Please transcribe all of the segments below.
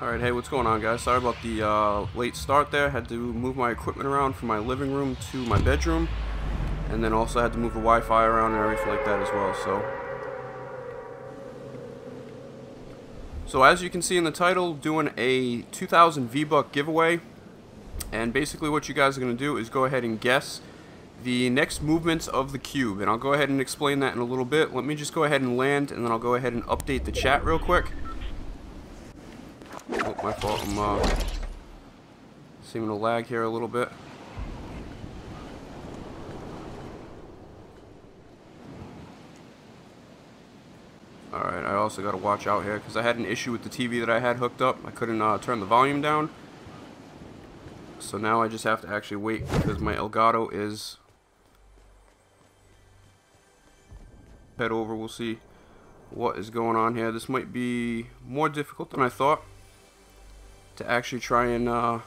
Alright, hey, what's going on, guys? Sorry about the late start there. Had to move my equipment around from my living room to my bedroom, and then also had to move the Wi-Fi around and everything like that as well. So as you can see in the title, doing a 2000 V-Buck giveaway, and basically what you guys are going to do is go ahead and guess the next movements of the cube, and I'll go ahead and explain that in a little bit. Let me just go ahead and land, and then I'll go ahead and update the chat real quick. Oh, my fault. I'm seeming to lag here a little bit. Alright, I also got to watch out here because I had an issue with the TV that I had hooked up. I couldn't turn the volume down. So now I just have to actually wait because my Elgato is... Head over, we'll see what is going on here. This might be more difficult than I thought to actually try and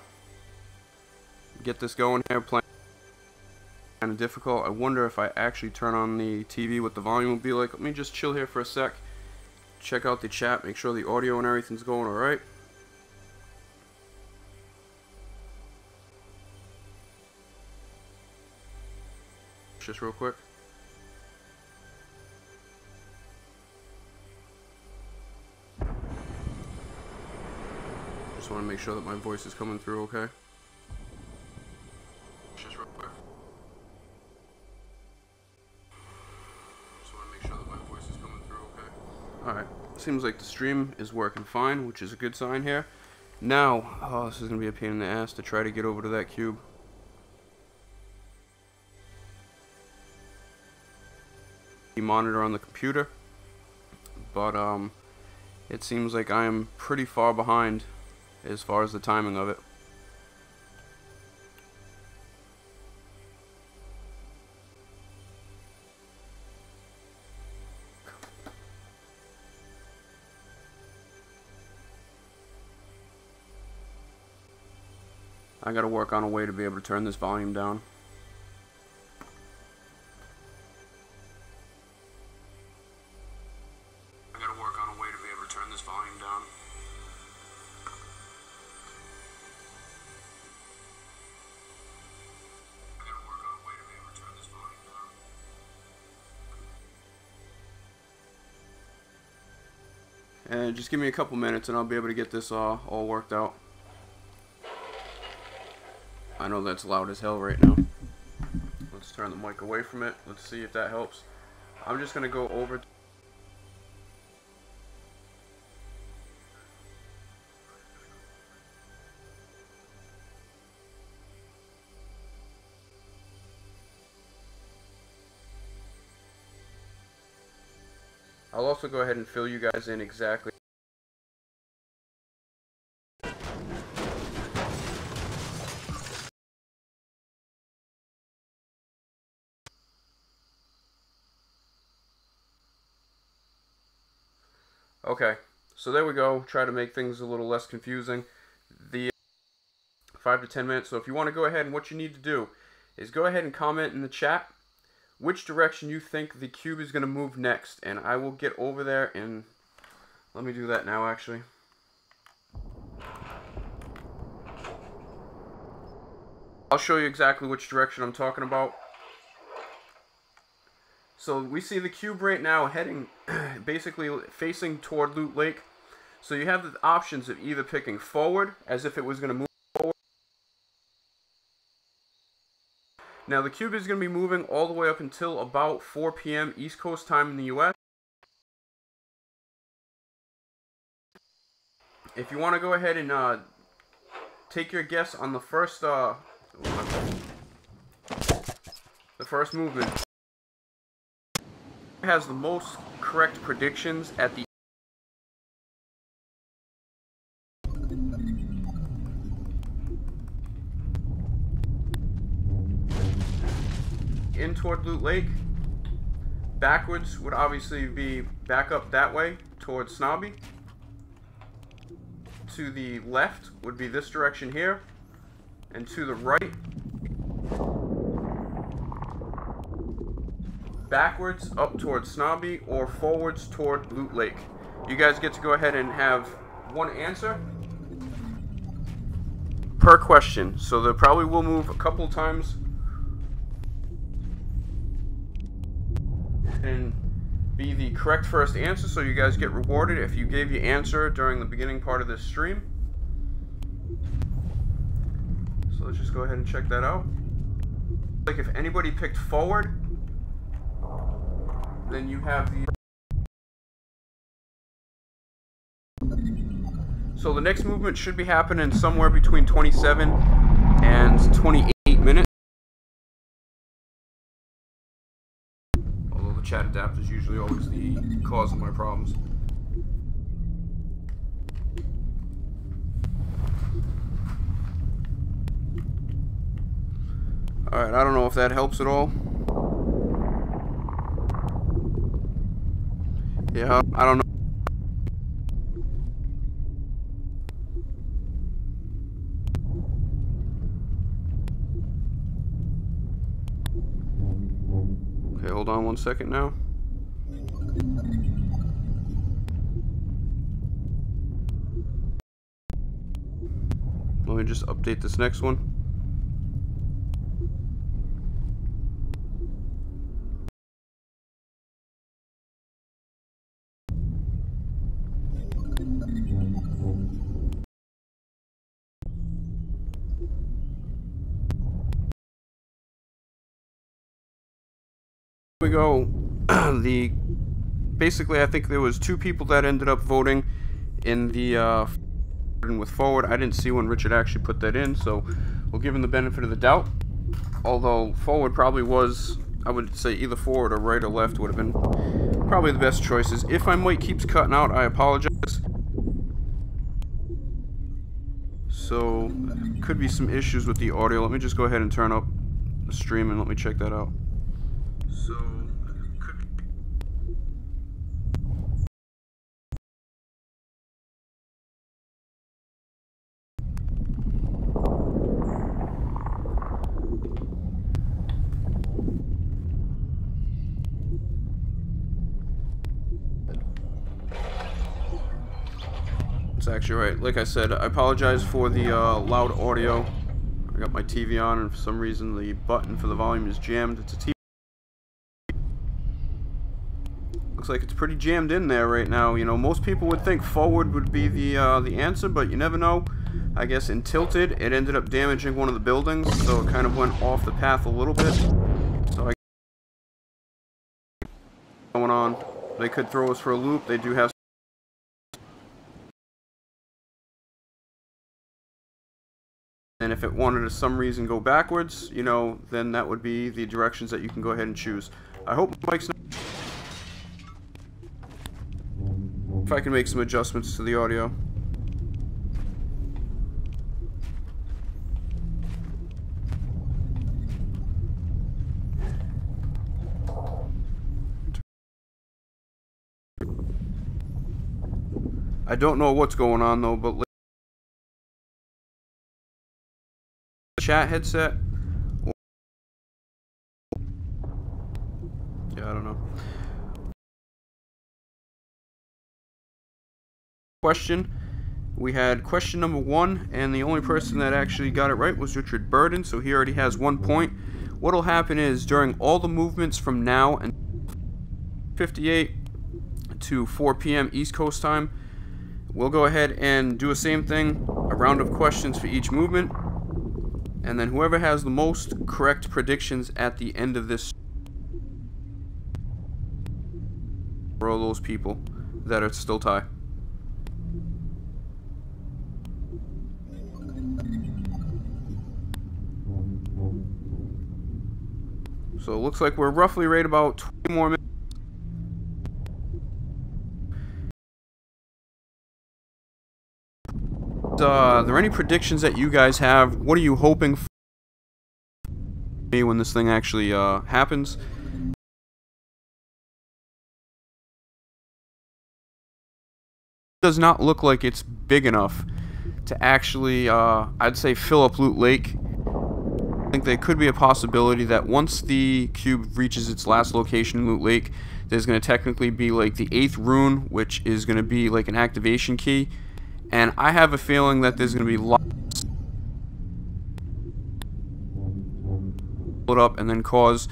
get this going here. Playing kind of difficult. I wonder if I actually turn on the TV what the volume will be like. Let me just chill here for a sec, check out the chat, make sure the audio and everything's going alright. Just real quick. Just want to make sure that my voice is coming through okay. Just real quick. Just want to make sure that my voice is coming through okay. Alright, seems like the stream is working fine, which is a good sign here. Now, oh, this is going to be a pain in the ass to try to get over to that cube. The monitor on the computer, but it seems like I am pretty far behind as far as the timing of it. I gotta work on a way to be able to turn this volume down. And just give me a couple minutes and I'll be able to get this all worked out. I know that's loud as hell right now. Let's turn the mic away from it. Let's see if that helps. I'm just going to go over... I'll also go ahead and fill you guys in exactly. Okay, so there we go. Try to make things a little less confusing. The 5 to 10 minutes. So if you want to go ahead, and what you need to do is go ahead and comment in the chat which direction you think the cube is going to move next, and I will get over there and let me do that now actually. I'll show you exactly which direction I'm talking about. So we see the cube right now heading basically facing toward Loot Lake. So you have the options of either picking forward as if it was going to move forward. Now the cube is going to be moving all the way up until about 4 p.m. East Coast time in the US. If you want to go ahead and take your guess on the first movement, has the most correct predictions at the in toward Loot Lake. Backwards would obviously be back up that way towards Snobby. To the left would be this direction here, and to the right, backwards up towards Snobby, or forwards toward Loot Lake. You guys get to go ahead and have one answer. per question. So they probably will move a couple times and be the correct first answer, so you guys get rewarded if you gave your answer during the beginning part of this stream. So let's just go ahead and check that out. Like if anybody picked forward, then you have the... So the next movement should be happening somewhere between 27 and 28 minutes. Although the chat adapter is usually always the cause of my problems. Alright, I don't know if that helps at all. Yeah, I don't know. Okay, hold on 1 second now. Let me just update this next one. We go. Basically I think there was 2 people that ended up voting in the with forward. I didn't see when Richard actually put that in, so we'll give him the benefit of the doubt. Although forward probably was, I would say either forward or right or left would have been probably the best choices. If my mic keeps cutting out, I apologize. So could be some issues with the audio. Let me just go ahead and turn up the stream and let me check that out. So it's actually right. Like I said, I apologize for the loud audio. I got my TV on and for some reason the button for the volume is jammed. It's a TV. Looks like it's pretty jammed in there right now. You know, most people would think forward would be the answer, but you never know. I guess in tilted, it ended up damaging one of the buildings, so it kind of went off the path a little bit. So I going on. They could throw us for a loop. They do have. And if it wanted to some reason go backwards, you know, then that would be the directions that you can go ahead and choose. I hope Mike's not. If I can make some adjustments to the audio. I don't know what's going on though, but chat headset. Yeah, I don't know. Question. We had question number 1, and the only person that actually got it right was Richard Burden, so he already has 1 point. What'll happen is during all the movements from now and 58 to 4 p.m. East Coast time, we'll go ahead and do the same thing, a round of questions for each movement, and then whoever has the most correct predictions at the end of this for all those people that are still tied. So it looks like we're roughly right about 20 more minutes. Are there any predictions that you guys have? What are you hoping for when this thing actually happens? It does not look like it's big enough to actually, I'd say, fill up Loot Lake. I think there could be a possibility that once the cube reaches its last location in Loot Lake, there's going to technically be like the 8th rune, which is going to be like an activation key. And I have a feeling that there's going to be lots split up and then cause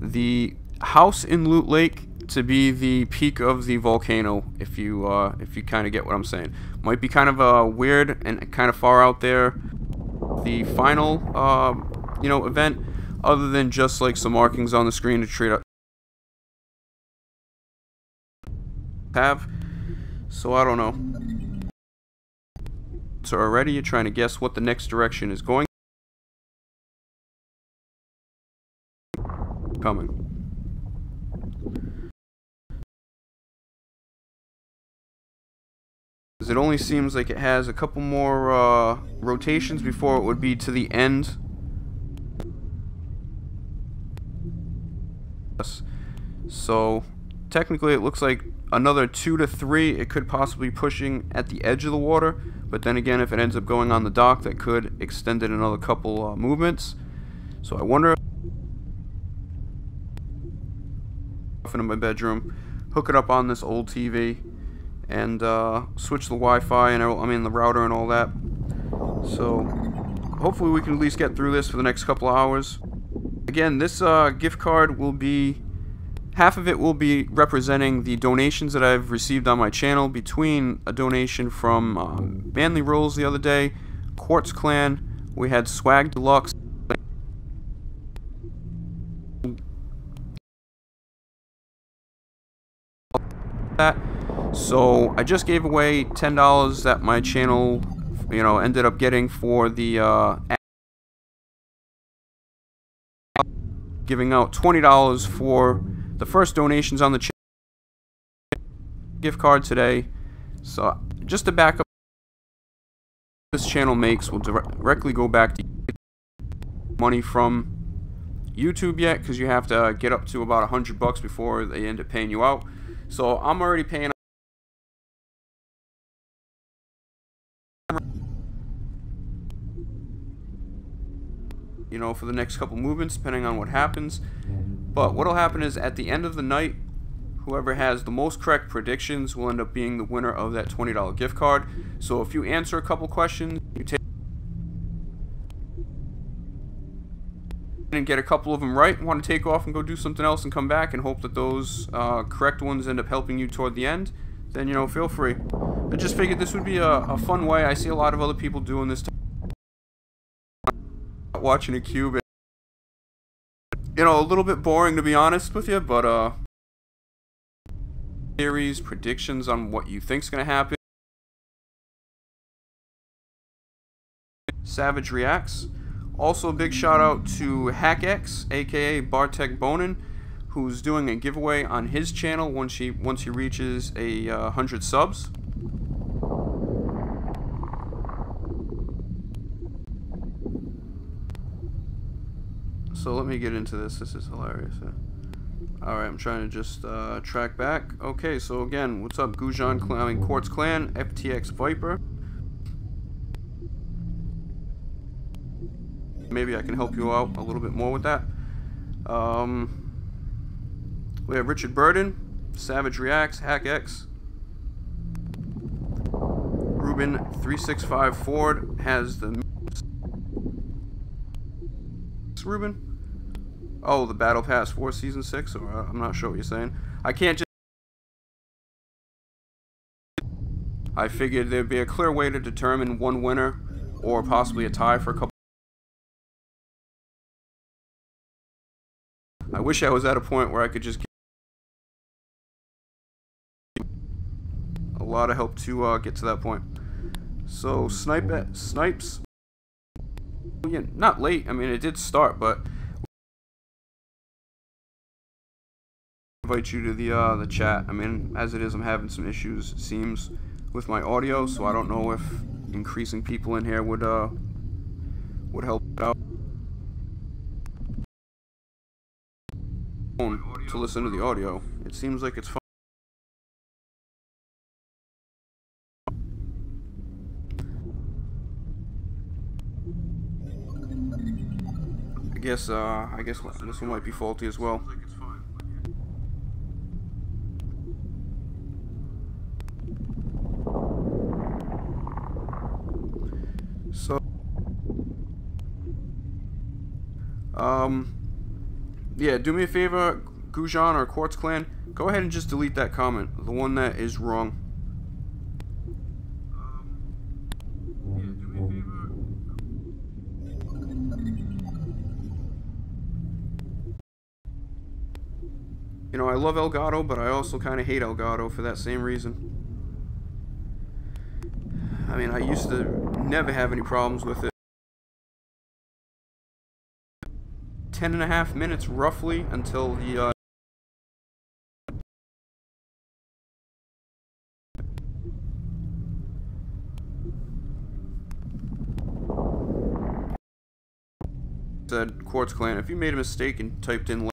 the house in Loot Lake to be the peak of the volcano, if you kind of get what I'm saying. Might be kind of weird and kind of far out there, the final event, other than just like some markings on the screen to treat have. So I don't know. So already you're trying to guess what the next direction is going. Coming. It only seems like it has a couple more rotations before it would be to the end. So technically it looks like another 2 to 3 it could possibly be pushing at the edge of the water, but then again, if it ends up going on the dock, that could extend it another couple movements. So I wonder if in my bedroom, hook it up on this old TV, and switch the Wi-Fi and the router and all that. So hopefully we can at least get through this for the next couple of hours. Again, this gift card will be, half of it will be representing the donations that I've received on my channel, between a donation from Manly Rolls the other day, Quartz Clan, we had Swag Deluxe, that. So I just gave away $10 that my channel, ended up getting for the giving out $20 for the first donations on the gift card today. So just to back up, this channel makes will directly go back to money from YouTube yet, because you have to get up to about $100 before they end up paying you out. So I'm already paying for the next couple movements, depending on what happens. But what'll happen is, at the end of the night, whoever has the most correct predictions will end up being the winner of that $20 gift card. So if you answer a couple questions, you take and get a couple of them right, want to take off and go do something else and come back and hope that those correct ones end up helping you toward the end, then feel free. I just figured this would be a fun way. I see a lot of other people doing this, watching a cube, a little bit boring, to be honest with you, but theories, predictions on what you think's gonna happen. Savage Reacts. Also, a big shout out to HackX, aka Bartek Bonin, who's doing a giveaway on his channel once he reaches 100 subs. So let me get into this. This is hilarious. Alright, I'm trying to just track back. Okay, so again, what's up, Gujan Clan, Quartz Clan, FTX Viper. Maybe I can help you out a little bit more with that. We have Richard Burden, Savage Reacts, HackX. Ruben 365 Ford has the Ruben. Oh, the Battle Pass for Season 6, or I'm not sure what you're saying. I can't just... I figured there'd be a clear way to determine one winner, or possibly a tie for a couple... I wish I was at a point where I could just get a lot of help to get to that point. So, Snipes... Yeah, not late. I mean, it did start, but... invite you to the chat. I mean, as it is, I'm having some issues, it seems, with my audio, so I don't know if increasing people in here would help out. To listen to the audio, it seems like it's fun. I guess this one might be faulty as well. So, Yeah, do me a favor, Gujan or Quartz Clan, go ahead and just delete that comment, the one that is wrong. Yeah, do me a favor. You know, I love Elgato, but I also kind of hate Elgato for that same reason. I mean, I used to never have any problems with it. 10.5 minutes roughly until the said Quartz Clan, if you made a mistake and typed in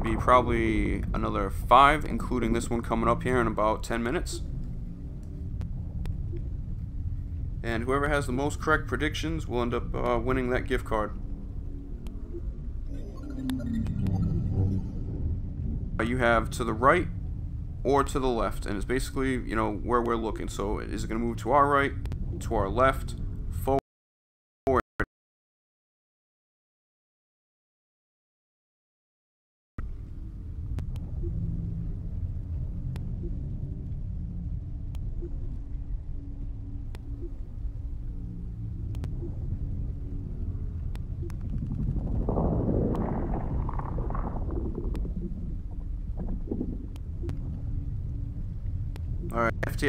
be probably another 5, including this one coming up here in about 10 minutes. And whoever has the most correct predictions will end up winning that gift card. You have to the right or to the left, and it's basically, you know, where we're looking. So is it going to move to our right, to our left, forward? Alright, FT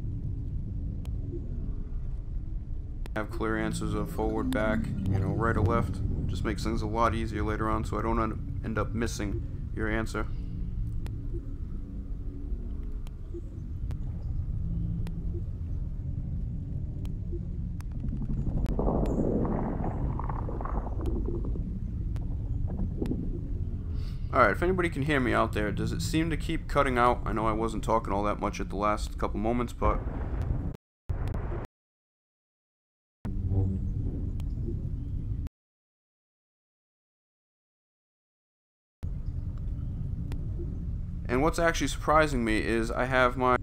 have clear answers of forward, back, you know, right or left. Just makes things a lot easier later on so I don't end up missing your answer. Alright, if anybody can hear me out there, does it seem to keep cutting out? I know I wasn't talking all that much at the last couple moments, but and what's actually surprising me is I have my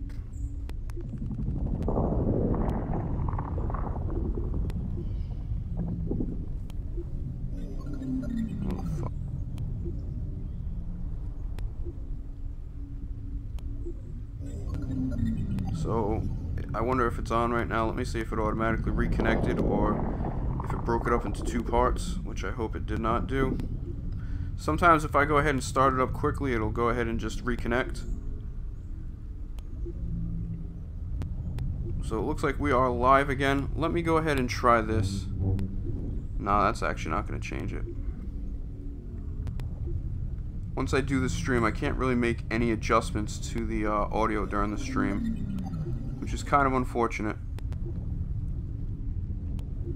so I wonder if it's on right now. Let me see if it automatically reconnected or if it broke it up into 2 parts, which I hope it did not do. Sometimes if I go ahead and start it up quickly, it'll go ahead and just reconnect. So it looks like we are live again. Let me go ahead and try this. No, that's actually not going to change it. Once I do the stream, I can't really make any adjustments to the audio during the stream, which is kind of unfortunate.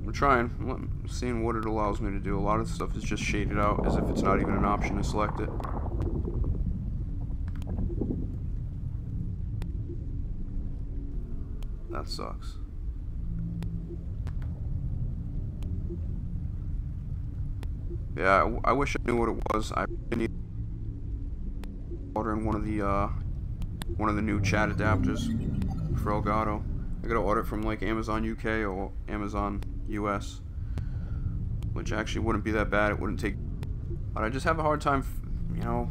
I'm trying, seeing what it allows me to do. A lot of stuff is just shaded out as if it's not even an option to select it. That sucks. Yeah, I wish I knew what it was. I need ordering one of the new chat adapters for Elgato. I gotta order it from like Amazon UK or Amazon US, which actually wouldn't be that bad. It wouldn't take, but I just have a hard time, you know,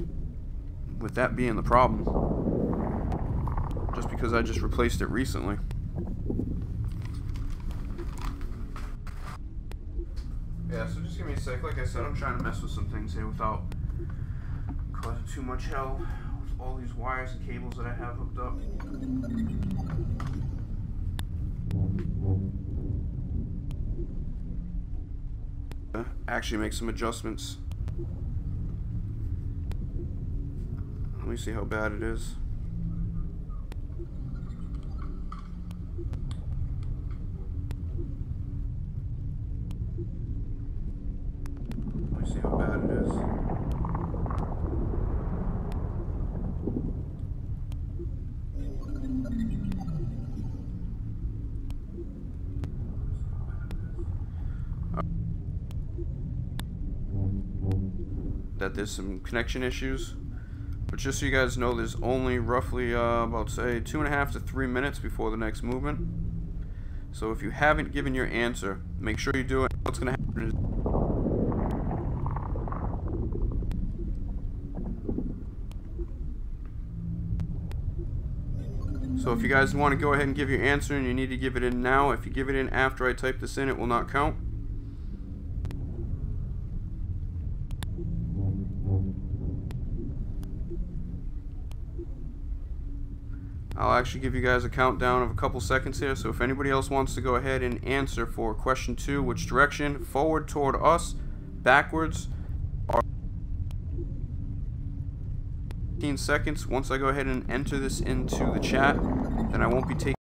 with that being the problem. Just because I just replaced it recently. Yeah, so just give me a sec. Like I said, I'm trying to mess with some things here without causing too much hell with all these wires and cables that I have hooked up. Actually make some adjustments. Let me see how bad it is. Let me see how bad it is. That there's some connection issues, But just so you guys know, there's only roughly about, say, 2.5 to 3 minutes before the next movement. So if you haven't given your answer, make sure you do it. What's going to happen is so if you guys want to go ahead and give your answer and you need to give it in now, if you give it in after I type this in, it will not count. I'll actually give you guys a countdown of a couple seconds here, so if anybody else wants to go ahead and answer for question 2, which direction, forward toward us, backwards, or 15 seconds. Once I go ahead and enter this into the chat, then I won't be taking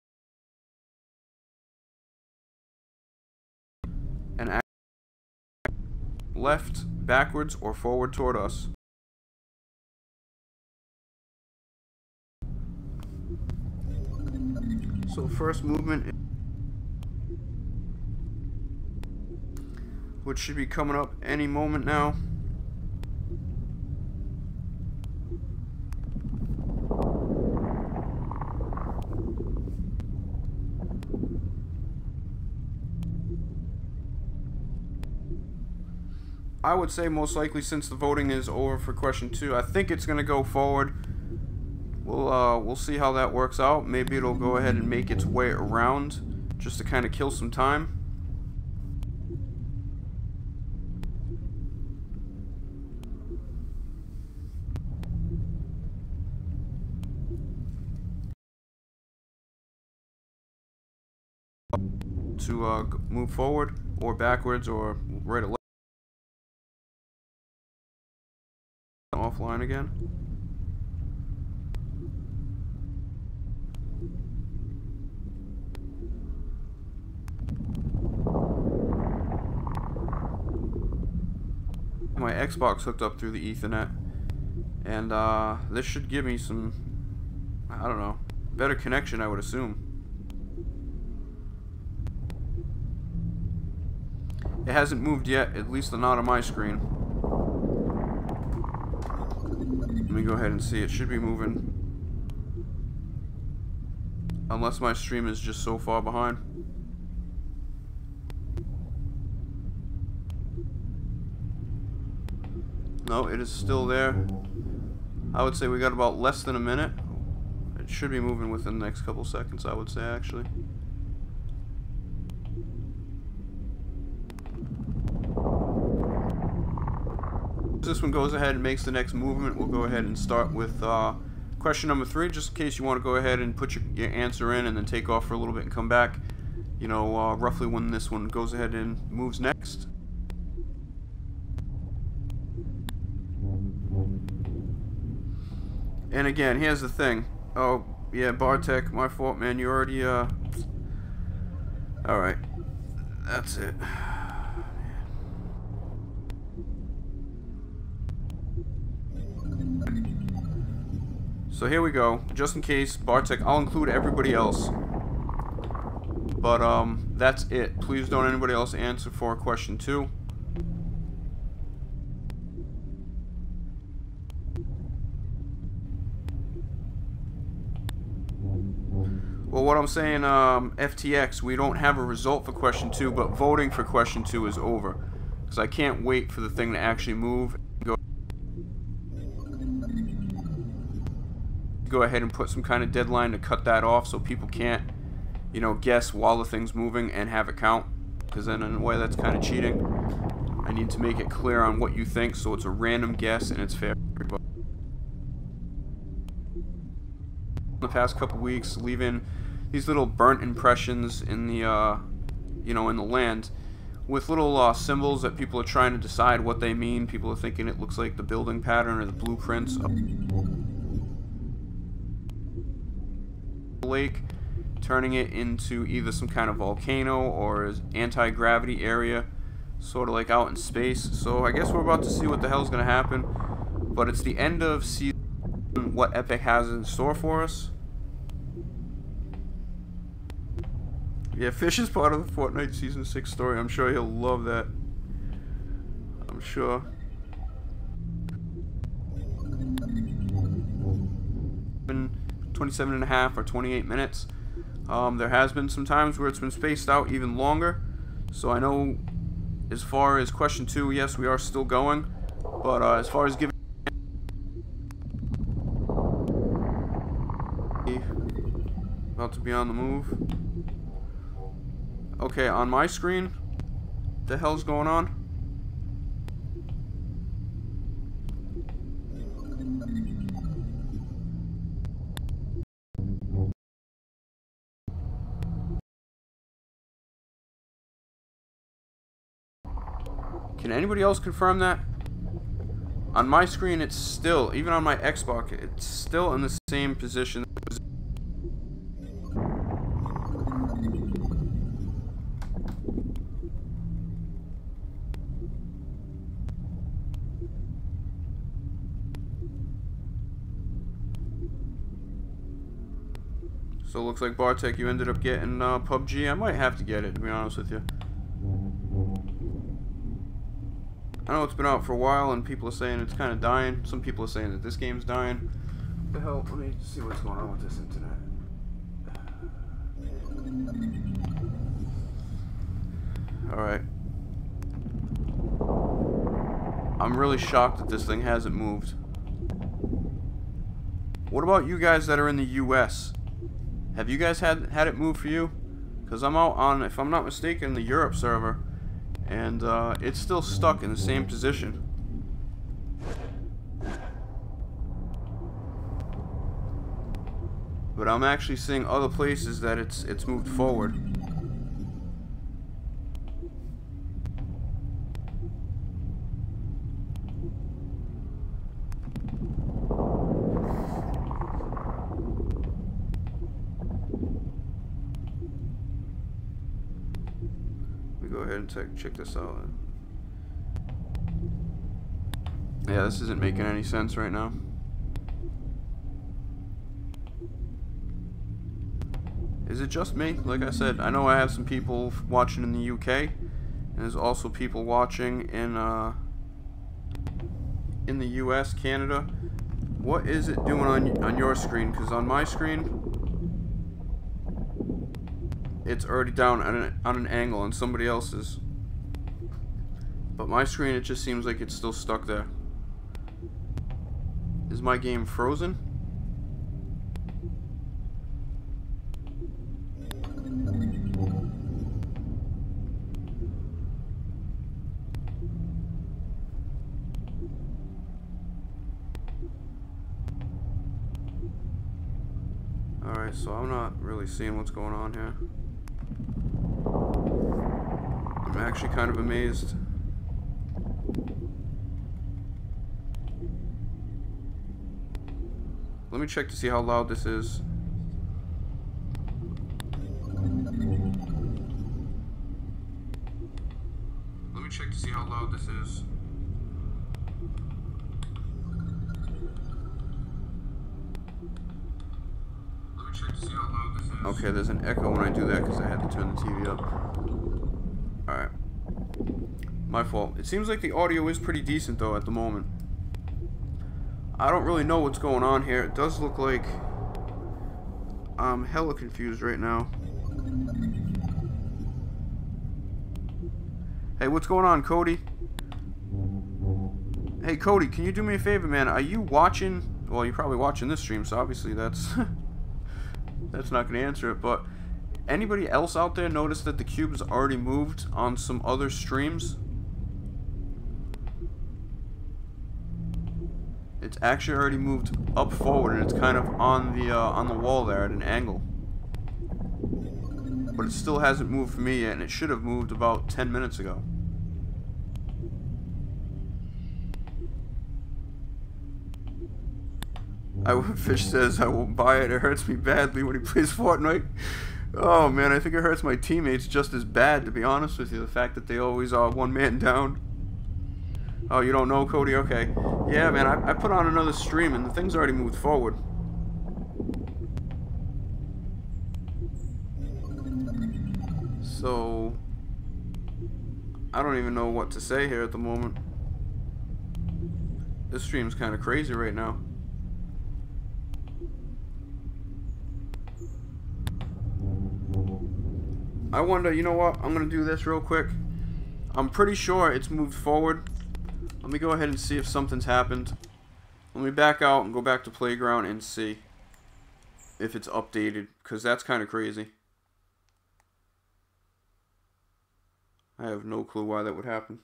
an left, backwards, or forward toward us. So first movement, which should be coming up any moment now. I would say most likely, since the voting is over for question 2, I think it's going to go forward. We'll see how that works out. Maybe it'll go ahead and make its way around just to kind of kill some time. To move forward or backwards or right or left. Offline again. My Xbox hooked up through the Ethernet, and this should give me some, I don't know, better connection, I would assume. It hasn't moved yet, at least not on my screen. Let me go ahead and see. It should be moving, unless my stream is just so far behind. No, it is still there. I would say we got about less than a minute. It should be moving within the next couple seconds, I would say, actually. This one goes ahead and makes the next movement. We'll go ahead and start with question number 3, just in case you want to go ahead and put your answer in and then take off for a little bit and come back, you know, roughly when this one goes ahead and moves next. And again, here's the thing. Oh, yeah, Bartek, my fault, man. You already, alright. That's it. So here we go. Just in case, Bartek, I'll include everybody else. But, that's it. Please don't anybody else answer for question 2. Well, what I'm saying, FTX, we don't have a result for question 2, but voting for question 2 is over. Because I can't wait for the thing to actually move. Go ahead and put some kind of deadline to cut that off so people can't, you know, guess while the thing's moving and have it count. Because then in a way that's kind of cheating. I need to make it clear on what you think so it's a random guess and it's fair for everybody. In the past couple weeks, leaving these little burnt impressions in the, you know, in the land with little symbols that people are trying to decide what they mean. People are thinking it looks like the building pattern or the blueprints of the lake, turning it into either some kind of volcano or anti-gravity area, sort of like out in space. So I guess we're about to see what the hell's gonna happen. But it's the end of season, what Epic has in store for us. Yeah, Fish is part of the Fortnite Season 6 story. I'm sure he'll love that. I'm sure. 27.5 or 28 minutes. There has been some times where it's been spaced out even longer. So I know as far as question 2, yes, we are still going. But as far as giving... About to be on the move. Okay, on my screen, the hell's going on? Can anybody else confirm that? On my screen, it's still, even on my Xbox, it's still in the same position. So it looks like Bartek, you ended up getting PUBG. I might have to get it, to be honest with you. I know it's been out for a while and people are saying it's kind of dying. Some people are saying that this game's dying. What the hell? Let me see what's going on with this internet. Alright. I'm really shocked that this thing hasn't moved. What about you guys that are in the US? Have you guys had it move for you? Because I'm out on, if I'm not mistaken, the Europe server. And it's still stuck in the same position. But I'm actually seeing other places that it's moved forward. Go ahead and check this out. Yeah, this isn't making any sense right now. Is it just me? Like I said, I know I have some people watching in the UK, and there's also people watching in the US, Canada. What is it doing on your screen? Because on my screen, it's already down on an angle on somebody else's. But my screen, it just seems like it's still stuck there. Is my game frozen? Alright, so I'm not really seeing what's going on here. I'm actually kind of amazed. Let me check to see how loud this is. Let me check to see how loud this is. Let me check to see how loud this is. Okay, there's an echo when I do that because I had to turn the TV up. Alright. My fault. It seems like the audio is pretty decent though at the moment. I don't really know what's going on here. It does look like I'm hella confused right now. Hey, what's going on, Cody? Hey, Cody, can you do me a favor, man? Are you watching? Well, you're probably watching this stream, so obviously that's that's not going to answer it. But anybody else out there notice that the cube's already moved on some other streams? It's actually already moved up forward, and it's kind of on the wall there at an angle. But it still hasn't moved for me yet, and it should have moved about 10 minutes ago. Fish says, I won't buy it. It hurts me badly when he plays Fortnite. Oh, man, I think it hurts my teammates just as bad, to be honest with you. The fact that they always are one man down. Oh, you don't know, Cody? Okay. Yeah, man, I put on another stream, and the thing's already moved forward. So, I don't even know what to say here at the moment. This stream's kind of crazy right now. I wonder, you know what? I'm going to do this real quick. I'm pretty sure it's moved forward. Let me go ahead and see if something's happened. Let me back out and go back to Playground and see if it's updated, because that's kind of crazy. I have no clue why that would happen.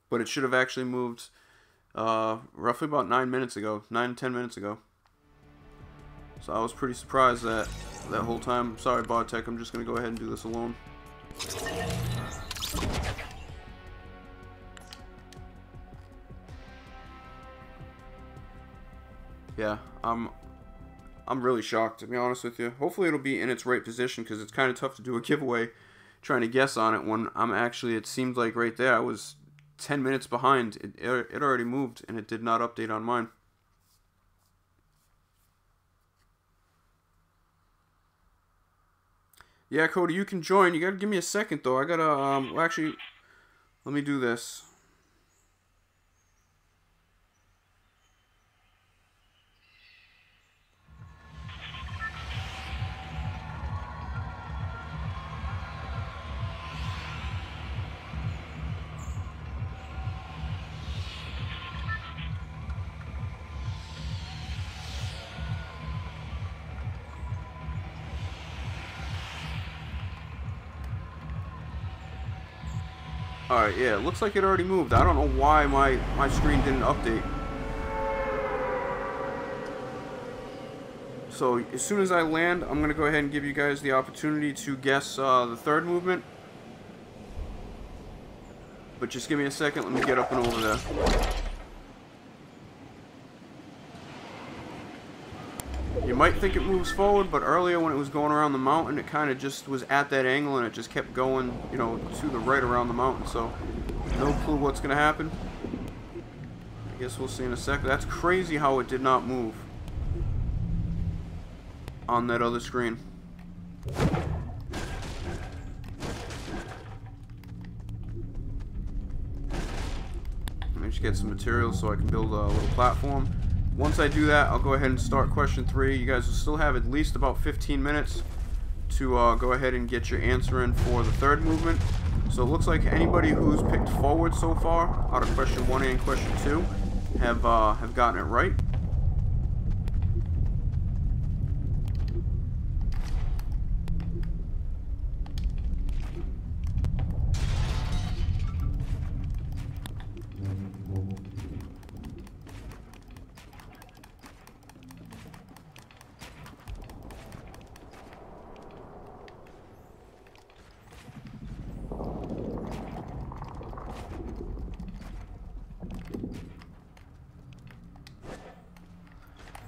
But it should have actually moved roughly about 9 minutes ago. 9-10 minutes ago. So I was pretty surprised that whole time. Sorry, Bartek, I'm just going to go ahead and do this alone. Yeah, I'm really shocked, to be honest with you. Hopefully it'll be in its right position, because it's kind of tough to do a giveaway trying to guess on it when I'm actually, it seemed like right there I was 10 minutes behind. It already moved, and it did not update on mine. Yeah, Cody, you can join. You gotta give me a second, though. I gotta, well, actually, let me do this. Alright, yeah, it looks like it already moved. I don't know why my screen didn't update. So, as soon as I land, I'm going to go ahead and give you guys the opportunity to guess the third movement. But just give me a second, let me get up and over there. You might think it moves forward, but earlier when it was going around the mountain, it kind of just was at that angle and it just kept going, you know, to the right around the mountain. So, no clue what's going to happen. I guess we'll see in a second. That's crazy how it did not move on that other screen. Let me just get some materials so I can build a little platform. Once I do that, I'll go ahead and start question 3. You guys will still have at least about 15 minutes to go ahead and get your answer in for the third movement. So it looks like anybody who's picked forward so far, out of question 1 and question 2, have gotten it right.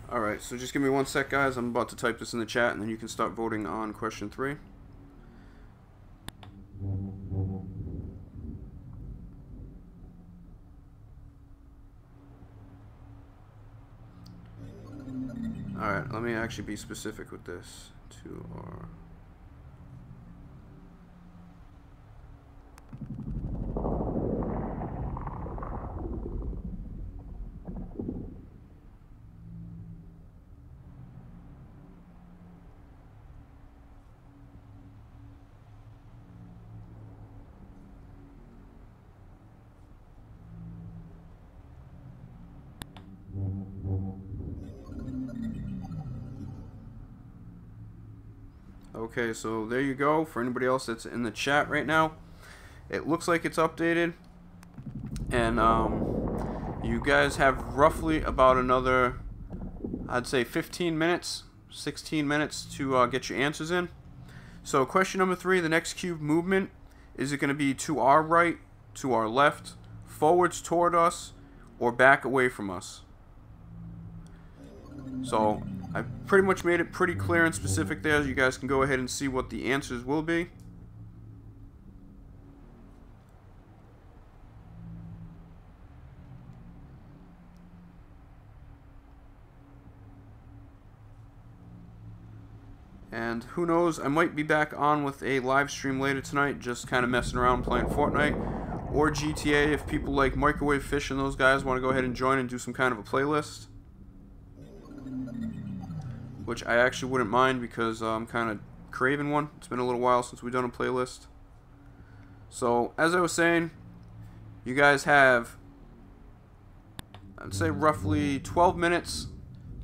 Alright, so just give me 1 sec, guys. I'm about to type this in the chat, and then you can start voting on question 3. Alright, let me actually be specific with this. 2R. Okay, so there you go. For anybody else that's in the chat right now, it looks like it's updated, and you guys have roughly about another, I'd say 15 minutes, 16 minutes to get your answers in. So question number 3, the next cube movement, is it going to be to our right, to our left, forwards toward us, or back away from us? So I pretty much made it pretty clear and specific there. You guys can go ahead and see what the answers will be. And who knows, I might be back on with a live stream later tonight, just kind of messing around playing Fortnite or GTA if people like Microwave Fish and those guys want to go ahead and join and do some kind of a playlist. Which I actually wouldn't mind, because I'm kind of craving one. It's been a little while since we've done a playlist. So, as I was saying, you guys have, I'd say, roughly 12 minutes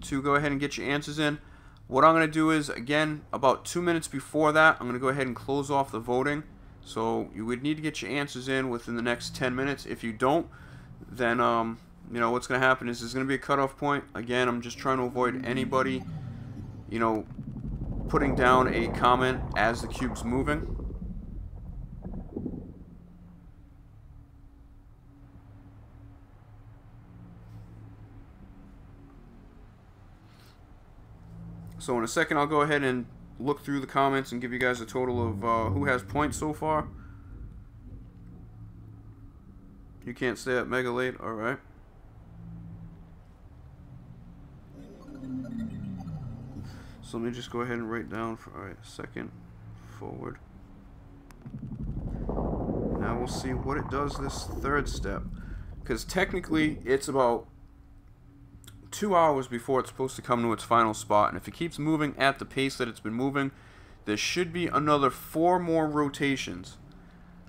to go ahead and get your answers in. What I'm going to do is, again, about 2 minutes before that, I'm going to go ahead and close off the voting. So you would need to get your answers in within the next 10 minutes. If you don't, then, you know, what's going to happen is there's going to be a cutoff point. Again, I'm just trying to avoid anybody, you know, putting down a comment as the cube's moving. So in a second, I'll go ahead and look through the comments and give you guys a total of who has points so far. You can't stay up mega late, alright. So let me just go ahead and write down for, alright, second, forward. Now we'll see what it does this third step. Because technically, it's about 2 hours before it's supposed to come to its final spot, and if it keeps moving at the pace that it's been moving, there should be another 4 more rotations,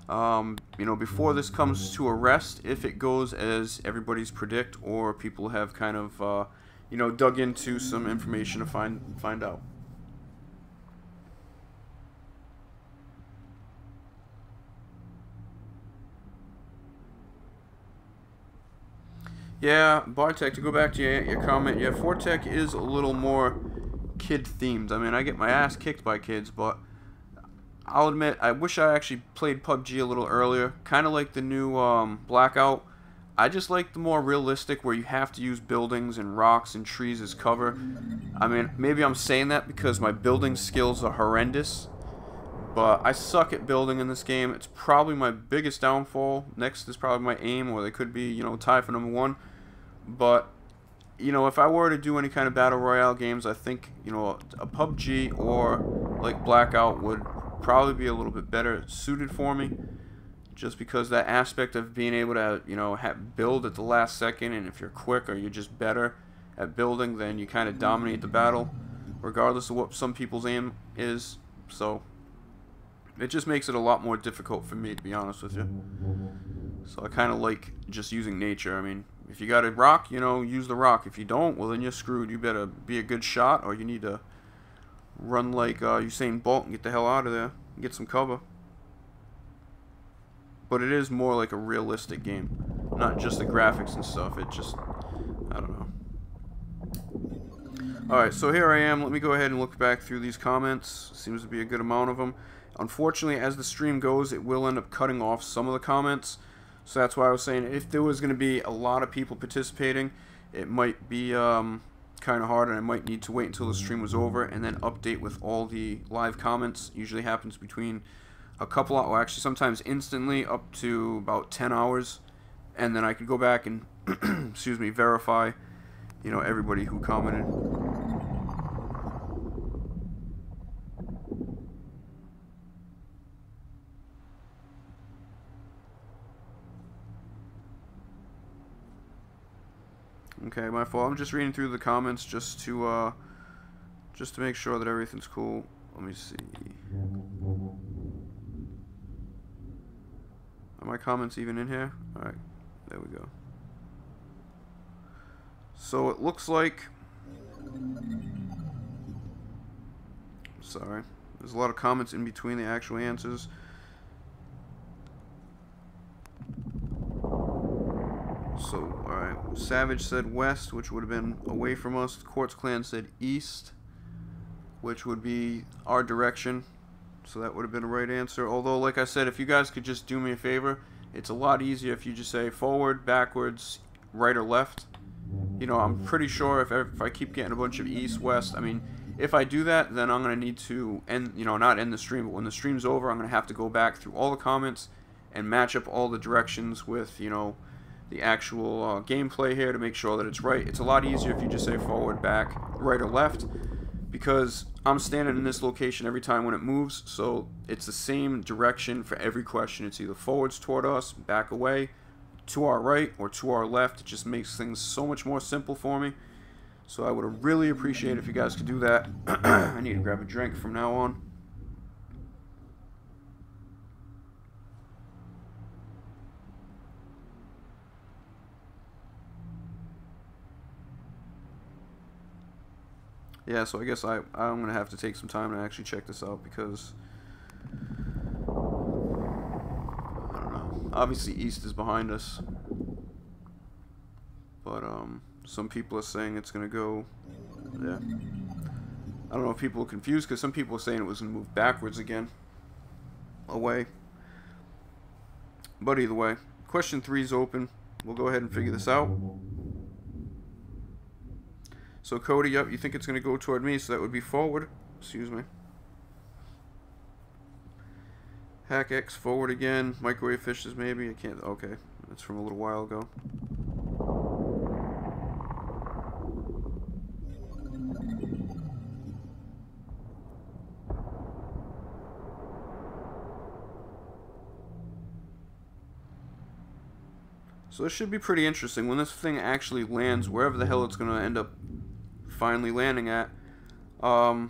you know, before this comes to a rest, if it goes as everybody's predict, or people have kind of, you know, dug into some information to find out. Yeah, Bartek, to go back to your comment, yeah, Fortnite is a little more kid-themed. I mean, I get my ass kicked by kids, but I'll admit, I wish I actually played PUBG a little earlier. Kind of like the new Blackout. I just like the more realistic, where you have to use buildings and rocks and trees as cover. I mean, maybe I'm saying that because my building skills are horrendous, but I suck at building in this game. It's probably my biggest downfall. Next is probably my aim, or they could be, you know, tied for #1. But, you know, if I were to do any kind of Battle Royale games, I think, you know, a PUBG or like Blackout would probably be a little bit better suited for me. Just because that aspect of being able to, you know, build at the last second, and if you're quick or you're just better at building, then you kind of dominate the battle, regardless of what some people's aim is. So it just makes it a lot more difficult for me, to be honest with you. So I kind of like just using nature. I mean, if you got a rock, you know, use the rock. If you don't, well, then you're screwed. You better be a good shot, or you need to run like Usain Bolt and get the hell out of there and get some cover. But it is more like a realistic game, not just the graphics and stuff. It just, I don't know. Alright, so here I am. Let me go ahead and look back through these comments. Seems to be a good amount of them. Unfortunately, as the stream goes, it will end up cutting off some of the comments. So that's why I was saying, if there was going to be a lot of people participating, it might be kind of hard, and I might need to wait until the stream was over and then update with all the live comments. Usually happens between a couple, or actually sometimes instantly, up to about 10 hours. And then I could go back and, excuse me, verify, you know, everybody who commented. Okay, my fault. I'm just reading through the comments just to make sure that everything's cool. Let me see. Are my comments even in here? Alright, there we go. So it looks like... Sorry. There's a lot of comments in between the actual answers. So, alright. Savage said west, which would have been away from us. Quartz Clan said east, which would be our direction. So that would have been a right answer. Although, like I said, if you guys could just do me a favor, it's a lot easier if you just say forward, backwards, right or left. You know, I'm pretty sure if I keep getting a bunch of east, west, I mean, if I do that, then I'm going to need to end, you know, not end the stream, but when the stream's over, I'm going to have to go back through all the comments and match up all the directions with, you know, the actual gameplay here to make sure that it's right. It's a lot easier if you just say forward, back, right or left, because I'm standing in this location every time when it moves, so it's the same direction for every question. It's either forwards toward us, back away, to our right, or to our left. It just makes things so much more simple for me. So I would really appreciate if you guys could do that. I need to grab a drink from now on. Yeah, so I guess I'm going to have to take some time to actually check this out because, I don't know. Obviously, East is behind us. But, some people are saying it's going to go, yeah. I don't know if people are confused because some people are saying it was going to move backwards again. Away. But either way, question 3 is open. We'll go ahead and figure this out. So Cody, yep, you think it's going to go toward me, so that would be forward. Excuse me. Hack X forward again. Microwave fishes maybe. I can't. Okay, that's from a little while ago. So this should be pretty interesting when this thing actually lands wherever the hell it's going to end up finally landing at. You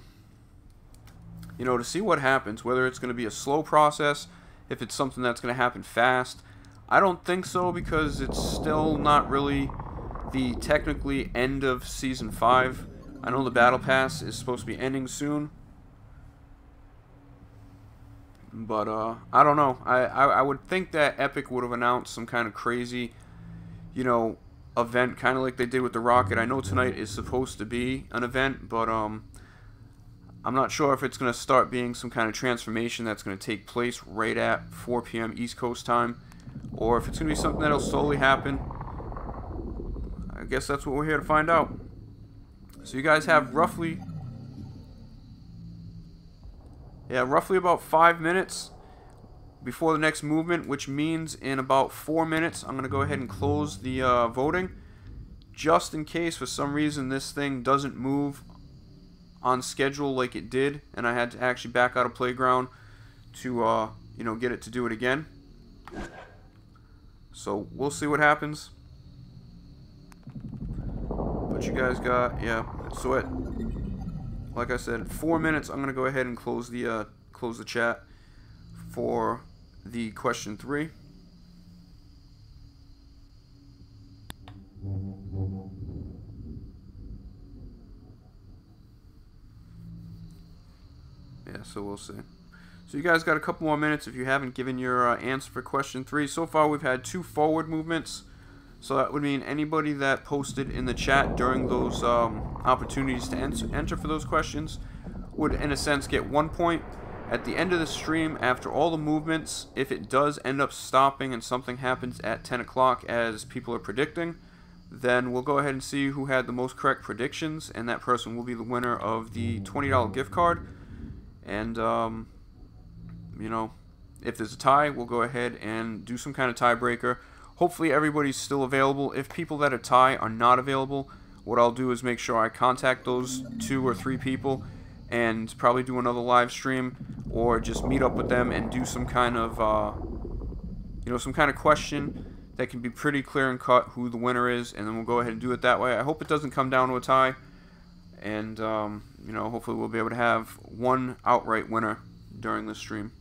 know, to see what happens, whether it's going to be a slow process, if it's something that's going to happen fast. I don't think so because it's still not really the technically end of Season 5. I know the Battle Pass is supposed to be ending soon. But, I don't know. I would think that Epic would have announced some kind of crazy, you know, event, kind of like they did with the rocket. I know tonight is supposed to be an event, but, I'm not sure if it's going to start being some kind of transformation that's going to take place right at 4 p.m. East Coast time, or if it's going to be something that'll slowly happen. I guess that's what we're here to find out. So you guys have roughly about 5 minutes before the next movement, which means in about 4 minutes, I'm going to go ahead and close the voting, just in case for some reason this thing doesn't move on schedule like it did, and I had to actually back out of Playground to, you know, get it to do it again. So we'll see what happens. But you guys got, yeah. So at, like I said, 4 minutes, I'm gonna go ahead and close the chat for the question 3. Yeah, so we'll see. So you guys got a couple more minutes if you haven't given your answer for question 3. So far we've had 2 forward movements. So that would mean anybody that posted in the chat during those opportunities to enter for those questions would, in a sense, get 1 point. At the end of the stream, after all the movements, if it does end up stopping and something happens at 10 o'clock as people are predicting, then we'll go ahead and see who had the most correct predictions, and that person will be the winner of the $20 gift card. And, you know, if there's a tie, we'll go ahead and do some kind of tiebreaker. Hopefully everybody's still available. If people that are tie are not available, what I'll do is make sure I contact those 2 or 3 people and probably do another live stream or just meet up with them and do some kind of, you know, some kind of question that can be pretty clear and cut who the winner is, and then we'll go ahead and do it that way. I hope it doesn't come down to a tie, and, you know, hopefully we'll be able to have one outright winner during this stream.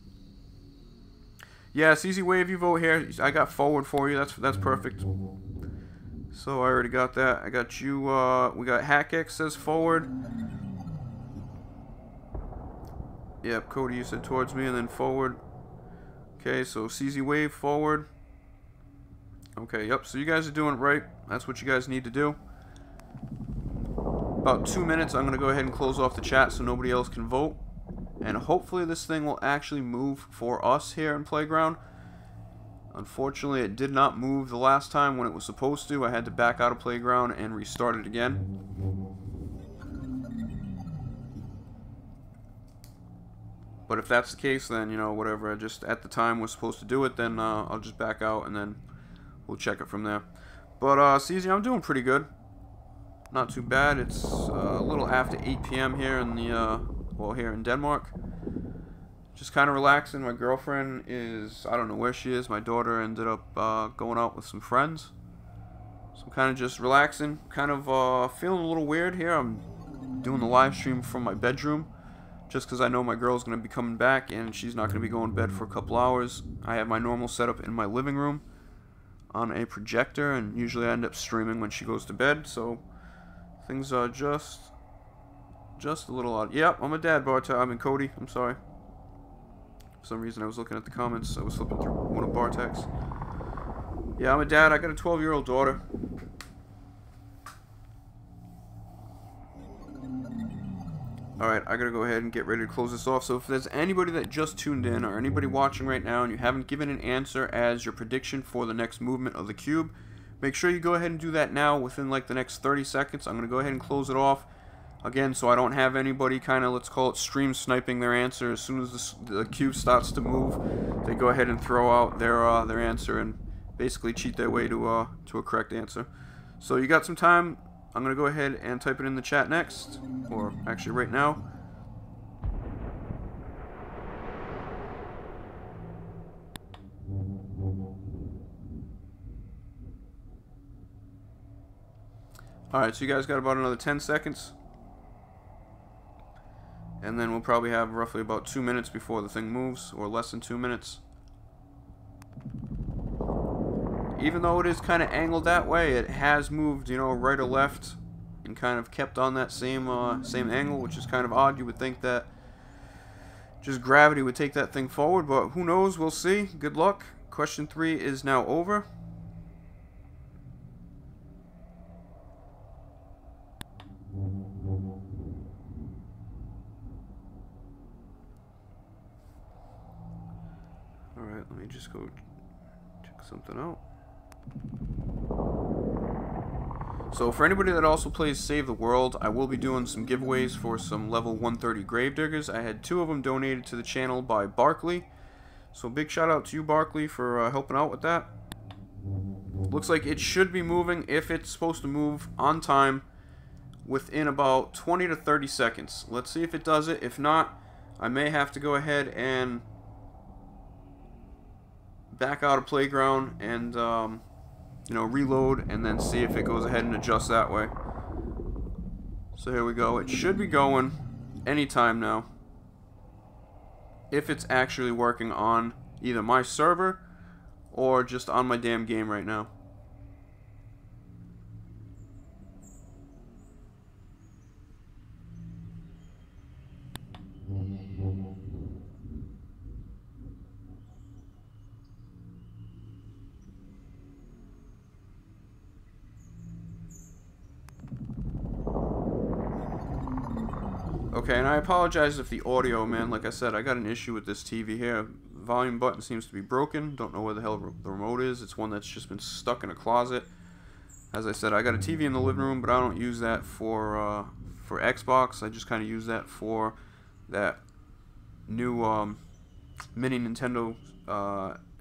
Yeah, it's easy way if you vote here. I got forward for you. That's perfect. So I already got that. I got you. We got HackX says forward. Yep, Cody, you said towards me and then forward. Okay, so CZ Wave forward. Okay, yep. So you guys are doing it right. That's what you guys need to do. About 2 minutes. I'm gonna go ahead and close off the chat so nobody else can vote. And hopefully this thing will actually move for us here in Playground. Unfortunately, it did not move the last time when it was supposed to. I had to back out of Playground and restart it again. But if that's the case, then, you know, whatever. I just, at the time we're supposed to do it, then I'll just back out and then we'll check it from there. But, CZ, I'm doing pretty good. Not too bad. It's a little after 8 p.m. here in the, well, here in Denmark. Just kind of relaxing. My girlfriend is, I don't know where she is. My daughter ended up going out with some friends. So I'm kind of just relaxing. Kind of feeling a little weird here. I'm doing the live stream from my bedroom. Just because I know my girl's going to be coming back and she's not going to be going to bed for a couple hours. I have my normal setup in my living room on a projector. And usually I end up streaming when she goes to bed. So things are just Just a little odd. Yep, I'm a dad, Bartek. I mean, Cody. I'm sorry. For some reason, I was looking at the comments. I was flipping through one of Bartek's. Yeah, I'm a dad. I got a 12-year-old daughter. Alright, I gotta go ahead and get ready to close this off. So if there's anybody that just tuned in, or anybody watching right now, and you haven't given an answer as your prediction for the next movement of the cube, make sure you go ahead and do that now within like the next 30 seconds. I'm gonna go ahead and close it off. Again, so I don't have anybody kind of, let's call it, stream sniping their answer. As soon as the cube starts to move, they go ahead and throw out their answer and basically cheat their way to a correct answer. So you got some time. I'm going to go ahead and type it in the chat next, or actually right now. Alright, so you guys got about another 10 seconds. And then we'll probably have roughly about 2 minutes before the thing moves, or less than 2 minutes. Even though it is kind of angled that way, it has moved, you know, right or left, and kind of kept on that same angle, which is kind of odd. You would think that just gravity would take that thing forward, but who knows? We'll see. Good luck. Question 3 is now over. Alright, let me just go check something out. So for anybody that also plays Save the World, I will be doing some giveaways for some level 130 Gravediggers. I had 2 of them donated to the channel by Barkley. So big shout out to you, Barkley, for helping out with that. Looks like it should be moving, if it's supposed to move, on time within about 20 to 30 seconds. Let's see if it does it. If not, I may have to go ahead and back out of Playground and you know, reload, and then see if it goes ahead and adjusts that way. So here we go. It should be going anytime now, if it's actually working on either my server or just on my damn game right now. Okay, and I apologize if the audio, man, like I said, I got an issue with this TV here. The volume button seems to be broken. Don't know where the hell the remote is. It's one that's just been stuck in a closet. As I said, I got a TV in the living room, but I don't use that for Xbox. I just kind of use that for that new mini Nintendo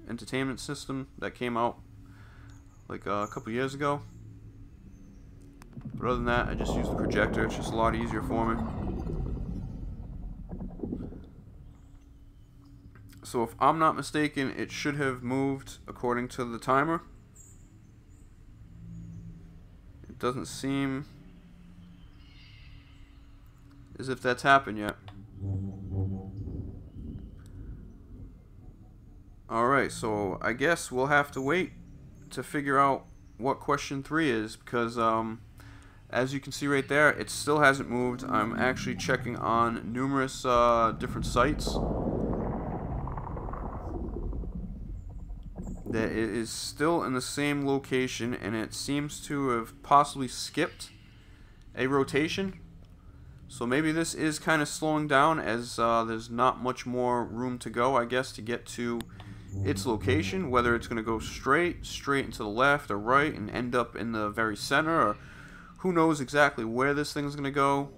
entertainment system that came out like a couple years ago. But other than that, I just use the projector. It's just a lot easier for me. So if I'm not mistaken, it should have moved according to the timer. It doesn't seem as if that's happened yet. Alright, so I guess we'll have to wait to figure out what question 3 is, because as you can see right there, it still hasn't moved. I'm actually checking on numerous different sites that it is still in the same location, and it seems to have possibly skipped a rotation. So maybe this is kind of slowing down, as there's not much more room to go, I guess, to get to its location. Whether it's going to go straight into the left or right and end up in the very center, or who knows exactly where this thing's going to go.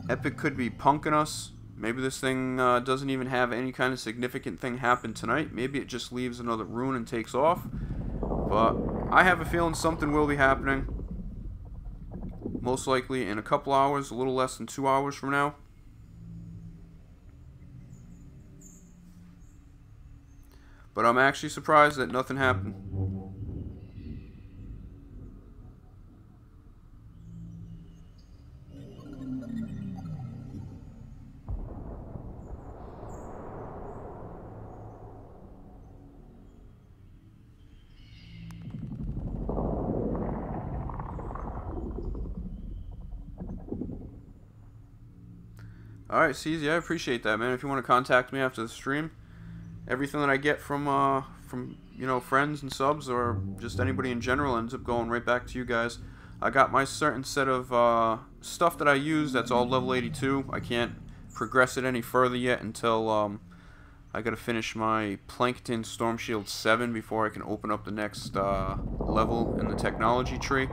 Epic could be punking us. Maybe this thing doesn't even have any kind of significant thing happen tonight. Maybe it just leaves another rune and takes off. But I have a feeling something will be happening. Most likely in a couple hours, a little less than 2 hours from now. But I'm actually surprised that nothing happened. Alright, CZ, I appreciate that, man. If you want to contact me after the stream, everything that I get from you know, friends and subs or just anybody in general ends up going right back to you guys. I got my certain set of stuff that I use that's all level 82. I can't progress it any further yet until I gotta finish my Plankton Storm Shield 7 before I can open up the next level in the technology tree.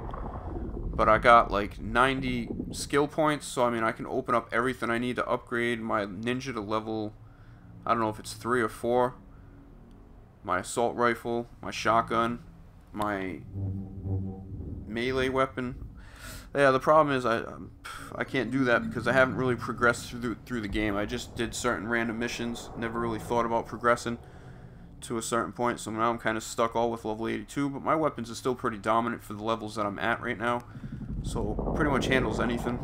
But I got like 90 skill points, so I mean I can open up everything I need to upgrade my ninja to level, I don't know if it's 3 or 4. My assault rifle, my shotgun, my melee weapon. Yeah, the problem is I can't do that because I haven't really progressed through the game. I just did certain random missions, never really thought about progressing to a certain point, so now I'm kind of stuck all with level 82, but my weapons are still pretty dominant for the levels that I'm at right now, so pretty much handles anything.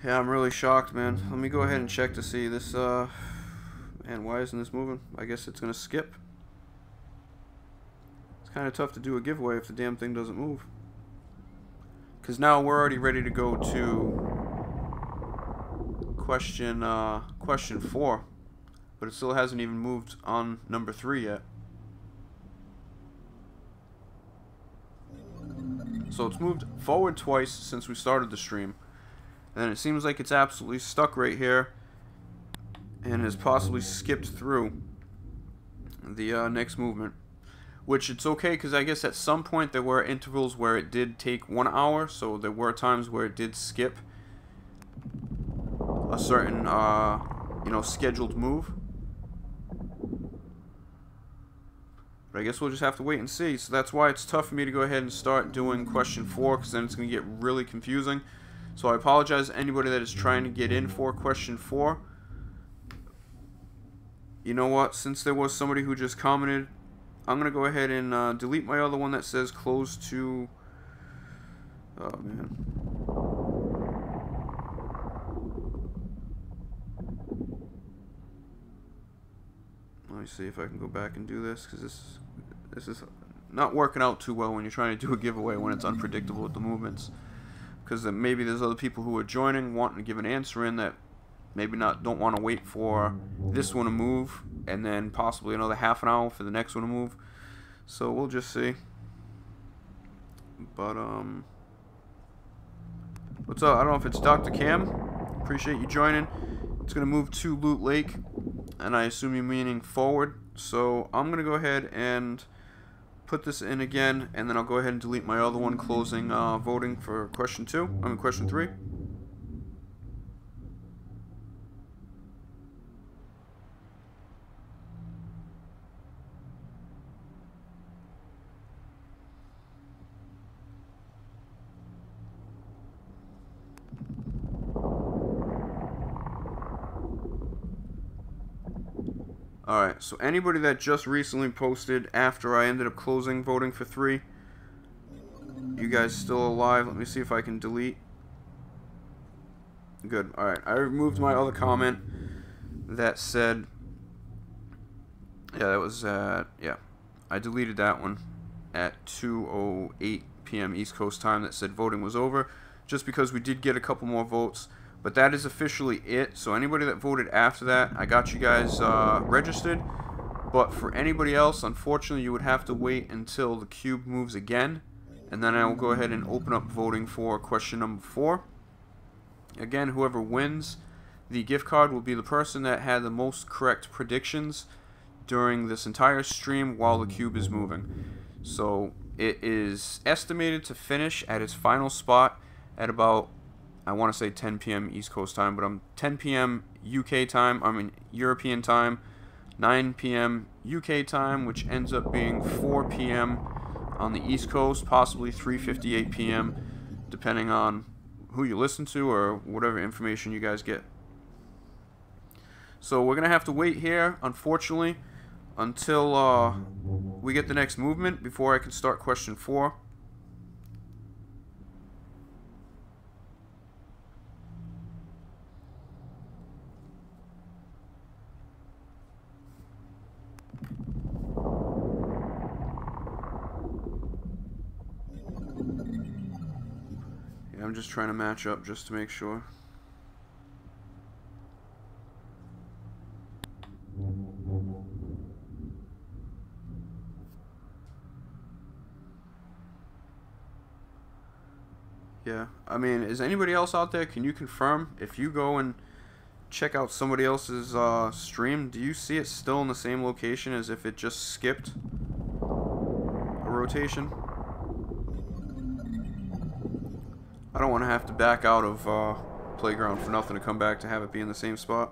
Yeah, I'm really shocked, man. Let me go ahead and check to see this, man, why isn't this moving? I guess it's gonna skip. It's kind of tough to do a giveaway if the damn thing doesn't move. Because now we're already ready to go to question 4. But it still hasn't even moved on number 3 yet. So it's moved forward twice since we started the stream. And it seems like it's absolutely stuck right here and has possibly skipped through the next movement. Which it's okay because I guess at some point there were intervals where it did take 1 hour, so there were times where it did skip a certain you know, scheduled move. But I guess we'll just have to wait and see. So that's why it's tough for me to go ahead and start doing question 4, because then it's going to get really confusing. So I apologize to anybody that is trying to get in for question 4. You know what? Since there was somebody who just commented, I'm going to go ahead and delete my other one that says close to... Oh, man. Let me see if I can go back and do this, because this is not working out too well when you're trying to do a giveaway when it's unpredictable with the movements. Because maybe there's other people who are joining, wanting to give an answer in that maybe don't want to wait for this one to move, and then possibly another half an hour for the next one to move. So we'll just see. But what's up? I don't know if it's Dr. Cam. Appreciate you joining. It's gonna move to Loot Lake, and I assume you're meaning forward. So I'm gonna go ahead and put this in again, and then I'll go ahead and delete my other one, closing voting for question 3. Alright, so anybody that just recently posted after I ended up closing voting for 3, you guys still alive? Let me see if I can delete. Good. Alright, I removed my other comment that said, yeah, that was, yeah, I deleted that one at 2:08 p.m. East Coast time that said voting was over, just because we did get a couple more votes. But that is officially it. So anybody that voted after that, I got you guys registered. But for anybody else, unfortunately, you would have to wait until the cube moves again. And then I will go ahead and open up voting for question number 4. Again, whoever wins the gift card will be the person that had the most correct predictions during this entire stream while the cube is moving. So it is estimated to finish at its final spot at about, I want to say 10 p.m. East Coast time, but 10 p.m. UK time, I mean European time, 9 p.m. UK time, which ends up being 4 p.m. on the East Coast, possibly 3:58 p.m., depending on who you listen to or whatever information you guys get. So we're going to have to wait here, unfortunately, until we get the next movement before I can start question 4. I'm just trying to match up just to make sure. Yeah, I mean, is anybody else out there? Can you confirm if you go and check out somebody else's stream, do you see it still in the same location as if it just skipped a rotation? I don't want to have to back out of Playground for nothing to come back to have it be in the same spot.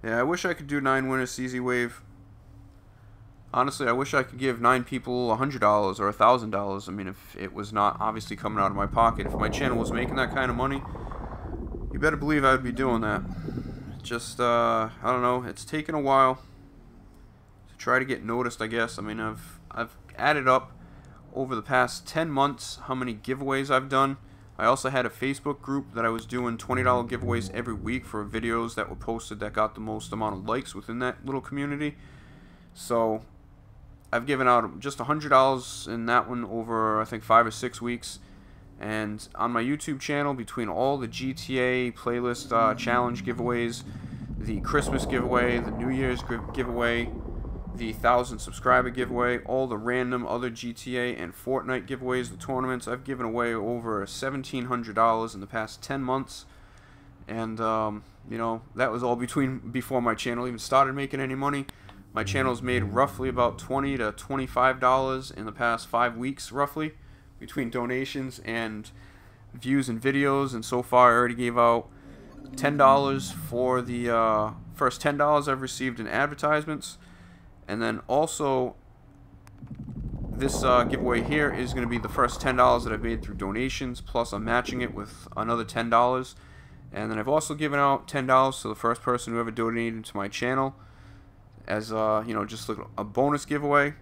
Yeah, I wish I could do 9 winners CZ Wave. Honestly, I wish I could give 9 people $100 or $1,000. I mean, if it was not obviously coming out of my pocket. If my channel was making that kind of money, you better believe I would be doing that. Just, I don't know. It's taken a while to try to get noticed, I guess. I mean, I've added up over the past 10 months how many giveaways I've done. I also had a Facebook group that I was doing $20 giveaways every week for videos that were posted that got the most amount of likes within that little community. So I've given out just $100 in that one over, I think, 5 or 6 weeks. And on my YouTube channel, between all the GTA playlist challenge giveaways, the Christmas giveaway, the New Year's giveaway, the 1,000 subscriber giveaway, all the random other GTA and Fortnite giveaways, the tournaments, I've given away over $1,700 in the past 10 months. And, you know, that was all before my channel even started making any money. My channel's made roughly about $20 to $25 in the past 5 weeks, roughly, between donations and views and videos. And so far, I already gave out $10 for the first $10 I've received in advertisements. And then also, this giveaway here is going to be the first $10 that I've made through donations, plus I'm matching it with another $10. And then I've also given out $10 to the first person who ever donated to my channel as, you know, just like a bonus giveaway.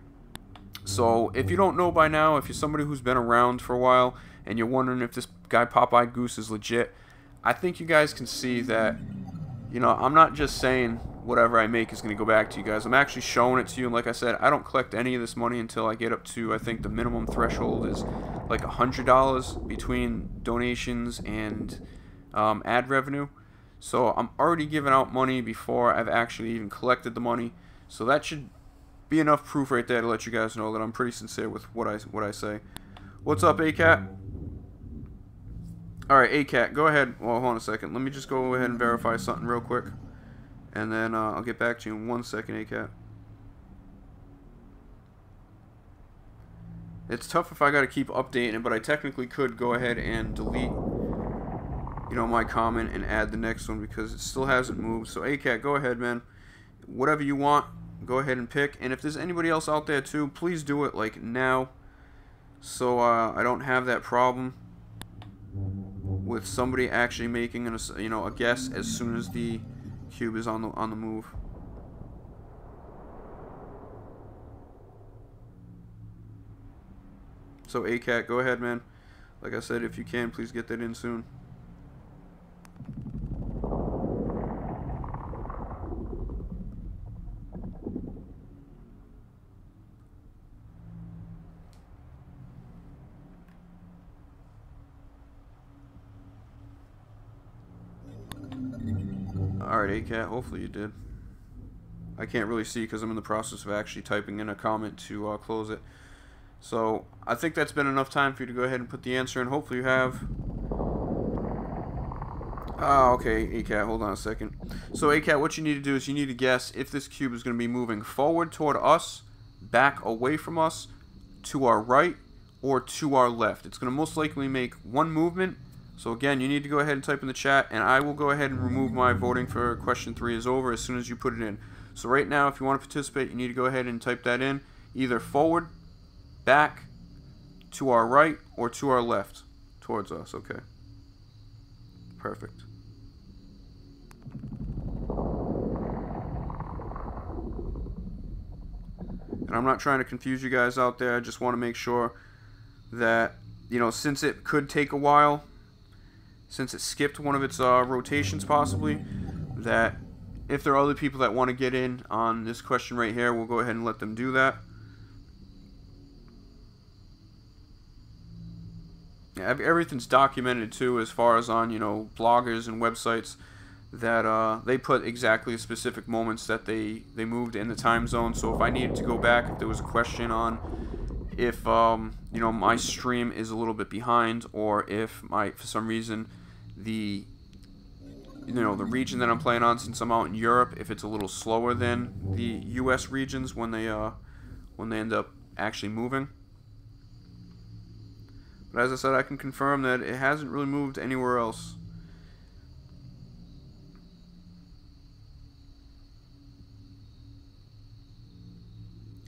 So if you don't know by now, if you're somebody who's been around for a while and you're wondering if this guy Popeye Goose is legit, I think you guys can see that, you know, I'm not just saying whatever I make is going to go back to you guys. I'm actually showing it to you. And like I said, I don't collect any of this money until I get up to, I think the minimum threshold is like $100 between donations and ad revenue. So I'm already giving out money before I've actually even collected the money. So that should be enough proof right there to let you guys know that I'm pretty sincere with what I say. What's up, ACAT? Alright, ACAT, go ahead. Well, hold on a second. Let me just go ahead and verify something real quick. And then I'll get back to you in 1 second, ACAT. It's tough if I got to keep updating it, but I technically could go ahead and delete, you know, my comment and add the next one because it still hasn't moved. So ACAT, go ahead, man. Whatever you want, go ahead and pick. And if there's anybody else out there too, please do it like now, so I don't have that problem with somebody actually making a guess as soon as the cube is on the move. So ACAT, go ahead, man. Like I said, if you can, please get that in soon. Alright, ACAT, hopefully you did. I can't really see because I'm in the process of actually typing in a comment to close it. So, I think that's been enough time for you to go ahead and put the answer in. Hopefully you have. Okay, ACAT, hold on a second. So, ACAT, what you need to do is you need to guess if this cube is going to be moving forward toward us, back away from us, to our right, or to our left. It's going to most likely make one movement. So again, you need to go ahead and type in the chat, and I will go ahead and remove my voting for question 3 is over as soon as you put it in. So right now, if you want to participate, you need to go ahead and type that in, either forward, back, to our right, or to our left, towards us. Okay. Perfect. And I'm not trying to confuse you guys out there. I just want to make sure that, you know, since it could take a while, since it skipped one of its rotations possibly, that if there are other people that want to get in on this question right here, we'll go ahead and let them do that. Yeah, everything's documented too, as far as on, you know, bloggers and websites that they put exactly the specific moments that they moved in the time zone. So if I needed to go back, if there was a question on if you know, my stream is a little bit behind, or if for some reason the the region that I'm playing on, since I'm out in Europe, if it's a little slower than the US regions when they end up actually moving. But as I said, I can confirm that it hasn't really moved anywhere else.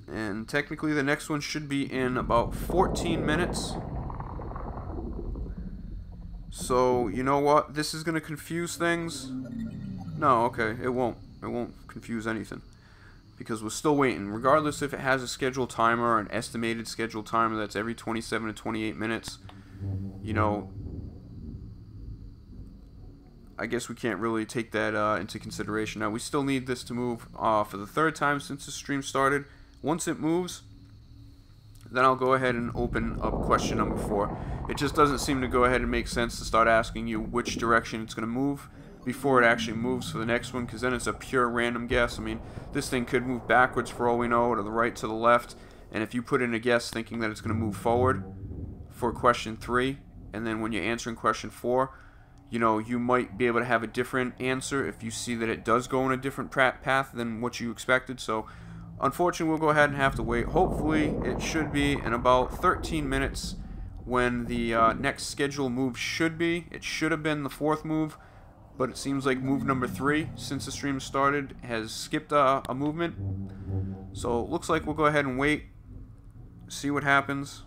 And technically the next one should be in about 14 minutes. So, you know what? This is going to confuse things. No, okay, it won't. It won't confuse anything. Because we're still waiting. Regardless if it has a scheduled timer or an estimated scheduled timer that's every 27 to 28 minutes, you know, I guess we can't really take that into consideration. Now, we still need this to move for the third time since the stream started. Once it moves, then I'll go ahead and open up question number 4. It just doesn't seem to go ahead and make sense to start asking you which direction it's going to move before it actually moves for the next one, because then it's a pure random guess. I mean, this thing could move backwards for all we know, to the right, to the left, and if you put in a guess thinking that it's going to move forward for question 3, and then when you're answering question 4, you know, you might be able to have a different answer if you see that it does go in a different path than what you expected. So unfortunately, we'll go ahead and have to wait. Hopefully, it should be in about 13 minutes when the next scheduled move should be. It should have been the 4th move, but it seems like move number 3, since the stream started, has skipped a movement. So it looks like we'll go ahead and wait, see what happens.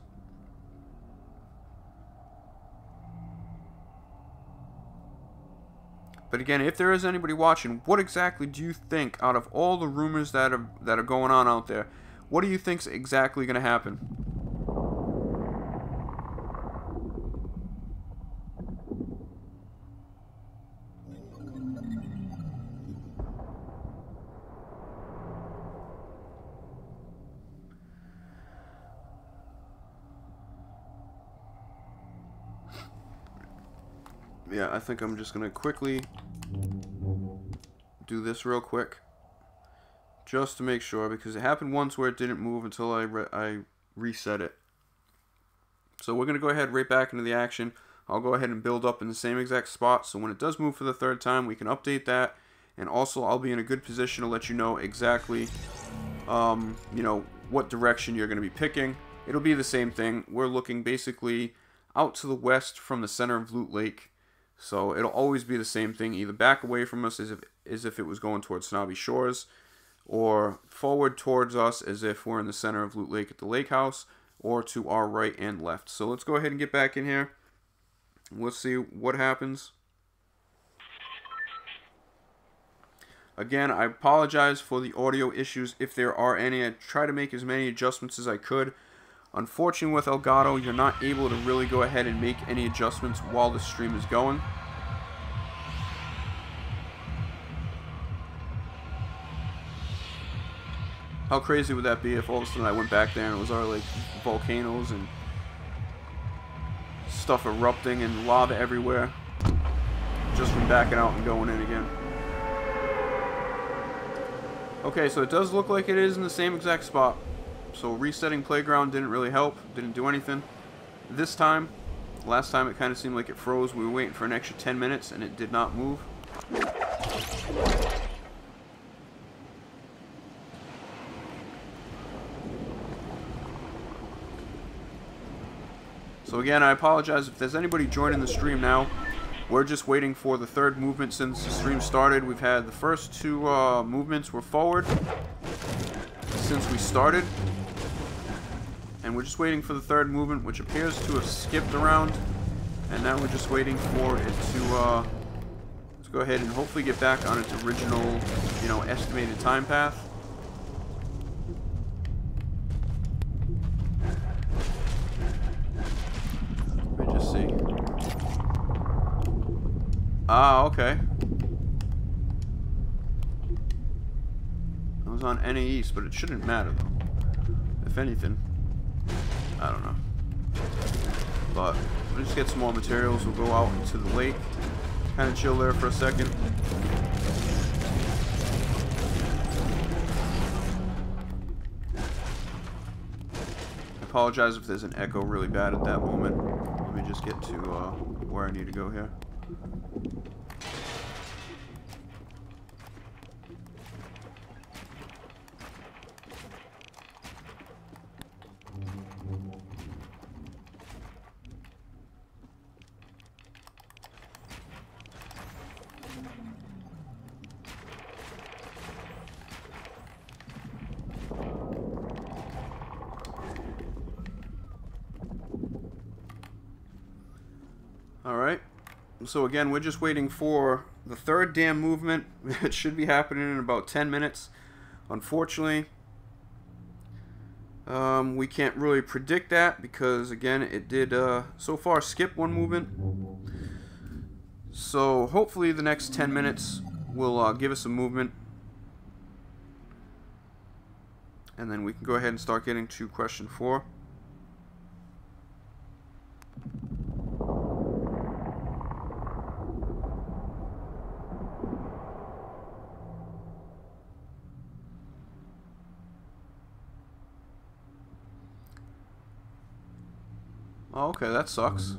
But again, if there is anybody watching, what exactly do you think, out of all the rumors that are going on out there, what do you think's exactly going to happen? Yeah, I think I'm just going to quickly do this real quick, just to make sure, because it happened once where it didn't move until I reset it. So we're going to go ahead right back into the action. I'll go ahead and build up in the same exact spot, so when it does move for the 3rd time, we can update that, and also I'll be in a good position to let you know exactly, you know, what direction you're going to be picking. It'll be the same thing. We're looking basically out to the west from the center of Loot Lake. So it'll always be the same thing, either back away from us as if it was going towards Snobby Shores, or forward towards us as if we're in the center of Loot Lake at the lake house, or to our right and left. So let's go ahead and get back in here. Let's see what happens. Again, I apologize for the audio issues if there are any. I try to make as many adjustments as I could. Unfortunately, with Elgato, you're not able to really go ahead and make any adjustments while the stream is going. How crazy would that be if all of a sudden I went back there and it was already like volcanoes and stuff erupting and lava everywhere, just from backing out and going in again. Okay, so it does look like it is in the same exact spot. So resetting playground didn't really help, didn't do anything. This time, last time it kind of seemed like it froze. We were waiting for an extra 10 minutes and it did not move. So again, I apologize if there's anybody joining the stream now. We're just waiting for the 3rd movement since the stream started. We've had the first 2 movements were forward since we started. And we're just waiting for the 3rd movement, which appears to have skipped around. And now we're just waiting for it to go ahead and hopefully get back on its original, you know, estimated time path. Let me just see. Ah, okay. on NA East, but it shouldn't matter though. If anything, I don't know. But we'll just get some more materials. We'll go out into the lake, kind of chill there for a second. I apologize if there's an echo really bad at that moment. Let me just get to where I need to go here. Alright, so again, we're just waiting for the third dam movement. It should be happening in about 10 minutes. Unfortunately, we can't really predict that because, again, it did so far skip one movement. So hopefully the next 10 minutes will give us a movement. And then we can go ahead and start getting to question 4. Oh, okay, that sucks.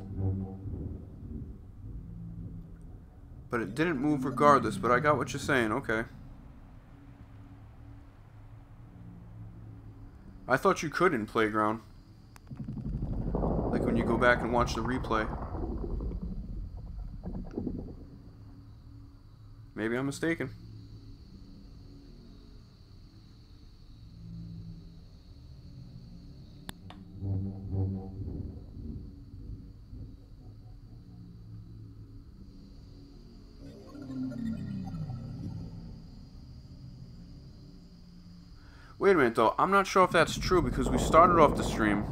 But it didn't move regardless, but I got what you're saying, okay. I thought you could in Playground. Like when you go back and watch the replay. Maybe I'm mistaken. Wait a minute though, I'm not sure if that's true because we started off the stream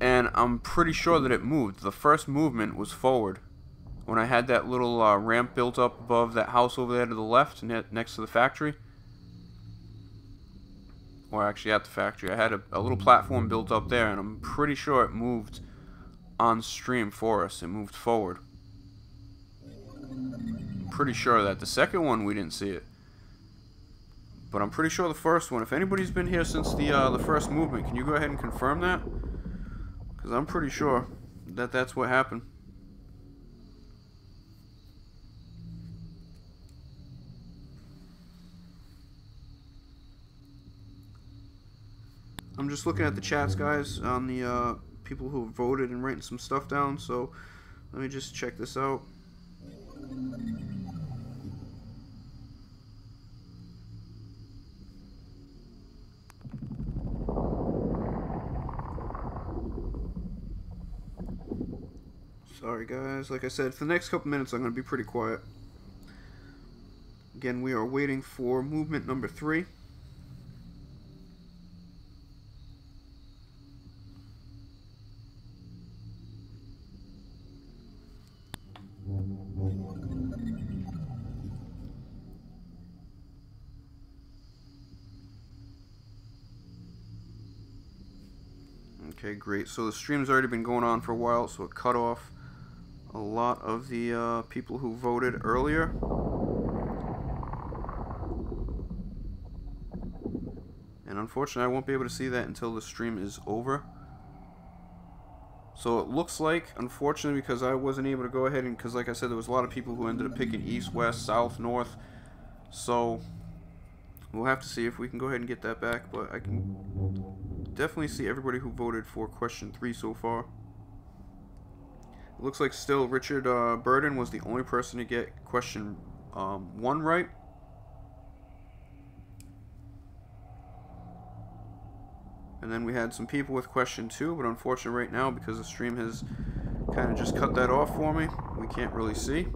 and I'm pretty sure that it moved. The first movement was forward. When I had that little ramp built up above that house over there to the left next to the factory. Or actually at the factory. I had a little platform built up there and I'm pretty sure it moved on stream for us. It moved forward. I'm pretty sure that. The second one we didn't see it. But I'm pretty sure the first one, if anybody's been here since the first movement, can you go ahead and confirm that? Because I'm pretty sure that that's what happened. I'm just looking at the chats, guys, on the people who voted and writing some stuff down, so let me just check this out. Sorry guys, like I said, for the next couple minutes I'm going to be pretty quiet. Again, we are waiting for movement number 3. Okay, great. So the stream's already been going on for a while, so it cut off a lot of the people who voted earlier. And unfortunately, I won't be able to see that until the stream is over. So it looks like, unfortunately, because I wasn't able to go ahead and, because like I said, there was a lot of people who ended up picking east, west, south, north. So we'll have to see if we can go ahead and get that back, but I can definitely see everybody who voted for question 3 so far. It looks like still Richard Burden was the only person to get question 1 right. And then we had some people with question 2, but unfortunately right now, because the stream has kind of just cut that off for me, we can't really see.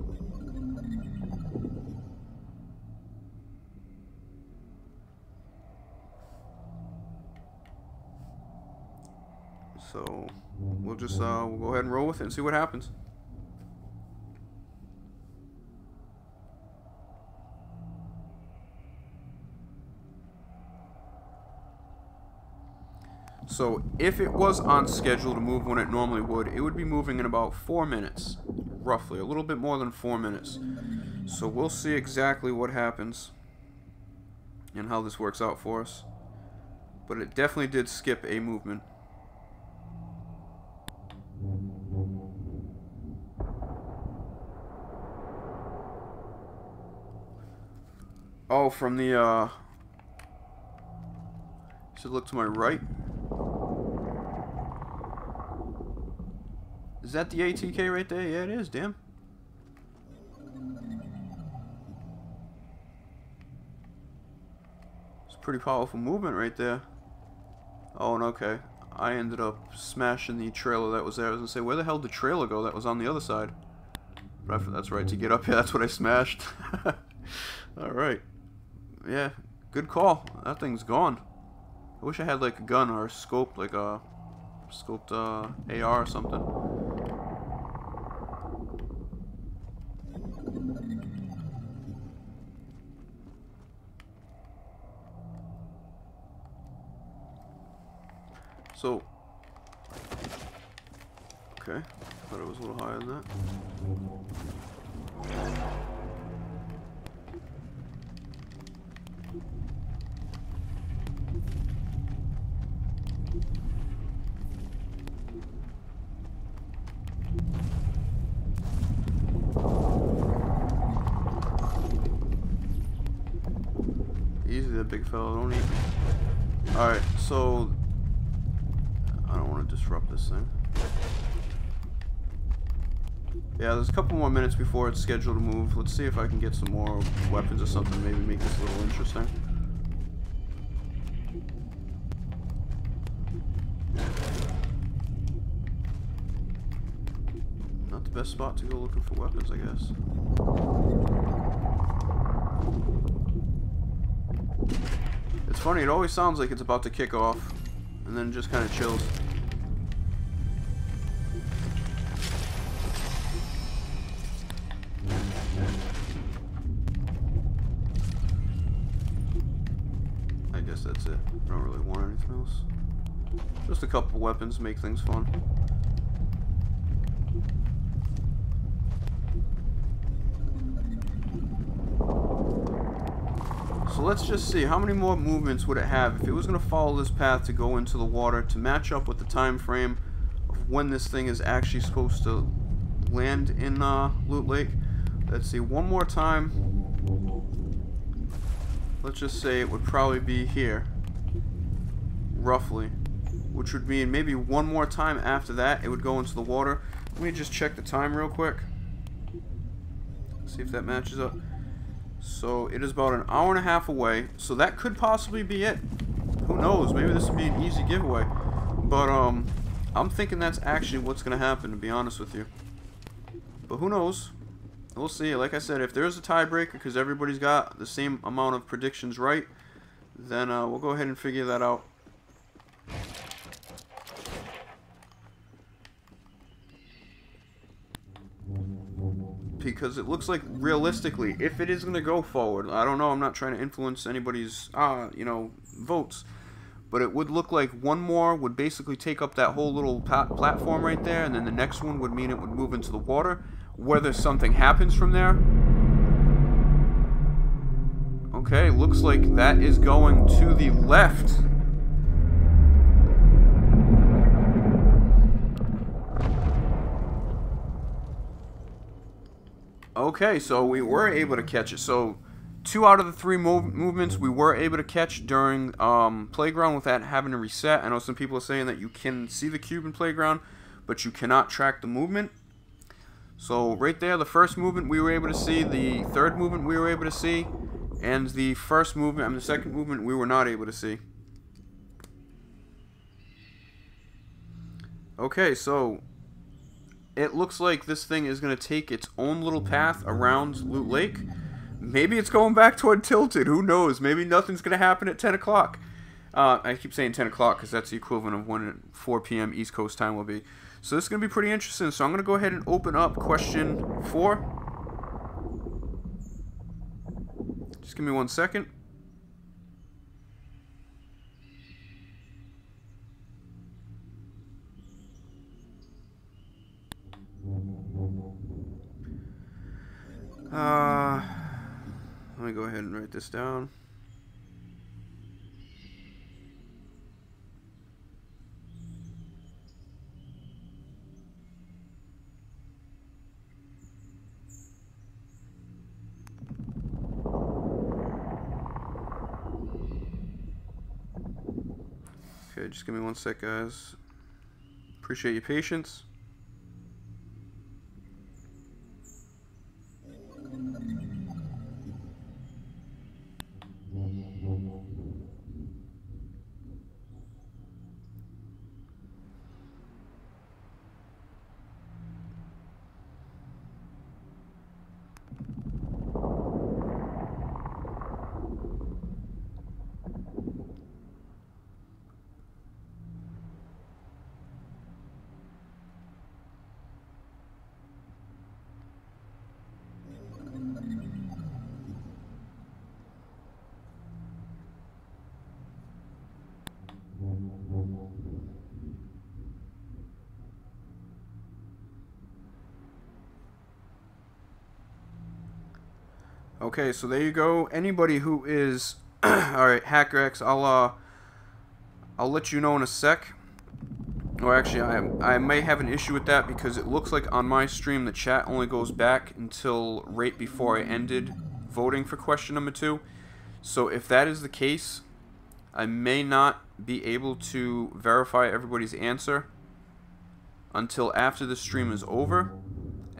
So we'll just we'll go ahead and roll with it and see what happens. So if it was on schedule to move when it normally would, it would be moving in about 4 minutes, roughly, a little bit more than 4 minutes. So we'll see exactly what happens and how this works out for us. But it definitely did skip a movement. Oh, from the, you should look to my right. Is that the ATK right there? Yeah, it is, damn. It's a pretty powerful movement right there. Oh, and okay. I ended up smashing the trailer that was there. I was gonna say, where the hell did the trailer go that was on the other side? But that's right, to get up here, that's what I smashed. Alright. Yeah, good call. That thing's gone. I wish I had like a gun or a scope, like a scoped AR or something. So, okay, thought it was a little higher than that. Easy there, big fella, don't eat. Alright, so I don't want to disrupt this thing. Yeah, there's a couple more minutes before it's scheduled to move. Let's see if I can get some more weapons or something, maybe make this a little interesting. Not the best spot to go looking for weapons, I guess. It's funny, it always sounds like it's about to kick off, and then just kind of chills. I guess that's it. I don't really want anything else. Just a couple weapons make things fun. So let's just see, how many more movements would it have if it was going to follow this path to go into the water to match up with the time frame of when this thing is actually supposed to land in Loot Lake. Let's see, one more time. Let's just say it would probably be here, roughly, which would mean maybe one more time after that it would go into the water. Let me just check the time real quick, see if that matches up. So it is about an hour and a half away, so that could possibly be it. Who knows, maybe this would be an easy giveaway, but I'm thinking that's actually what's gonna happen, to be honest with you. But who knows, we'll see. Like I said, if there's a tiebreaker because everybody's got the same amount of predictions right, then we'll go ahead and figure that out. Because it looks like, realistically, if it is going to go forward, I don't know, I'm not trying to influence anybody's, you know, votes, but it would look like one more would basically take up that whole little platform right there, and then the next one would mean it would move into the water. Whether something happens from there, okay, looks like that is going to the left. Okay, so we were able to catch it. So 2 out of the 3 movements we were able to catch during Playground without having to reset. I know some people are saying that you can see the cube in Playground, but you cannot track the movement. So right there, the first movement we were able to see, the third movement we were able to see, and the first movement, I mean the second movement, we were not able to see. Okay, so it looks like this thing is going to take its own little path around Loot Lake. Maybe it's going back toward Tilted. Who knows? Maybe nothing's going to happen at 10 o'clock. I keep saying 10 o'clock because that's the equivalent of when 4 p.m. East Coast time will be. So this is going to be pretty interesting. So I'm going to go ahead and open up question 4. Just give me 1 second. go ahead and write this down. Okay, just give me one sec, guys. Appreciate your patience. Okay, so there you go. Anybody who is all right, HackerX, I'll let you know in a sec. Or actually, I may have an issue with that because it looks like on my stream the chat only goes back until right before I ended voting for question number 2. So if that is the case, I may not be able to verify everybody's answer until after the stream is over.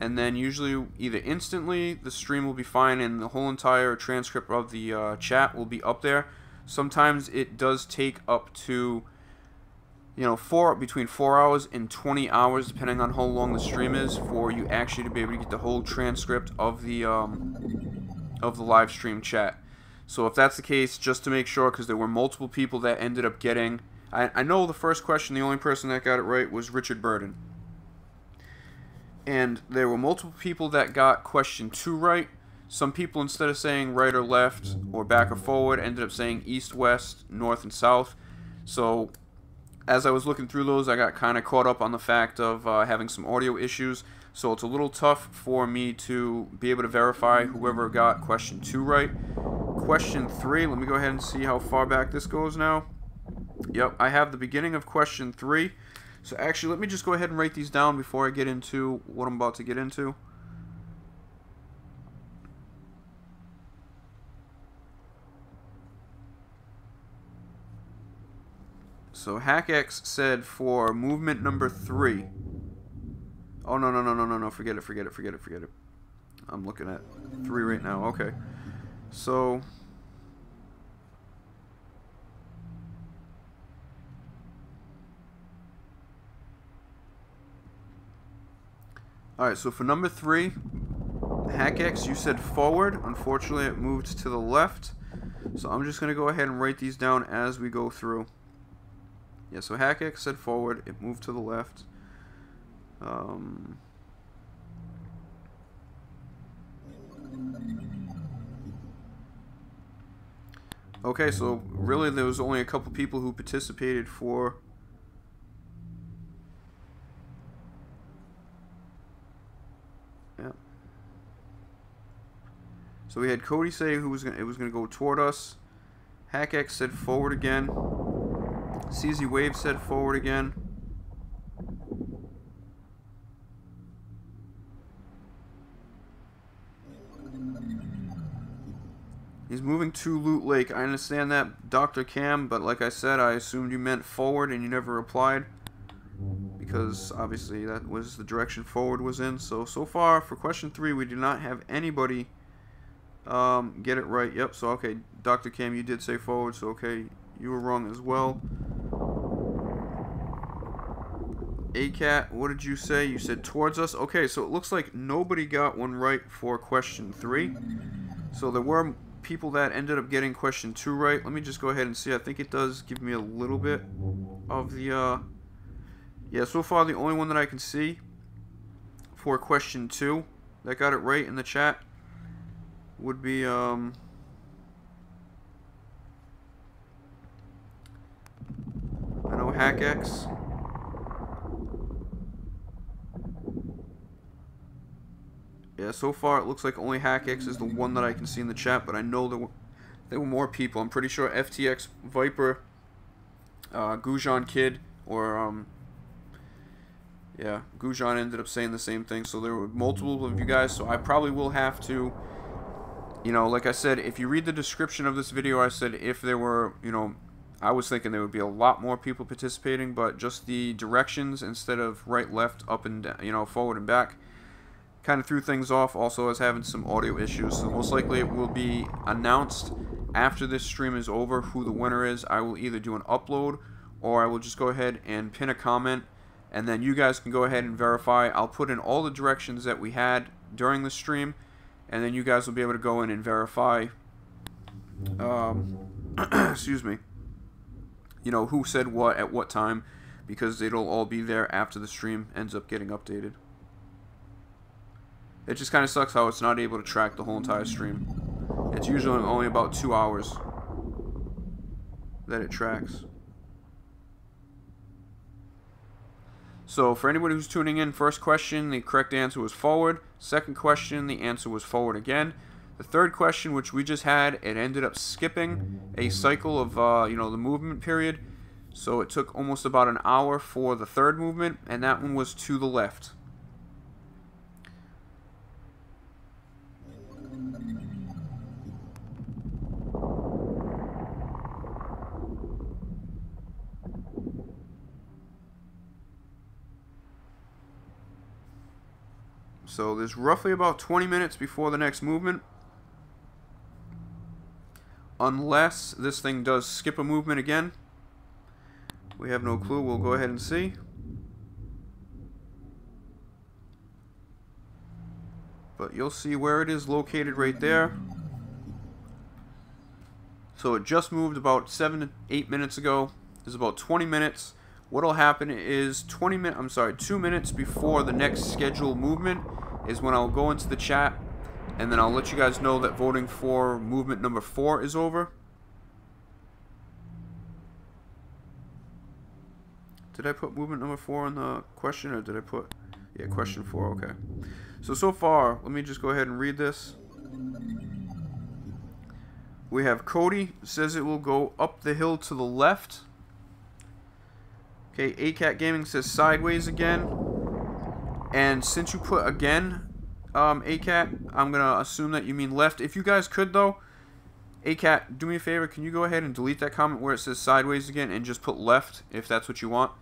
And then usually either instantly the stream will be fine and the whole entire transcript of the chat will be up there. Sometimes it does take up to, you know, between 4 hours and 20 hours, depending on how long the stream is, for you actually to be able to get the whole transcript of the live stream chat. So if that's the case, just to make sure, because there were multiple people that ended up getting, I know the first question, the only person that got it right was Richard Burden. And there were multiple people that got question 2 right. Some people, instead of saying right or left or back or forward, ended up saying east, west, north, and south. So as I was looking through those, I got kind of caught up on the fact of having some audio issues. So it's a little tough for me to be able to verify whoever got question 2 right. Question 3, let me go ahead and see how far back this goes now. Yep, I have the beginning of question 3. So actually, let me just go ahead and write these down before I get into what I'm about to get into. So HackX said for movement number 3. Oh, no, forget it. I'm looking at 3 right now, okay. So alright, so for number 3, HackX, you said forward. Unfortunately, it moved to the left. So I'm just going to go ahead and write these down as we go through. Yeah, so HackX said forward. It moved to the left. Okay, so really there was only a couple people who participated for... Yeah. So we had Cody say it was gonna go toward us. HackX said forward again. CZ Wave said forward again. He's moving to Loot Lake. I understand that, Dr. Cam, but like I said, I assumed you meant forward and you never replied. Because obviously that was the direction forward was in. So far for question 3, we did not have anybody get it right. Yep, so okay, Dr. Cam, you did say forward, so okay, you were wrong as well. ACAT, what did you say? You said towards us. Okay, so it looks like nobody got one right for question 3. So there were people that ended up getting question 2 right. Let me just go ahead and see. I think it does give me a little bit of the yeah, so far the only one that I can see for question 2 that got it right in the chat would be I know HackX. Yeah, Yeah, so far it looks like only HackX is the one that I can see in the chat, but I know there were more people. I'm pretty sure FTX, Viper, Gujan Kid, or yeah, Gujan ended up saying the same thing. So there were multiple of you guys, so I probably will have to, you know, like I said, if you read the description of this video, I said if there were, you know, I was thinking there would be a lot more people participating, but just the directions instead of right, left, up and down, you know, forward and back, kind of threw things off. Also, I was having some audio issues, so most likely it will be announced after this stream is over who the winner is. I will either do an upload or I will just go ahead and pin a comment, and then you guys can go ahead and verify. I'll put in all the directions that we had during the stream, and then you guys will be able to go in and verify, excuse me, you know, who said what at what time, because it'll all be there after the stream ends up getting updated. It just kind of sucks how it's not able to track the whole entire stream. It's usually only about 2 hours that it tracks. So for anybody who's tuning in, first question, the correct answer was forward. Second question, the answer was forward again. The third question, which we just had, it ended up skipping a cycle of, you know, the movement period. So it took almost about an hour for the third movement, and that one was to the left. So there's roughly about 20 minutes before the next movement. Unless this thing does skip a movement again. We have no clue. We'll go ahead and see. But you'll see where it is located right there. So it just moved about 7 to 8 minutes ago. There's about 20 minutes. What'll happen is 2 minutes before the next scheduled movement is when I'll go into the chat, and then I'll let you guys know that voting for movement number 4 is over. Did I put movement number 4 in the question, or did I put, yeah, question 4, okay. So far, let me just go ahead and read this. We have Cody says it will go up the hill to the left. Okay, ACAT Gaming says sideways again. And since you put again, ACAT, I'm going to assume that you mean left. If you guys could, though, ACAT, do me a favor. Can you go ahead and delete that comment where it says sideways again and just put left if that's what you want?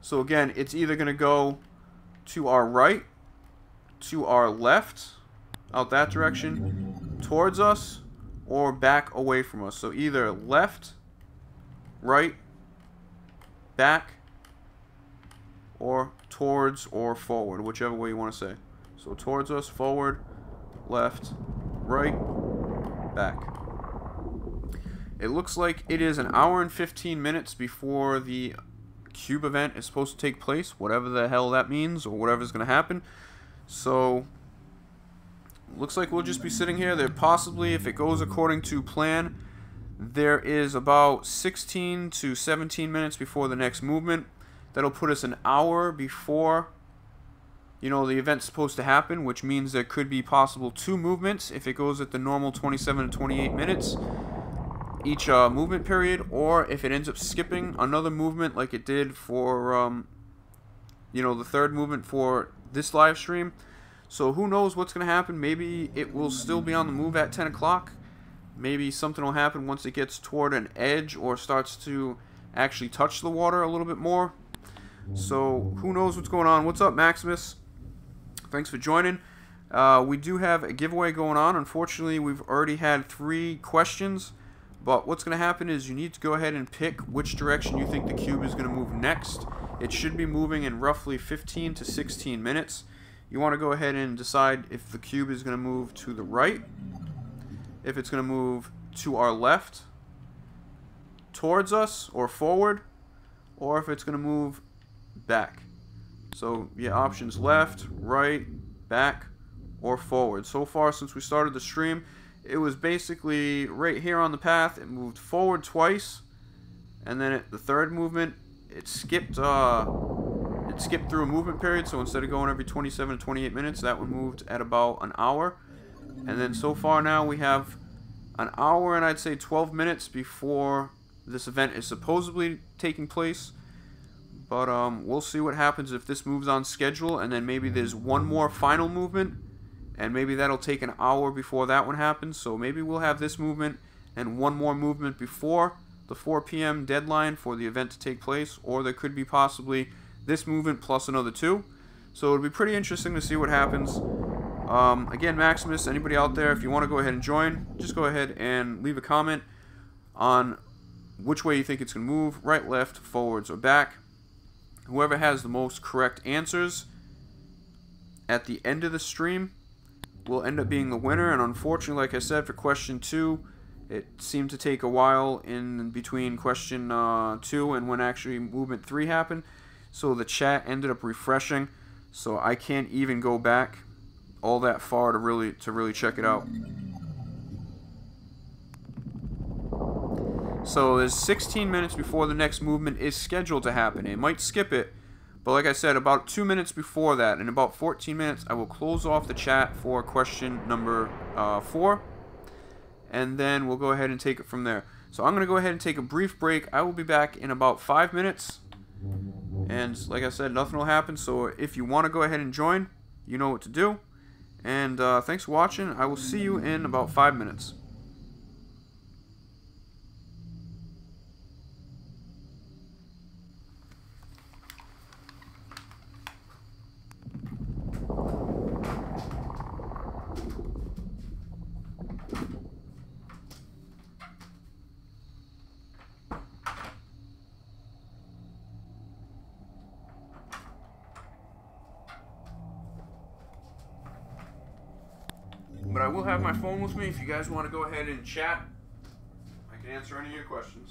So again, it's either going to go to our right, to our left, out that direction, towards us, or back away from us. So either left, right, back, or towards or forward, whichever way you want to say. So towards us, forward, left, right, back. It looks like it is an hour and 15 minutes before the cube event is supposed to take place, whatever the hell that means, or whatever's going to happen. So looks like we'll just be sitting here. There possibly, if it goes according to plan, there is about 16 to 17 minutes before the next movement. That'll put us an hour before, you know, the event's supposed to happen, which means there could be possible 2 movements if it goes at the normal 27 to 28 minutes each movement period, or if it ends up skipping another movement like it did for, you know, the third movement for this live stream. So who knows what's going to happen. Maybe it will still be on the move at 10 o'clock. Maybe something will happen once it gets toward an edge or starts to actually touch the water a little bit more. So who knows what's going on. What's up, Maximus? Thanks for joining. We do have a giveaway going on. Unfortunately, we've already had 3 questions. But what's going to happen is you need to go ahead and pick which direction you think the cube is going to move next. It should be moving in roughly 15 to 16 minutes. You want to go ahead and decide if the cube is going to move to the right, if it's going to move to our left, towards us or forward, or if it's going to move back. So yeah, options left, right, back, or forward. So far since we started the stream, it was basically right here on the path. It moved forward twice, and then the third movement, it skipped it skipped through a movement period, so instead of going every 27 to 28 minutes, that one moved at about an hour. And then so far now we have an hour and I'd say 12 minutes before this event is supposedly taking place. But we'll see what happens if this moves on schedule, and then maybe there's one more final movement, and maybe that'll take an hour before that one happens. So maybe we'll have this movement and one more movement before the 4 p.m. deadline for the event to take place, or there could be possibly this movement plus another 2. So it'll be pretty interesting to see what happens. Again, Maximus, anybody out there, if you want to go ahead and join, just go ahead and leave a comment on which way you think it's going to move, right, left, forwards, or back. Whoever has the most correct answers at the end of the stream will end up being the winner. And unfortunately, like I said, for question 2, it seemed to take a while in between question 2 and when actually movement 3 happened. So the chat ended up refreshing, so I can't even go back all that far to really check it out. So there's 16 minutes before the next movement is scheduled to happen. It might skip it, but like I said, about 2 minutes before that, in about 14 minutes, I will close off the chat for question number 4, and then we'll go ahead and take it from there. So I'm going to go ahead and take a brief break. I will be back in about 5 minutes, and like I said, nothing will happen. So if you want to go ahead and join, you know what to do. And thanks for watching. I will see you in about 5 minutes. But I will have my phone with me if you guys want to go ahead and chat. I can answer any of your questions.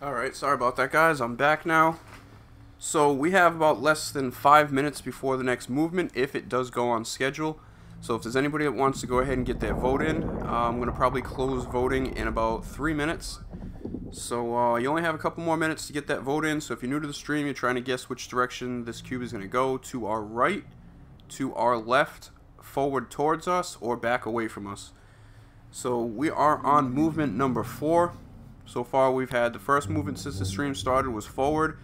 Alright, sorry about that, guys. I'm back now. So we have about less than 5 minutes before the next movement, if it does go on schedule. So if there's anybody that wants to go ahead and get their vote in, I'm going to probably close voting in about 3 minutes. So you only have a couple more minutes to get that vote in. So if you're new to the stream, you're trying to guess which direction this cube is going to go, to our right, to our left, forward towards us, or back away from us. So we are on movement number 4. So far we've had the first movement since the stream started was forward,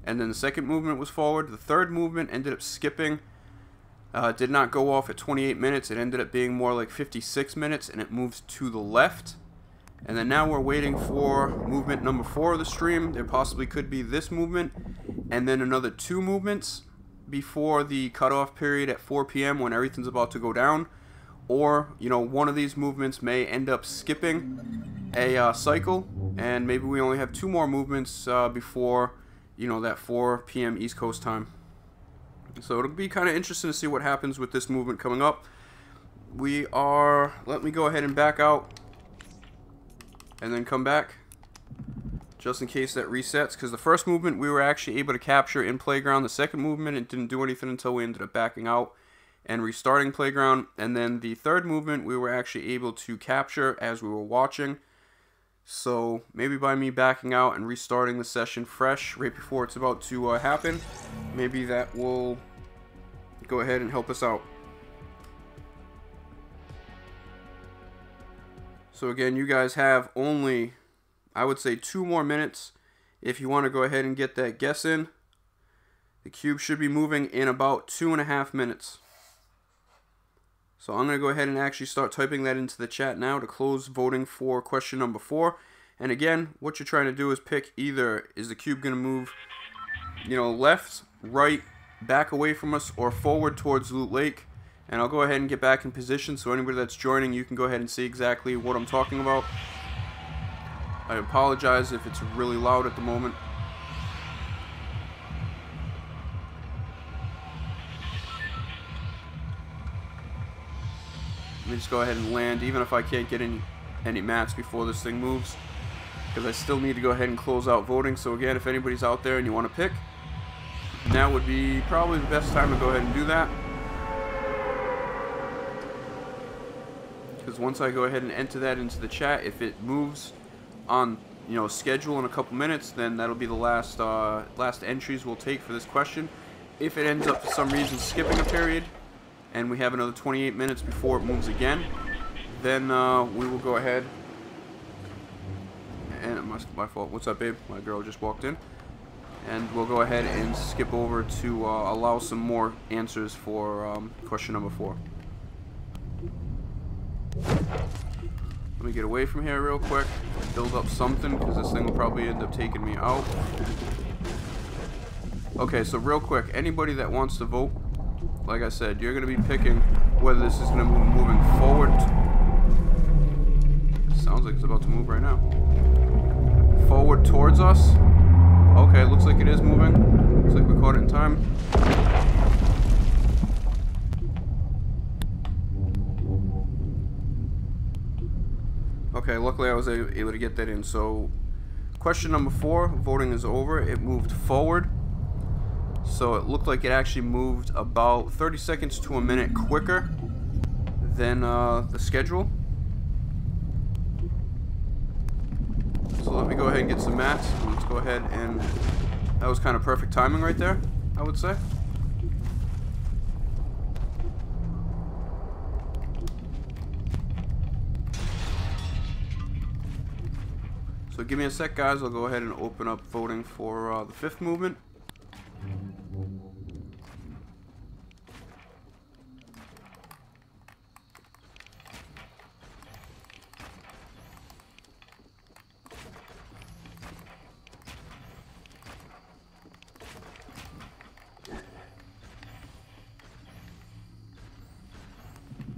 and then the second movement was forward. The third movement ended up skipping. Did not go off at 28 minutes. It ended up being more like 56 minutes, and it moved to the left. And then now we're waiting for movement number 4 of the stream. There possibly could be this movement, and then another 2 movements before the cutoff period at 4 p.m. when everything's about to go down. Or, you know, one of these movements may end up skipping a cycle, and maybe we only have 2 more movements before, you know, that 4 p.m. East Coast time. So it'll be kind of interesting to see what happens with this movement coming up. Let me go ahead and back out and then come back just in case that resets, because the first movement we were actually able to capture in Playground. The second movement, it didn't do anything until we ended up backing out and restarting Playground. And then the third movement we were actually able to capture as we were watching. So maybe by me backing out and restarting the session fresh right before it's about to happen, maybe that will go ahead and help us out. So again, you guys have only, I would say, 2 more minutes if you want to go ahead and get that guess in. The cube should be moving in about 2.5 minutes. So I'm going to go ahead and actually start typing that into the chat now to close voting for question number 4. And again, what you're trying to do is pick either, is the cube going to move, you know, left, right, back away from us, or forward towards Loot Lake. And I'll go ahead and get back in position so anybody that's joining, you can go ahead and see exactly what I'm talking about. I apologize if it's really loud at the moment. Let me just go ahead and land, even if I can't get any mats before this thing moves, because I still need to go ahead and close out voting. So again, if anybody's out there and you want to pick, now would be probably the best time to go ahead and do that. Because once I go ahead and enter that into the chat, if it moves on, you know, schedule in a couple minutes, then that'll be the last entries we'll take for this question. If it ends up for some reason skipping a period, and we have another 28 minutes before it moves again, then we will go ahead, and my fault, what's up, babe? My girl just walked in. And we'll go ahead and skip over to allow some more answers for question number 4. Let me get away from here real quick, build up something, because this thing will probably end up taking me out. Okay, so real quick, anybody that wants to vote, like I said, you're going to be picking whether this is going to be moving forward. Sounds like it's about to move right now. Forward towards us. Okay, looks like it is moving. Looks like we caught it in time. Okay, luckily I was able to get that in. So, question number 4, voting is over. It moved forward. So it looked like it actually moved about 30 seconds to a minute quicker than the schedule. So let me go ahead and get some mats. Let's go ahead and... That was kind of perfect timing right there, I would say. So give me a sec, guys. I'll go ahead and open up voting for the 5th movement.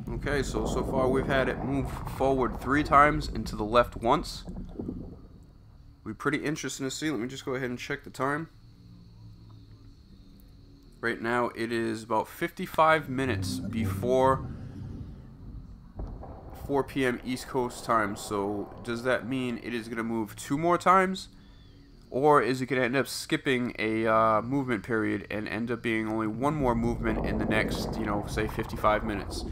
Okay, so far we've had it move forward 3 times and to the left once. Be pretty interesting to see. Let me just go ahead and check the time. Right now it is about 55 minutes before 4 p.m. East Coast time. So does that mean it is going to move 2 more times? or is it going to end up skipping a movement period and end up being only one more movement in the next, say 55 minutes.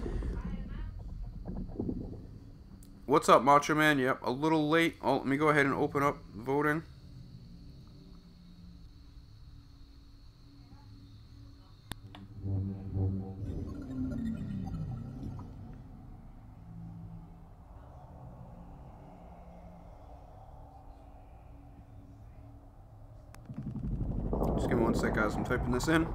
What's up, Macho Man? Yep, a little late. Oh, let me go ahead and open up voting. Just give me one sec, guys. I'm typing this in.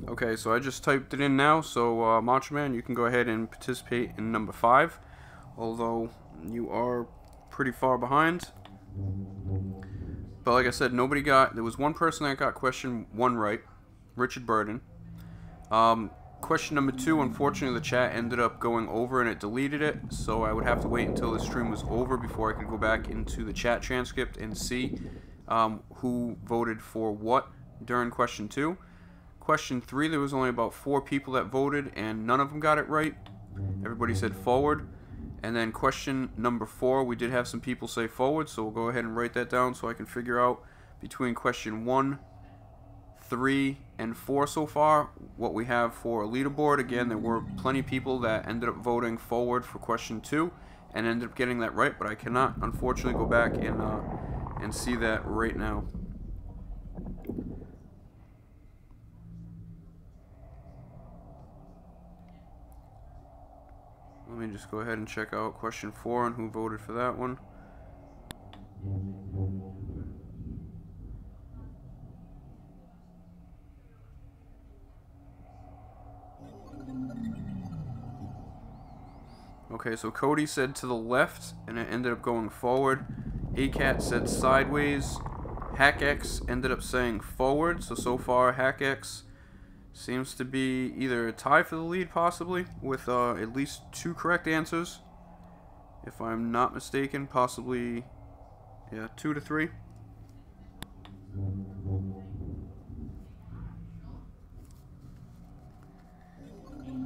Okay, so I just typed it in now, so Macho Man, you can go ahead and participate in number 5, although you are pretty far behind. But like I said, there was one person that got question 1 right, Richard Burden. Question number 2, unfortunately the chat ended up going over and it deleted it, so I would have to wait until the stream was over before I could go back into the chat transcript and see who voted for what during question 2. Question 3, there was only about 4 people that voted and none of them got it right. Everybody said forward. And then question number 4, we did have some people say forward, so we'll go ahead and write that down so I can figure out between question 1, 3, and 4 so far what we have for a leaderboard. Again, there were plenty of people that ended up voting forward for question 2 and ended up getting that right, but I cannot unfortunately go back and see that right now. Let me just go ahead and check out question 4 and who voted for that one. Okay, so Cody said to the left, and it ended up going forward. ACAT said sideways. HackX ended up saying forward, so far HackX seems to be either a tie for the lead, possibly, with at least 2 correct answers. If I'm not mistaken, possibly, yeah, 2 to 3.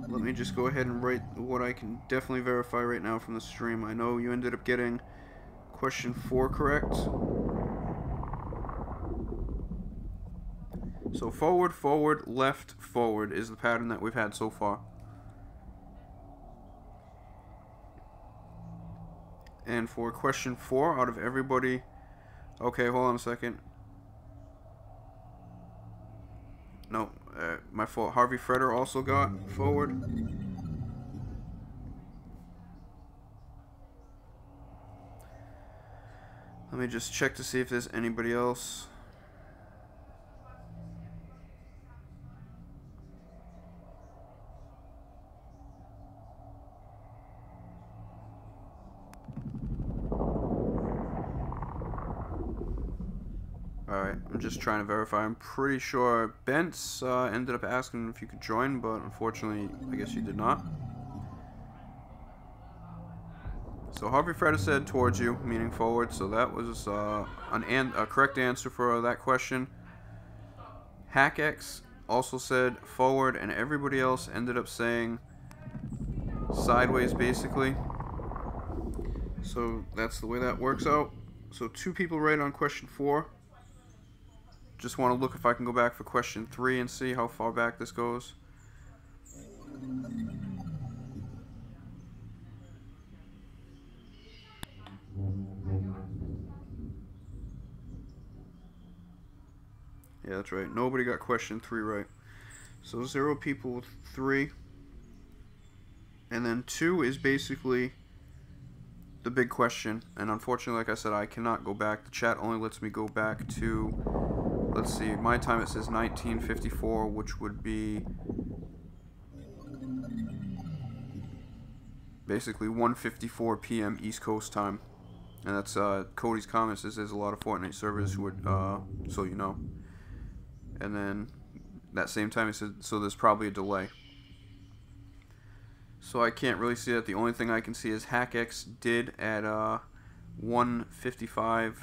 Let me just go ahead and write what I can definitely verify right now from the stream. I know you ended up getting question 4 correct. So forward, forward, left, forward is the pattern that we've had so far. And for question 4, out of everybody... Okay, hold on a second. No, my fault. Harvey Freder also got forward. Let me just check to see if there's anybody else. Alright, I'm just trying to verify. I'm pretty sure Bentz ended up asking if you could join, but unfortunately, I guess you did not. So Harvey Freda said towards you, meaning forward, so that was a correct answer for that question. HackX also said forward, and everybody else ended up saying sideways, basically. So that's the way that works out. So 2 people right on question 4. Just want to look if I can go back for question 3 and see how far back this goes. Yeah, that's right. Nobody got question 3 right. So 0 people with 3. And then 2 is basically the big question. And unfortunately, like I said, I cannot go back. The chat only lets me go back to, let's see, my time it says 1954, which would be basically 1:54 p.m. East Coast time. And that's Cody's comments. There's a lot of Fortnite servers who would, so you know. And then that same time he said, so there's probably a delay. So I can't really see that. The only thing I can see is HackX did at 1:55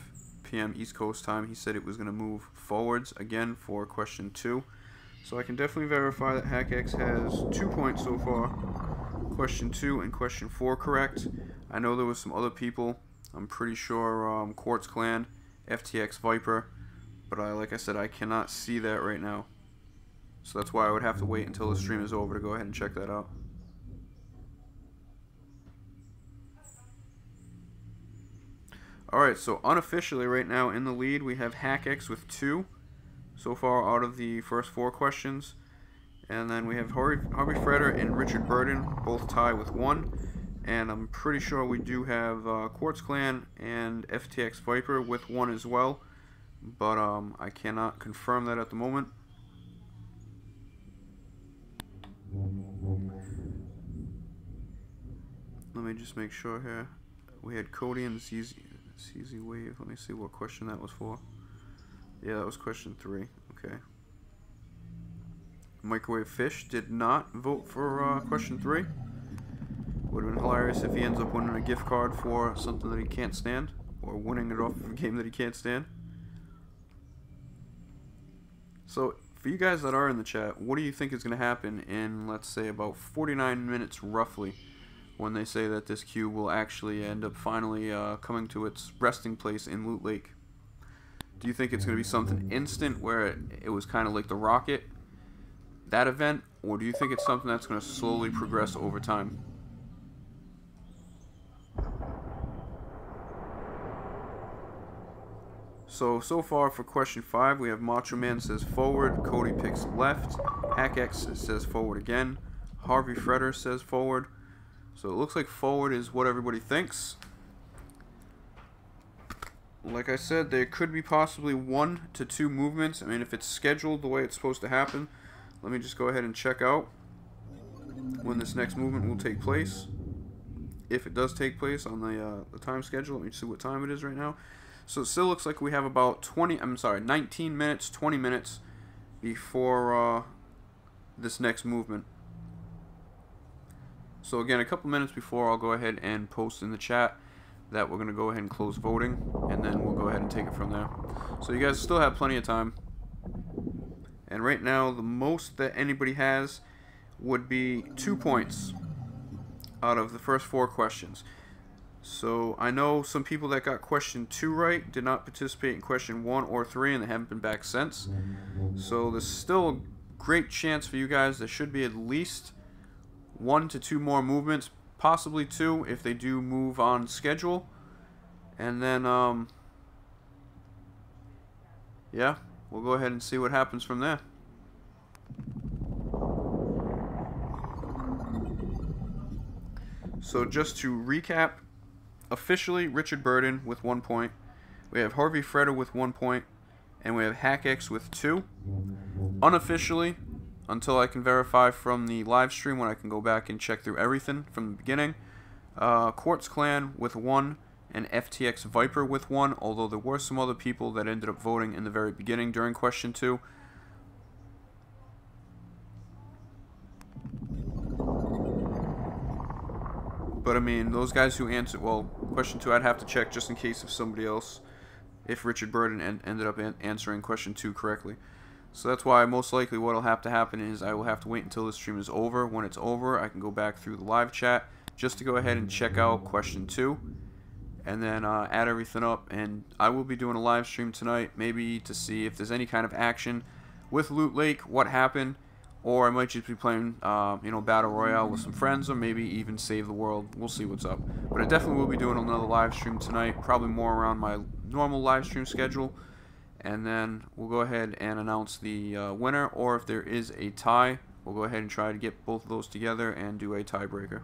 p.m. East Coast time. He said it was going to move forwards again for question 2. So I can definitely verify that HackX has 2 points so far. Question 2 and question 4 correct. I know there was some other people. I'm pretty sure Quartz Clan, FTX Viper. But like I said, I cannot see that right now. So that's why I would have to wait until the stream is over to go ahead and check that out. Alright, so unofficially right now in the lead we have HackX with 2 so far out of the first 4 questions. And then we have Harvey Freder and Richard Burden both tied with 1. And I'm pretty sure we do have Quartz Clan and FTX Viper with 1 as well. But I cannot confirm that at the moment. Let me just make sure here. We had Cody and CZ Wave. Let me see what question that was for. Yeah, that was question 3. Okay. Microwave Fish did not vote for question 3. Would have been hilarious if he ends up winning a gift card for something that he can't stand, or winning it off of a game that he can't stand. So, for you guys that are in the chat, what do you think is going to happen in, let's say, about 49 minutes roughly, when they say that this cube will actually end up finally coming to its resting place in Loot Lake? Do you think it's going to be something instant where it was kind of like the rocket, that event, or do you think it's something that's going to slowly progress over time? So far for question 5, we have Macho Man says forward, Cody picks left, HackX says forward again, Harvey Freder says forward. So it looks like forward is what everybody thinks. Like I said, there could be possibly 1 to 2 movements. I mean, if it's scheduled the way it's supposed to happen. Let me just go ahead and check out when this next movement will take place. If it does take place on the time schedule. Let me see what time it is right now. So it still looks like we have about 19 minutes, 20 minutes before this next movement. So again, a couple minutes before, I'll go ahead and post in the chat that we're going to go ahead and close voting, and then we'll go ahead and take it from there. So you guys still have plenty of time. And right now, the most that anybody has would be 2 points out of the first 4 questions. So I know some people that got question 2 right did not participate in question 1 or 3, and they haven't been back since. So there's still a great chance for you guys. There should be at least 1 to 2 more movements, possibly 2 if they do move on schedule. And then, yeah, we'll go ahead and see what happens from there. So just to recap, officially Richard Burden with 1 point. We have Harvey Freder with 1 point. And we have HackX with 2. Unofficially, until I can verify from the live stream when I can go back and check through everything from the beginning, Quartz Clan with 1 and FTX Viper with 1, although there were some other people that ended up voting in the very beginning during question 2. But I mean, those guys who answered, well, question 2 I'd have to check just in case if somebody else, if Richard Burden ended up answering question 2 correctly. So that's why most likely what will have to happen is I will have to wait until the stream is over. When it's over, I can go back through the live chat just to go ahead and check out question 2. And then add everything up. And I will be doing a live stream tonight, maybe to see if there's any kind of action with Loot Lake, what happened. Or I might just be playing, you know, Battle Royale with some friends, or maybe even Save the World. We'll see what's up. But I definitely will be doing another live stream tonight, probably more around my normal live stream schedule. And then we'll go ahead and announce the winner, or if there is a tie, we'll go ahead and try to get both of those together and do a tiebreaker.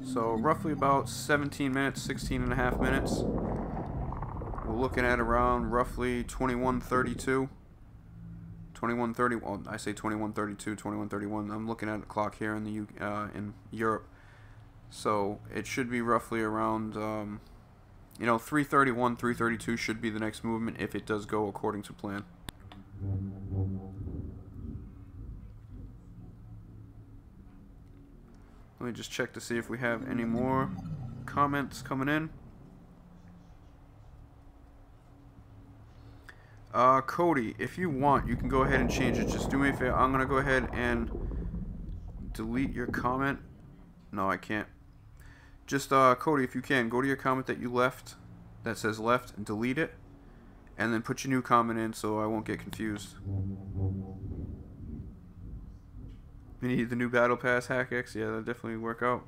So roughly about 17 minutes, 16 and a half minutes. We'll looking at around roughly 21:32. 21:30. Well, I say 21:32, 21:31. I'm looking at the clock here in the in Europe, so it should be roughly around 3:31, 3:32 should be the next movement if it does go according to plan. Let me just check to see if we have any more comments coming in. Cody, if you want, you can go ahead and change it. Just do me a favor. I'm going to go ahead and delete your comment. No, I can't. Just, Cody, if you can, go to your comment that you left, that says left, and delete it. And then put your new comment in so I won't get confused. You need the new Battle Pass, HackX? Yeah, that'll definitely work out.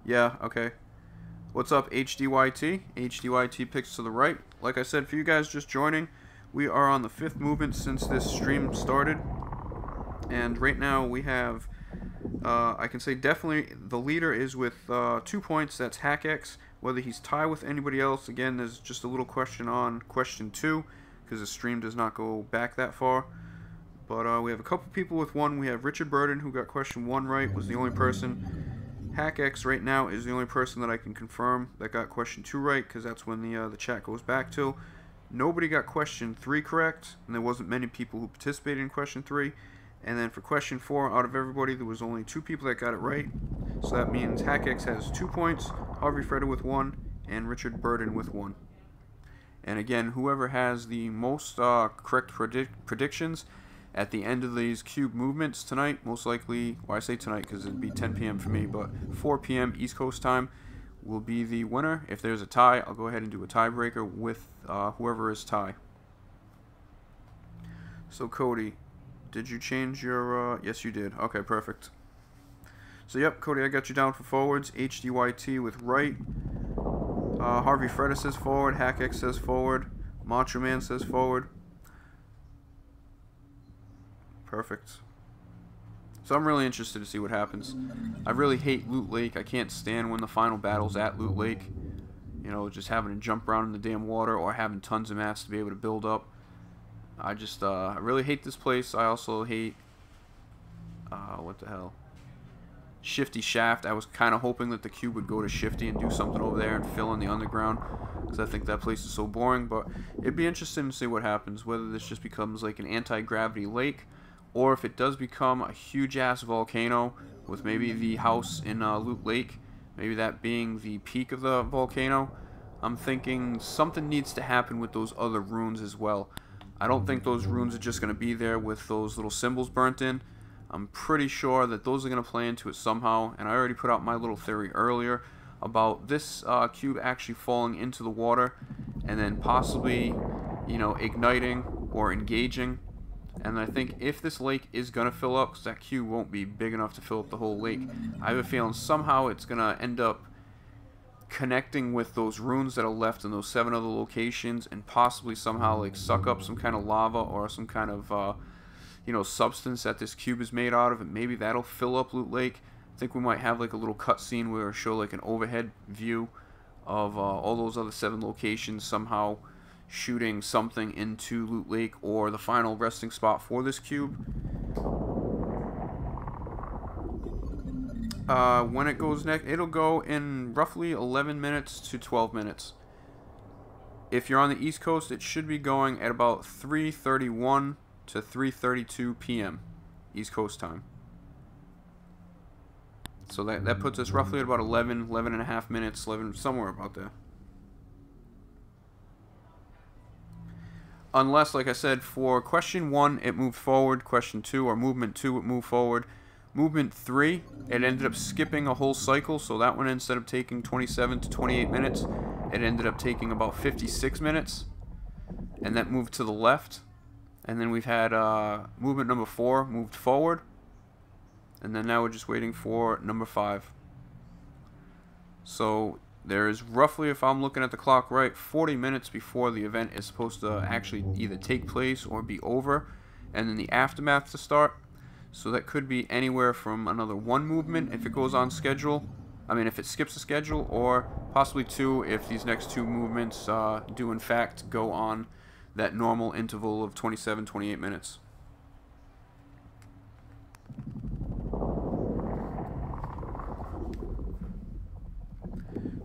Yeah, okay. What's up, HDYT? HDYT picks to the right. Like I said, for you guys just joining, we are on the 5th movement since this stream started. And right now we have, I can say definitely the leader is with 2 points. That's HackX. Whether he's tied with anybody else, again, there's just a little question on question 2, because the stream does not go back that far. But we have a couple people with 1. We have Richard Burden, who got question 1 right, was the only person. HackX right now is the only person that I can confirm that got question 2 right, because that's when the chat goes back to. Nobody got question 3 correct, and there wasn't many people who participated in question 3. And then for question 4, out of everybody, there was only 2 people that got it right. So that means HackX has 2 points, Harvey Freda with 1, and Richard Burden with 1. And again, whoever has the most correct predictions at the end of these cube movements tonight, most likely, well, I say tonight because it'd be 10 p.m. for me, but 4 p.m. East Coast time will be the winner. If there's a tie, I'll go ahead and do a tiebreaker with whoever is tie. So Cody, did you change your, yes you did. Okay, perfect. So yep, Cody, I got you down for forwards. HDYT with right. Harvey Freda says forward. HackX says forward. Macho Man says forward. Perfect. So I'm really interested to see what happens. I really hate Loot Lake. I can't stand when the final battle's at Loot Lake. You know, just having to jump around in the damn water or having tons of mats to be able to build up. I just, I really hate this place. I also hate, what the hell? Shifty Shaft. I was kind of hoping that the cube would go to Shifty and do something over there and fill in the underground, because I think that place is so boring. But it'd be interesting to see what happens, whether this just becomes like an anti-gravity lake, or if it does become a huge-ass volcano with maybe the house in Loot Lake, maybe that being the peak of the volcano. I'm thinking something needs to happen with those other runes as well. I don't think those runes are just going to be there with those little symbols burnt in. I'm pretty sure that those are going to play into it somehow, and I already put out my little theory earlier about this cube actually falling into the water and then possibly, you know, igniting or engaging. And I think if this lake is going to fill up, because that cube won't be big enough to fill up the whole lake, I have a feeling somehow it's going to end up connecting with those runes that are left in those 7 other locations, and possibly somehow like suck up some kind of lava or some kind of you know, substance that this cube is made out of, and maybe that'll fill up Loot Lake. I think we might have like a little cutscene where it'll show like an overhead view of all those other 7 locations somehow shooting something into Loot Lake or the final resting spot for this cube. When it goes next, it'll go in roughly 11 minutes to 12 minutes. If you're on the East Coast, it should be going at about 3:31 to 3:32 p.m. East Coast time. So that puts us roughly at about 11 and a half minutes, 11, somewhere about there. Unless, like I said, for question 1, it moved forward. Question 2, or movement 2, it moved forward. Movement 3, it ended up skipping a whole cycle, so that one, instead of taking 27 to 28 minutes, it ended up taking about 56 minutes. And that moved to the left. And then we've had movement number 4 moved forward. And then now we're just waiting for number 5. So there's roughly, if I'm looking at the clock right, 40 minutes before the event is supposed to actually either take place or be over, and then the aftermath to start. So that could be anywhere from another 1 movement if it goes on schedule, I mean, if it skips the schedule, or possibly 2 if these next 2 movements do in fact go on that normal interval of 27, 28 minutes.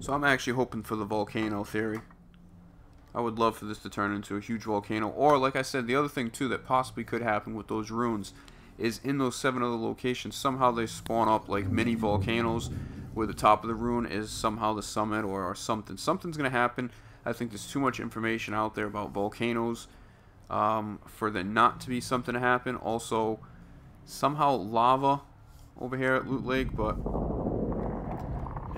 So I'm actually hoping for the volcano theory. I would love for this to turn into a huge volcano. Or, like I said, the other thing too that possibly could happen with those runes is in those 7 other locations, somehow they spawn up like mini volcanoes where the top of the rune is somehow the summit or something. Something's going to happen. I think there's too much information out there about volcanoes for there not to be something to happen. Also, somehow lava over here at Loot Lake, but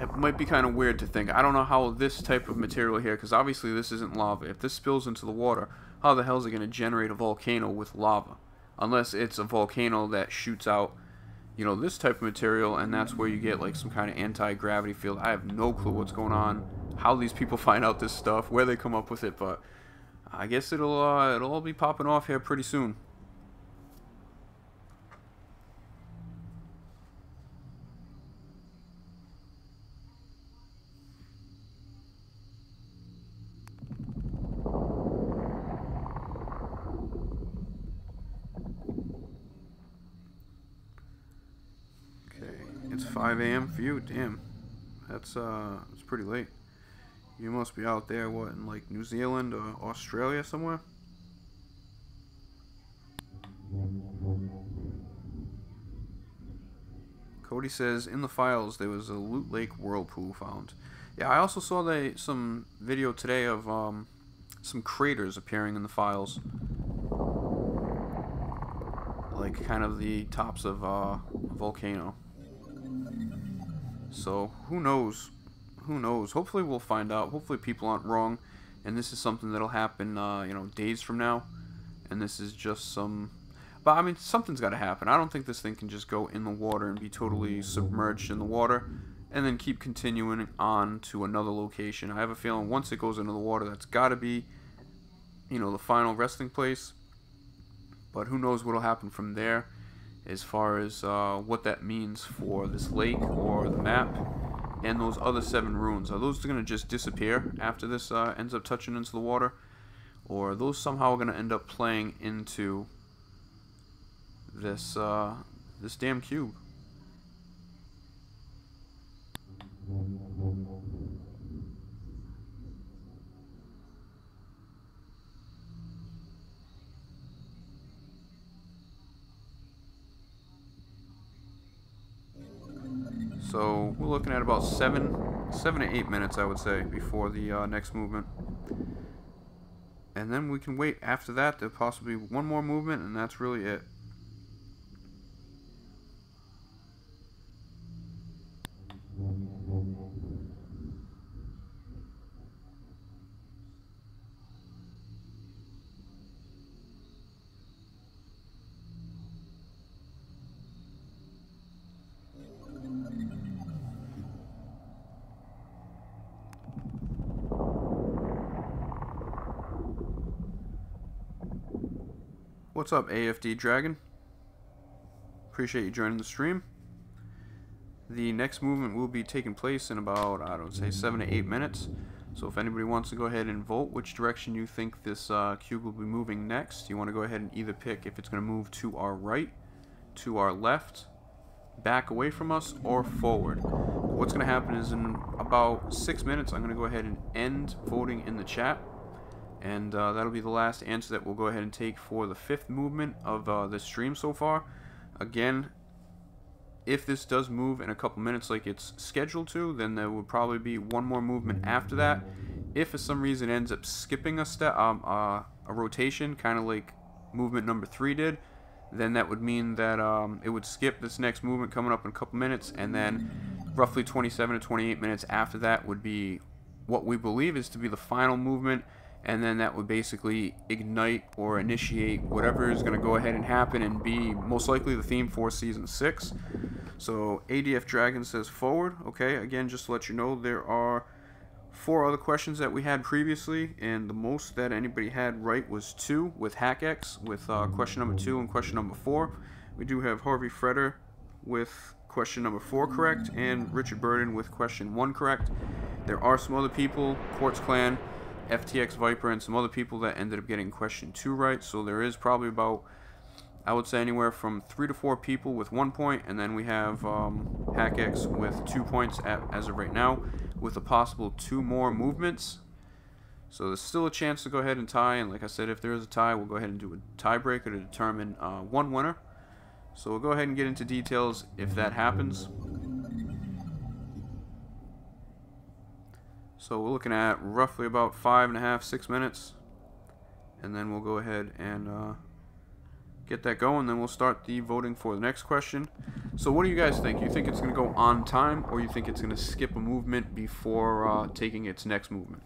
it might be kind of weird to think. I don't know how this type of material here, because obviously this isn't lava. If this spills into the water, how the hell is it going to generate a volcano with lava? Unless it's a volcano that shoots out, you know, this type of material, and that's where you get like some kind of anti-gravity field. I have no clue what's going on, how these people find out this stuff, where they come up with it, but I guess it'll all be popping off here pretty soon. It's 5 a.m. for you? Damn. That's it's pretty late. You must be out there, what, in like New Zealand or Australia somewhere? Cody says, in the files there was a Loot Lake whirlpool found. Yeah, I also saw some video today of some craters appearing in the files. Like kind of the tops of a volcano. So, who knows? Who knows? Hopefully we'll find out. Hopefully people aren't wrong. And this is something that'll happen, you know, days from now. And this is just some... But, I mean, something's got to happen. I don't think this thing can just go in the water and be totally submerged in the water. And then keep continuing on to another location. I have a feeling once it goes into the water, that's got to be, you know, the final resting place. But who knows what'll happen from there, as far as what that means for this lake or the map and those other 7 runes. Are those going to just disappear after this ends up touching into the water? Or are those somehow going to end up playing into this, this damn cube? So we're looking at about 7 to 8 minutes, I would say, before the next movement. And then we can wait after that. There'll possibly be one more movement, and that's really it. What's up, AFD Dragon? Appreciate you joining the stream. The next movement will be taking place in about, I don't say, 7 to 8 minutes. So if anybody wants to go ahead and vote which direction you think this cube will be moving next, you want to go ahead and either pick if it's going to move to our right, to our left, back away from us, or forward. What's going to happen is in about 6 minutes, I'm going to go ahead and end voting in the chat. And that'll be the last answer that we'll go ahead and take for the 5th movement of this stream so far. Again, if this does move in a couple minutes like it's scheduled to, then there will probably be one more movement after that. If for some reason it ends up skipping a step, a rotation, kind of like movement number 3 did, then that would mean that it would skip this next movement coming up in a couple minutes, and then roughly 27 to 28 minutes after that would be what we believe is to be the final movement. And then that would basically ignite or initiate whatever is going to go ahead and happen and be most likely the theme for Season 6. So ADF Dragon says forward. Okay, again, just to let you know, there are 4 other questions that we had previously, and the most that anybody had right was 2 with HackX, with question number 2 and question number 4. We do have Harvey Freder with question number 4 correct, and Richard Burden with question 1 correct. There are some other people, Quartz Clan, FTX Viper, and some other people that ended up getting question 2 right. So there is probably about, I would say, anywhere from 3 to 4 people with 1 point, and then we have HackX with 2 points as of right now, with a possible 2 more movements. So there's still a chance to go ahead and tie, and like I said, if there is a tie, we'll go ahead and do a tiebreaker to determine one winner. So we'll go ahead and get into details if that happens. So we're looking at roughly about 5.5, 6 minutes, and then we'll go ahead and get that going. Then we'll start the voting for the next question. So what do you guys think? You think it's going to go on time, or you think it's going to skip a movement before taking its next movement?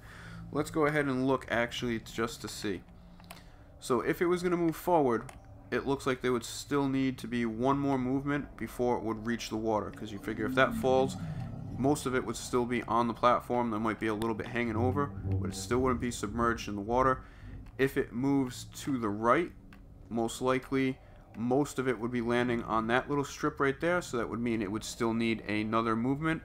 Let's go ahead and look actually just to see. So if it was going to move forward, it looks like there would still need to be 1 more movement before it would reach the water, because you figure if that falls, most of it would still be on the platform. There might be a little bit hanging over, but it still wouldn't be submerged in the water. If it moves to the right, most likely most of it would be landing on that little strip right there, so that would mean it would still need another movement.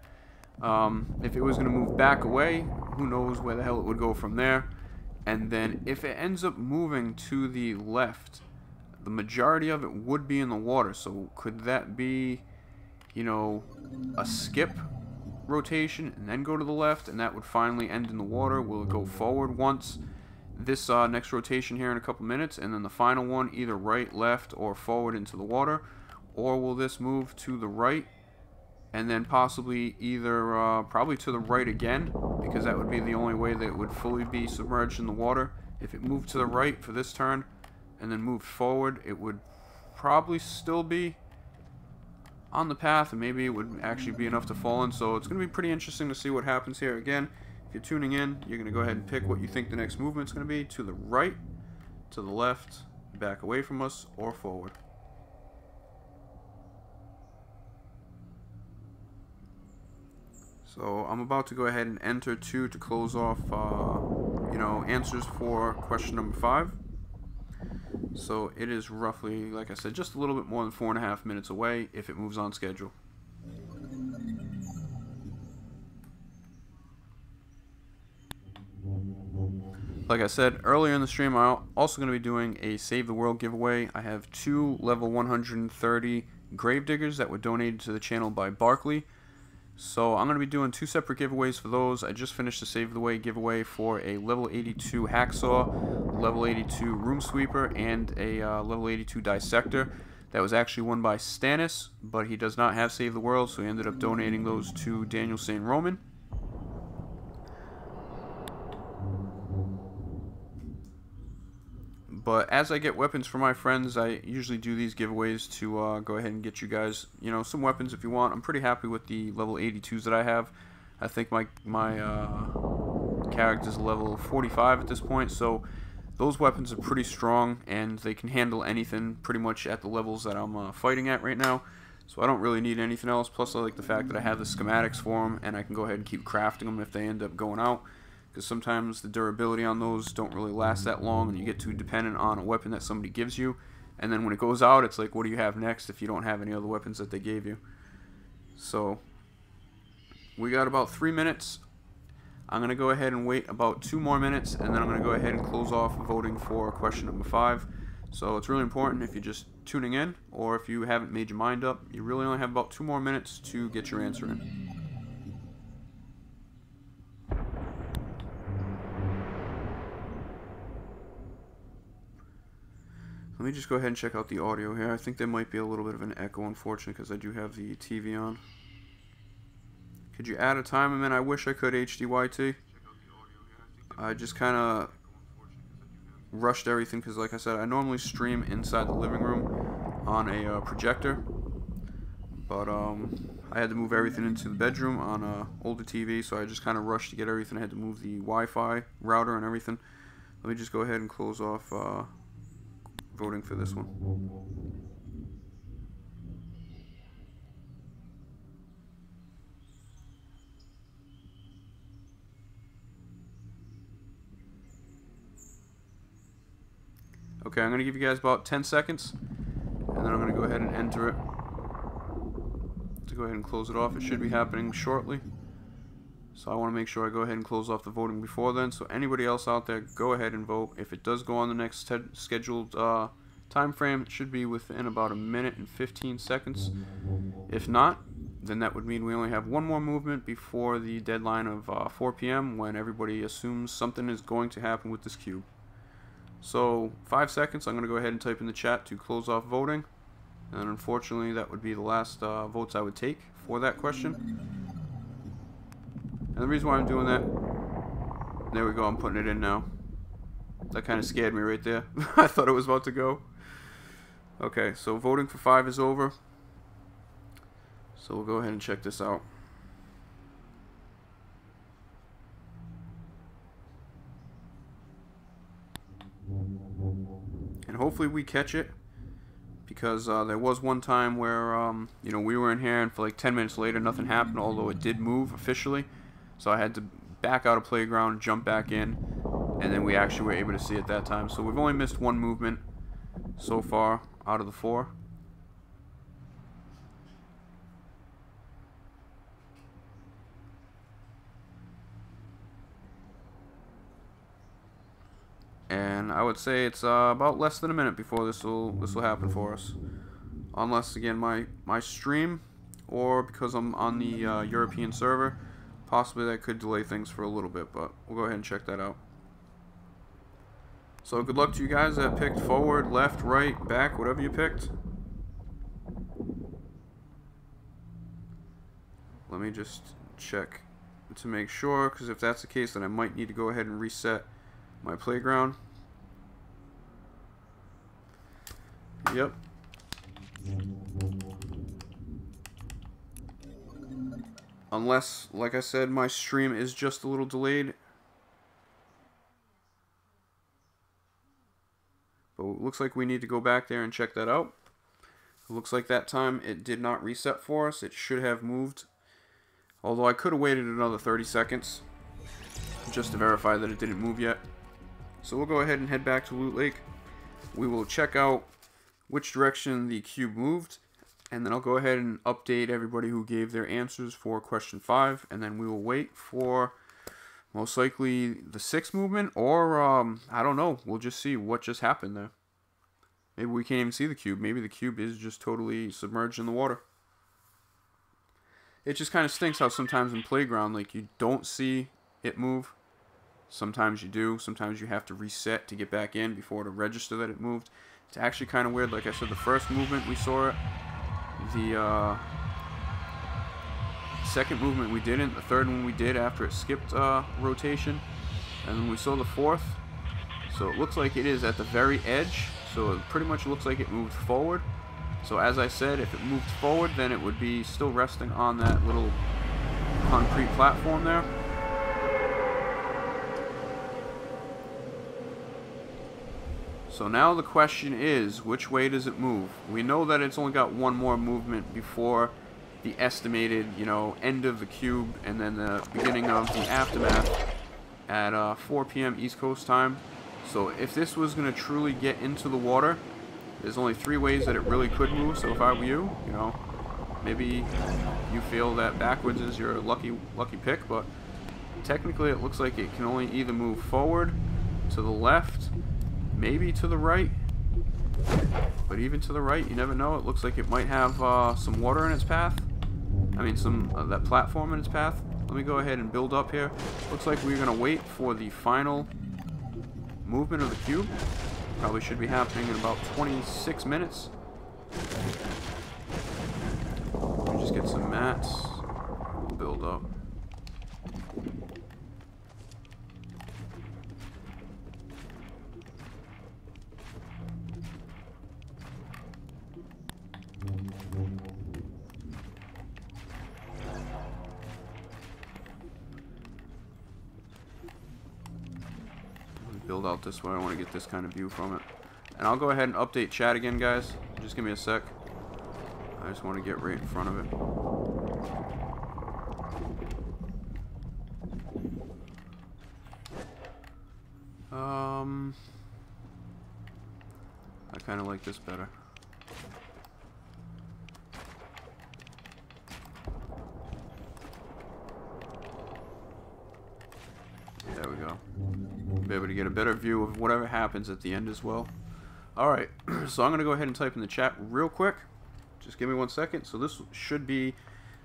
If it was going to move back away, who knows where the hell it would go from there. And then if it ends up moving to the left, the majority of it would be in the water. So could that be, you know, a skip rotation and then go to the left, and that would finally end in the water? Will it go forward once this next rotation here in a couple minutes, and then the final one either right, left, or forward into the water? Or will this move to the right and then possibly either probably to the right again, because that would be the only way that it would fully be submerged in the water? If it moved to the right for this turn and then moved forward, it would probably still be on the path, and maybe it would actually be enough to fall in. So it's going to be pretty interesting to see what happens here. Again, if you're tuning in, you're going to go ahead and pick what you think the next movement's going to be: to the right, to the left, back away from us, or forward. So I'm about to go ahead and enter 2 to close off, you know, answers for question number 5. So it is roughly, like I said, just a little bit more than 4.5 minutes away if it moves on schedule. Like I said earlier in the stream, I'm also going to be doing a Save the World giveaway. I have 2 level 130 Gravediggers that were donated to the channel by Barkley. So I'm going to be doing 2 separate giveaways for those. I just finished the Save the Way giveaway for a level 82 Hacksaw, level 82 Room Sweeper, and a level 82 Dissector. That was actually won by Stannis, but he does not have Save the World, so he ended up donating those to Daniel St. Roman. But as I get weapons for my friends, I usually do these giveaways to go ahead and get you guys, you know, some weapons if you want. I'm pretty happy with the level 82s that I have. I think my character's level 45 at this point, so those weapons are pretty strong, and they can handle anything pretty much at the levels that I'm fighting at right now. So I don't really need anything else. Plus, I like the fact that I have the schematics for them, and I can go ahead and keep crafting them if they end up going out, because sometimes the durability on those don't really last that long, and you get too dependent on a weapon that somebody gives you, and then when it goes out, it's like, what do you have next if you don't have any other weapons that they gave you? So we got about 3 minutes. I'm going to go ahead and wait about 2 more minutes, and then I'm going to go ahead and close off voting for question number 5. So it's really important, if you're just tuning in, or if you haven't made your mind up, you really only have about 2 more minutes to get your answer in. Let me just go ahead and check out the audio here. I think there might be a little bit of an echo, unfortunately, because I do have the TV on. Could you add a time limit? I wish I could, HDYT. I just kind of rushed everything because, like I said, I normally stream inside the living room on a projector. But I had to move everything into the bedroom on an older TV, so I just kind of rushed to get everything. I had to move the Wi-Fi router and everything. Let me just go ahead and close off voting for this one. Okay, I'm going to give you guys about 10 seconds, and then I'm going to go ahead and enter it. to go ahead and close it off. It should be happening shortly. So I want to make sure I go ahead and close off the voting before then. So anybody else out there, go ahead and vote. If it does go on the next scheduled time frame, it should be within about 1 minute and 15 seconds. If not, then that would mean we only have one more movement before the deadline of 4 p.m. when everybody assumes something is going to happen with this cube. So 5 seconds, I'm going to go ahead and type in the chat to close off voting. And unfortunately, that would be the last votes I would take for that question. And the reason why I'm doing that, there we go, I'm putting it in now. That kind of scared me right there. I thought it was about to go. Okay, so voting for 5 is over. So we'll go ahead and check this out. And hopefully we catch it. Because there was one time where, you know, we were in here and for like 10 minutes later nothing happened, although it did move officially. So I had to back out of playground, jump back in, and then we actually were able to see it that time. So we've only missed one movement so far out of the 4. And I would say it's about less than a minute before this will happen for us, unless again my stream, or because I'm on the European server, possibly that could delay things for a little bit. But we'll go ahead and check that out. So good luck to you guys that picked forward, left, right, back, whatever you picked. Let me just check to make sure, because if that's the case, then I might need to go ahead and reset my playground. Yep. Unless, like I said, my stream is just a little delayed. But it looks like we need to go back there and check that out. It looks like that time it did not reset for us. It should have moved. Although I could have waited another 30 seconds just to verify that it didn't move yet. So we'll go ahead and head back to Loot Lake. We will check out which direction the cube moved, and then I'll go ahead and update everybody who gave their answers for question 5, and then we will wait for most likely the 6th movement, or I don't know, we'll just see what just happened there. Maybe we can't even see the cube. Maybe the cube is just totally submerged in the water. It just kind of stinks how sometimes in Playground, like, you don't see it move. Sometimes you do. Sometimes you have to reset to get back in before to register that it moved. It's actually kind of weird. Like I said, the first movement we saw it. The second movement we didn't. The third one we did after it skipped rotation. And then we saw the 4th. So it looks like it is at the very edge. So it pretty much looks like it moved forward. So as I said, if it moved forward, then it would be still resting on that little concrete platform there. So now the question is, which way does it move? We know that it's only got one more movement before the estimated, you know, end of the cube and then the beginning of the aftermath at 4 p.m. East Coast time. So if this was going to truly get into the water, there's only 3 ways that it really could move. So if I were you, you know, maybe you feel that backwards is your lucky pick, but technically it looks like it can only either move forward, to the left, maybe to the right. But even to the right, you never know. It looks like it might have some water in its path. I mean, some that platform in its path. Let me go ahead and build up here. Looks like we're gonna wait for the final movement of the cube. Probably should be happening in about 26 minutes. Let me just get some mats. We'll build up. Build out this way. I want to get this kind of view from it. And I'll go ahead and update chat again, guys. Just give me a sec. I just want to get right in front of it. I kind of like this better. get a better view of whatever happens at the end as well. Alright, so I'm going to go ahead and type in the chat real quick. Just give me 1 second. So this should be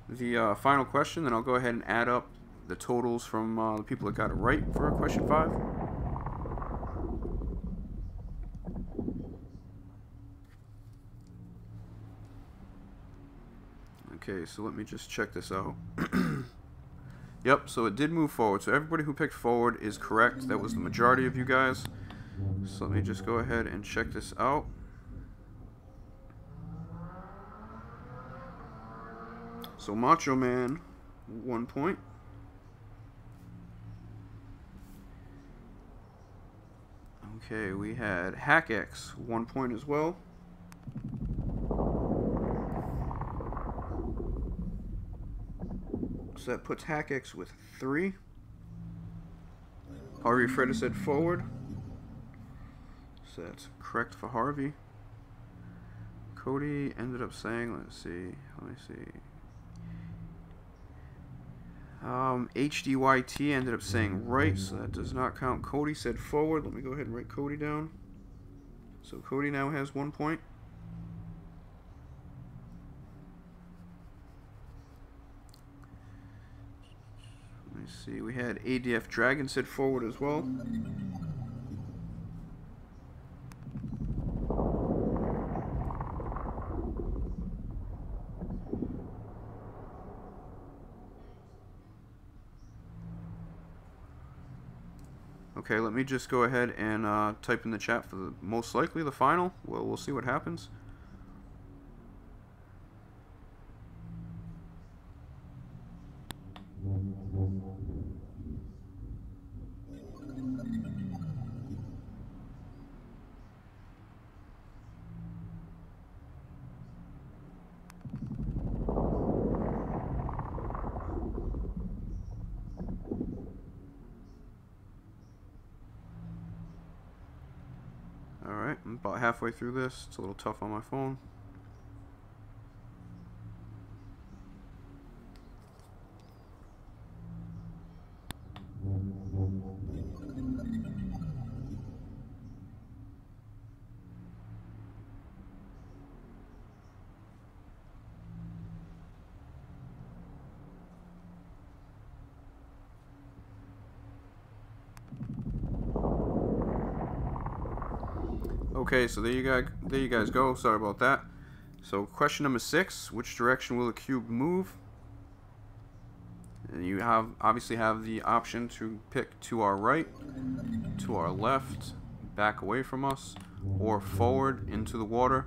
the final question, then I'll go ahead and add up the totals from the people that got it right for question 5. Okay, so let me just check this out. Yep, so it did move forward. So everybody who picked forward is correct. That was the majority of you guys. So let me just go ahead and check this out. So Macho Man, 1 point. Okay, we had HackX, 1 point as well. So that puts HackX with 3. Harvey Freda said forward. So that's correct for Harvey. Cody ended up saying, let me see. HDYT ended up saying right, so that does not count. Cody said forward. Let me go ahead and write Cody down. So Cody now has 1 point. Let me see. We had ADF Dragon said forward as well. Okay, let me just go ahead and type in the chat for the most likely the final. Well, we'll see what happens. Alright, I'm about halfway through this. It's a little tough on my phone. Okay, so there you guys go. Sorry about that. So question number 6, which direction will the cube move? And you obviously have the option to pick to our right, to our left, back away from us, or forward into the water.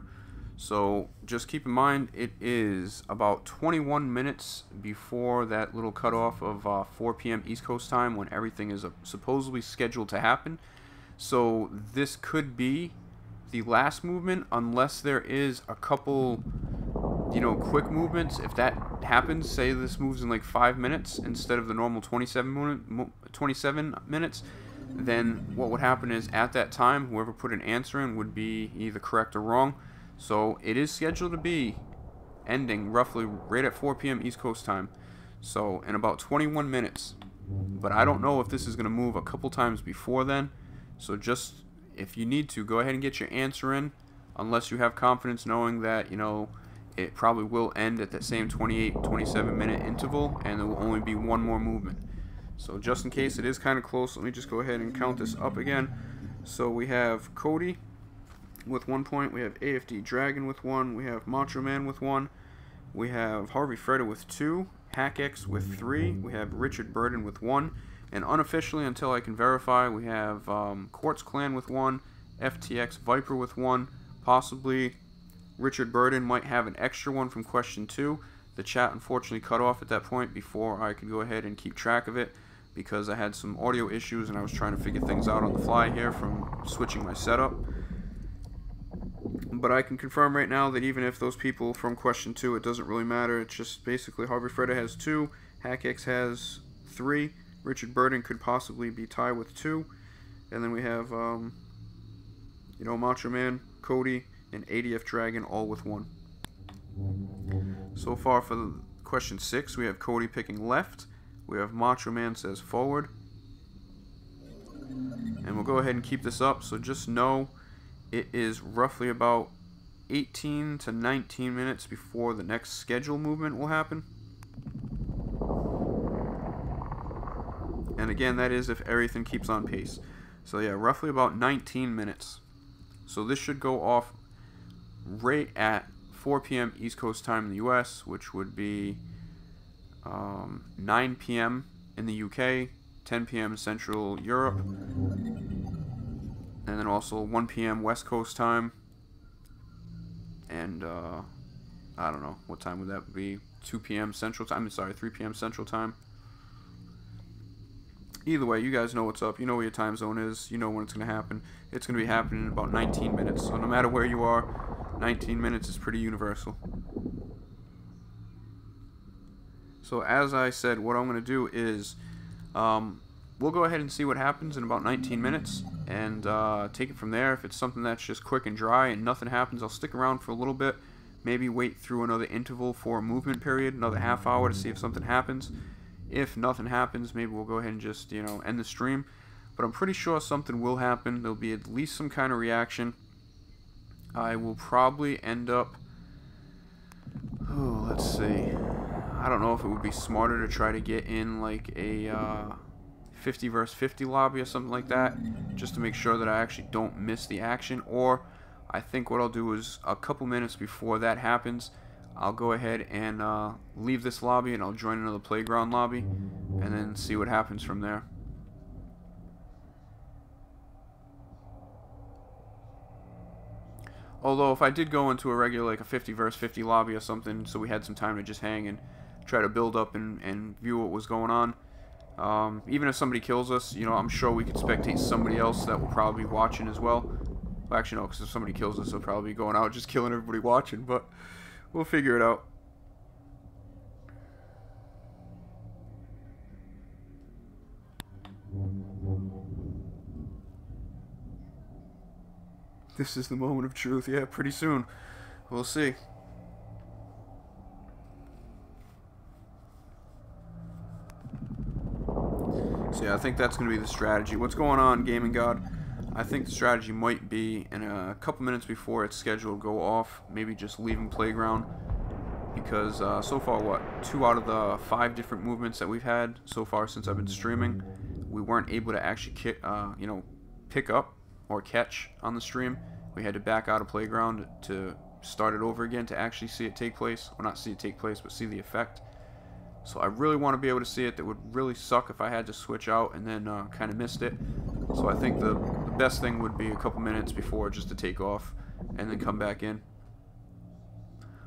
So just keep in mind, it is about 21 minutes before that little cutoff of 4 p.m. East Coast time when everything is supposedly scheduled to happen. So this could be the last movement movement there is a couple, quick movements. If that happens, say this moves in like 5 minutes instead of the normal 27 minutes, then what would happen is at that time, whoever put an answer in would be either correct or wrong. So it is scheduled to be ending roughly right at 4 p.m. East Coast time. So in about 21 minutes. But I don't know if this is going to move a couple times before then. So just, if you need to, go ahead and get your answer in, unless you have confidence knowing that, it probably will end at that same 28-27 minute interval, and there will only be one more movement. So just in case it is kind of close, let me just go ahead and count this up again. So we have Cody with 1 point, we have AFD Dragon with 1, we have Macho Man with 1, we have Harvey Freda with 2, HackX with 3, we have Richard Burden with 1, and unofficially, until I can verify, we have Quartz Clan with 1, FTX Viper with 1, possibly Richard Burden might have an extra one from question 2. The chat unfortunately cut off at that point before I could go ahead and keep track of it because I had some audio issues and I was trying to figure things out on the fly here from switching my setup. But I can confirm right now that even if those people from question 2, it doesn't really matter. It's just basically Harvey Freda has 2, HackX has 3, Richard Burden could possibly be tied with 2, and then we have Macho Man, Cody, and ADF Dragon all with 1. So far for the question 6, we have Cody picking left, we have Macho Man says forward, And we'll go ahead and keep this up, so just know it is roughly about 18 to 19 minutes before the next schedule movement will happen. And again, that is if everything keeps on pace. So yeah, roughly about 19 minutes. So this should go off right at 4 p.m. East Coast time in the US, which would be 9 p.m. in the UK, 10 p.m. Central Europe, and then also 1 p.m. West Coast time, and I don't know, what time would that be? 2 p.m. Central time, I'm sorry, 3 p.m. Central time. Either way, you guys know what's up, you know where your time zone is, you know when it's going to happen. It's going to be happening in about 19 minutes, so no matter where you are, 19 minutes is pretty universal. So as I said, what I'm going to do is, we'll go ahead and see what happens in about 19 minutes, and take it from there. If it's something that's just quick and dry and nothing happens, I'll stick around for a little bit, maybe wait through another interval for a movement period, another half hour to see if something happens. If nothing happens, maybe we'll go ahead and just, you know, end the stream. But I'm pretty sure something will happen. There'll be at least some kind of reaction. I will probably end up, oh, let's see. I don't know if it would be smarter to try to get in like a 50 versus 50 lobby or something like that, just to make sure that I actually don't miss the action. Or I think what I'll do is a couple minutes before that happens, I'll go ahead and leave this lobby and I'll join another playground lobby and then see what happens from there. Although if I did go into a regular, like a 50 versus 50 lobby or something, so we had some time to just hang and try to build up and view what was going on, even if somebody kills us, you know, I'm sure we could spectate somebody else that will probably be watching as well. Well, actually no, because if somebody kills us, they'll probably be going out just killing everybody watching, but we'll figure it out. This is the moment of truth. Yeah, pretty soon. We'll see. So yeah, I think that's going to be the strategy. What's going on, Gaming God? I think the strategy might be in a couple minutes before it's scheduled to go off, maybe just leaving Playground. Because so far, what, 2 out of the 5 different movements that we've had so far since I've been streaming, we weren't able to actually pick up or catch on the stream. We had to back out of Playground to start it over again to actually see it take place. Well, not see it take place, but see the effect. So I really want to be able to see it. That would really suck if I had to switch out and then kind of missed it. So I think the best thing would be a couple minutes before just to take off and then come back in.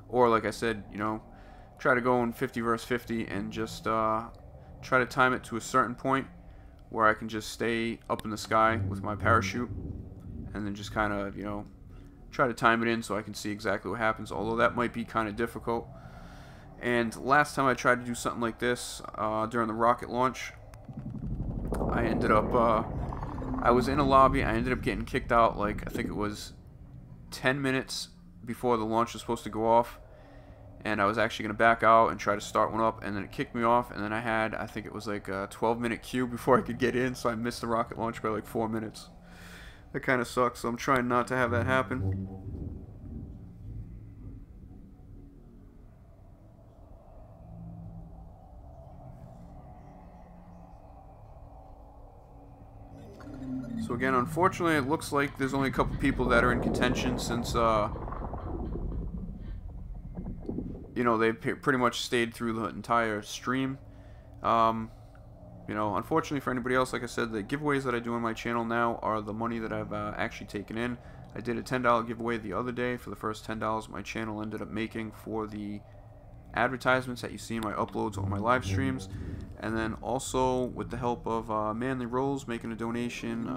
Or like I said, you know, try to go in 50 versus 50 and just try to time it to a certain point where I can just stay up in the sky with my parachute and then just kind of, you know, try to time it in so I can see exactly what happens, although that might be kind of difficult. And last time I tried to do something like this during the rocket launch, I ended up, I was in a lobby, I ended up getting kicked out, like, I think it was 10 minutes before the launch was supposed to go off, and I was actually going to back out and try to start one up, and then it kicked me off, and then I had, I think it was like a 12-minute queue before I could get in, so I missed the rocket launch by like 4 minutes. That kind of sucks, so I'm trying not to have that happen. So again, unfortunately, it looks like there's only a couple people that are in contention since, you know, they pretty much stayed through the entire stream. You know, unfortunately for anybody else, like I said, the giveaways that I do on my channel now are the money that I've actually taken in. I did a $10 giveaway the other day for the first $10 my channel ended up making for the advertisements that you see in my uploads or my live streams. And then also with the help of Manly Rolls making a donation,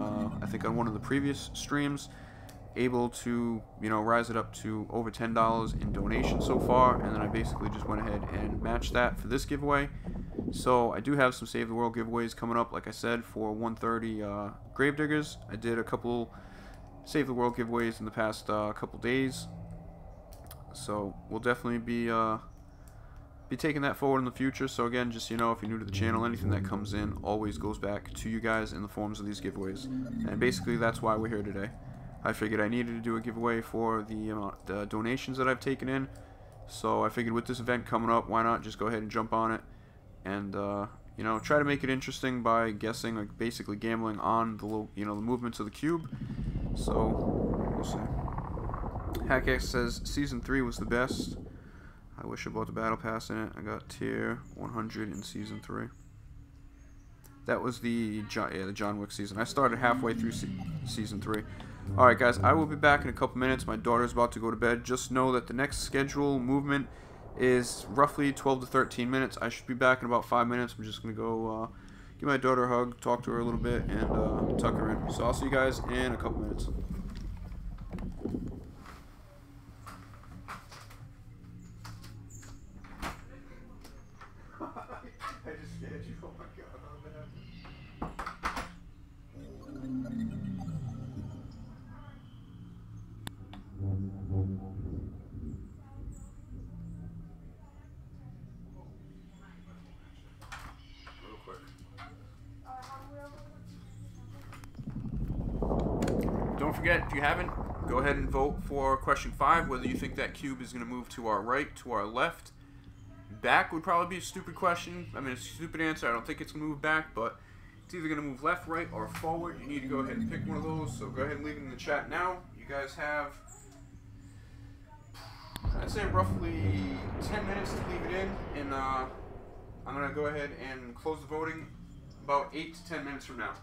I think on one of the previous streams, able to, you know, rise it up to over $10 in donation so far, and then I basically just went ahead and matched that for this giveaway. So I do have some Save the World giveaways coming up, like I said, for 130 Gravediggers. I did a couple Save the World giveaways in the past couple days, so we'll definitely be be taking that forward in the future. So again, just, you know, if you're new to the channel, anything that comes in always goes back to you guys in the forms of these giveaways. And basically that's why we're here today. I figured I needed to do a giveaway for the donations that I've taken in. So I figured with this event coming up, why not just go ahead and jump on it and you know, try to make it interesting by guessing, like basically gambling on the the movements of the cube. So we'll see. HackX says Season 3 was the best. I wish I bought the Battle Pass in it. I got Tier 100 in Season 3. That was the John Wick season. I started halfway through Season 3. Alright guys, I will be back in a couple minutes. My daughter's about to go to bed. Just know that the next schedule movement is roughly 12 to 13 minutes. I should be back in about 5 minutes. I'm just going to go give my daughter a hug, talk to her a little bit, and tuck her in. So I'll see you guys in a couple minutes. I just scared you. Oh my god, real quick. Don't forget, if you haven't, go ahead and vote for question 5, whether you think that cube is going to move to our right, to our left. Back would probably be a stupid question. I mean, it's a stupid answer. I don't think it's going to move back, but it's either going to move left, right, or forward. You need to go ahead and pick one of those, so go ahead and leave it in the chat now. You guys have, I'd say, roughly 10 minutes to leave it in, and I'm going to go ahead and close the voting about 8 to 10 minutes from now.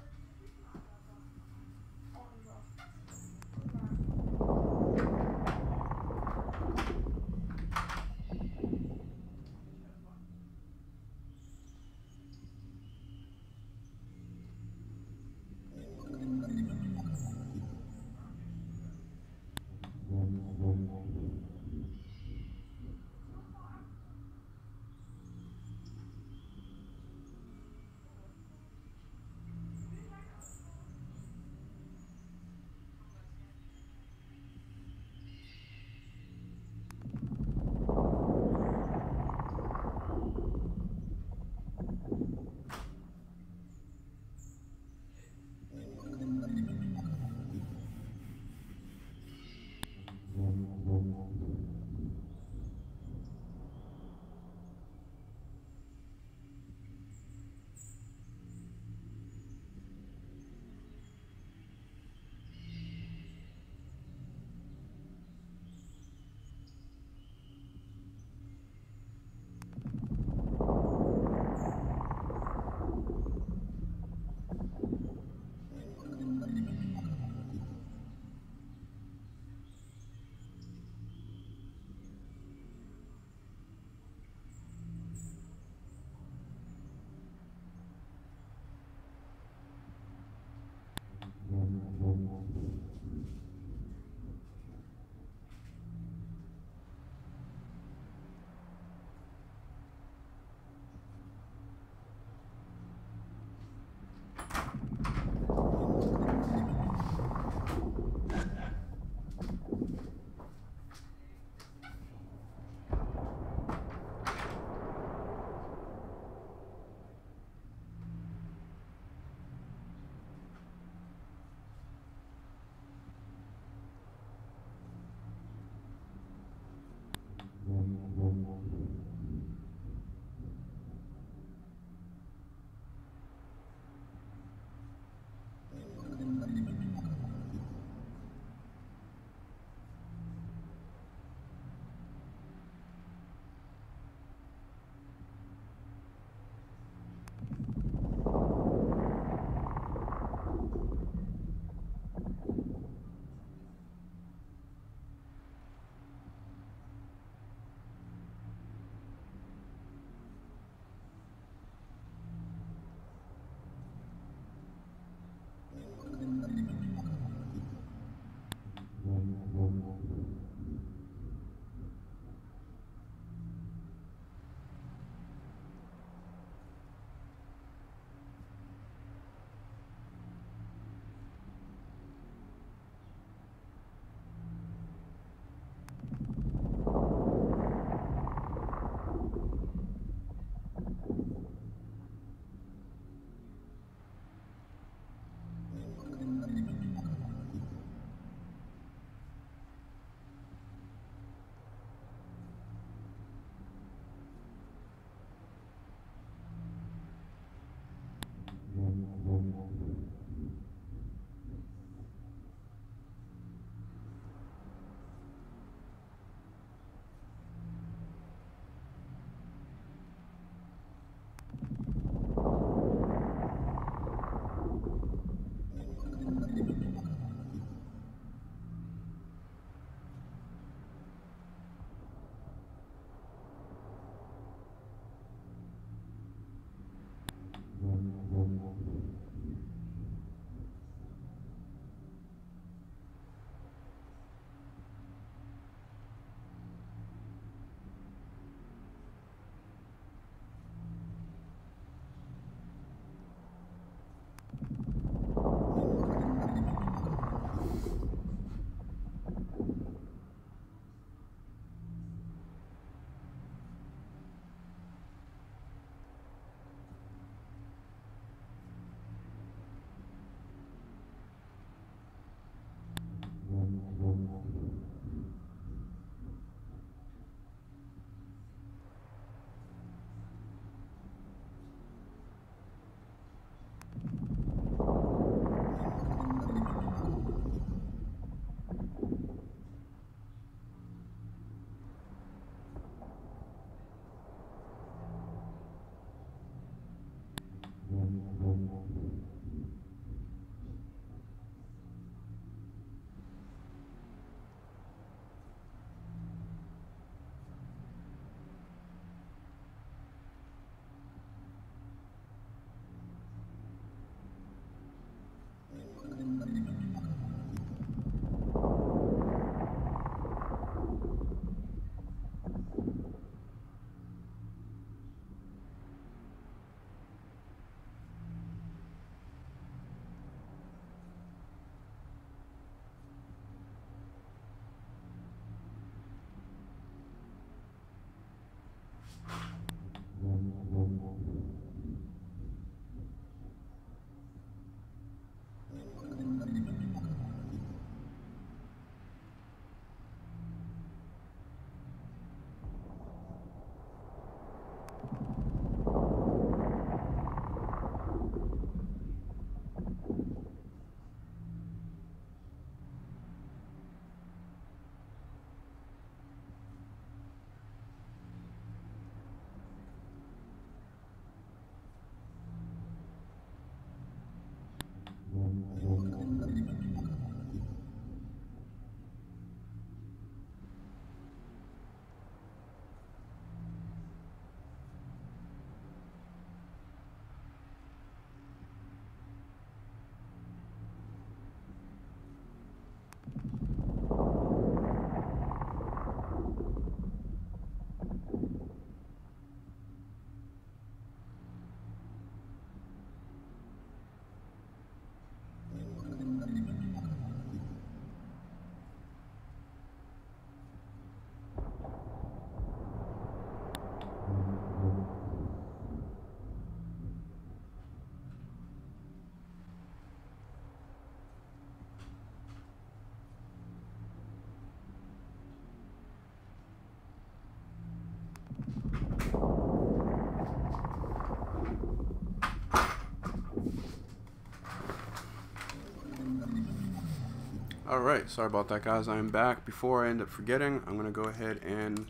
Alright, sorry about that, guys. I am back. Before I end up forgetting, I'm going to go ahead and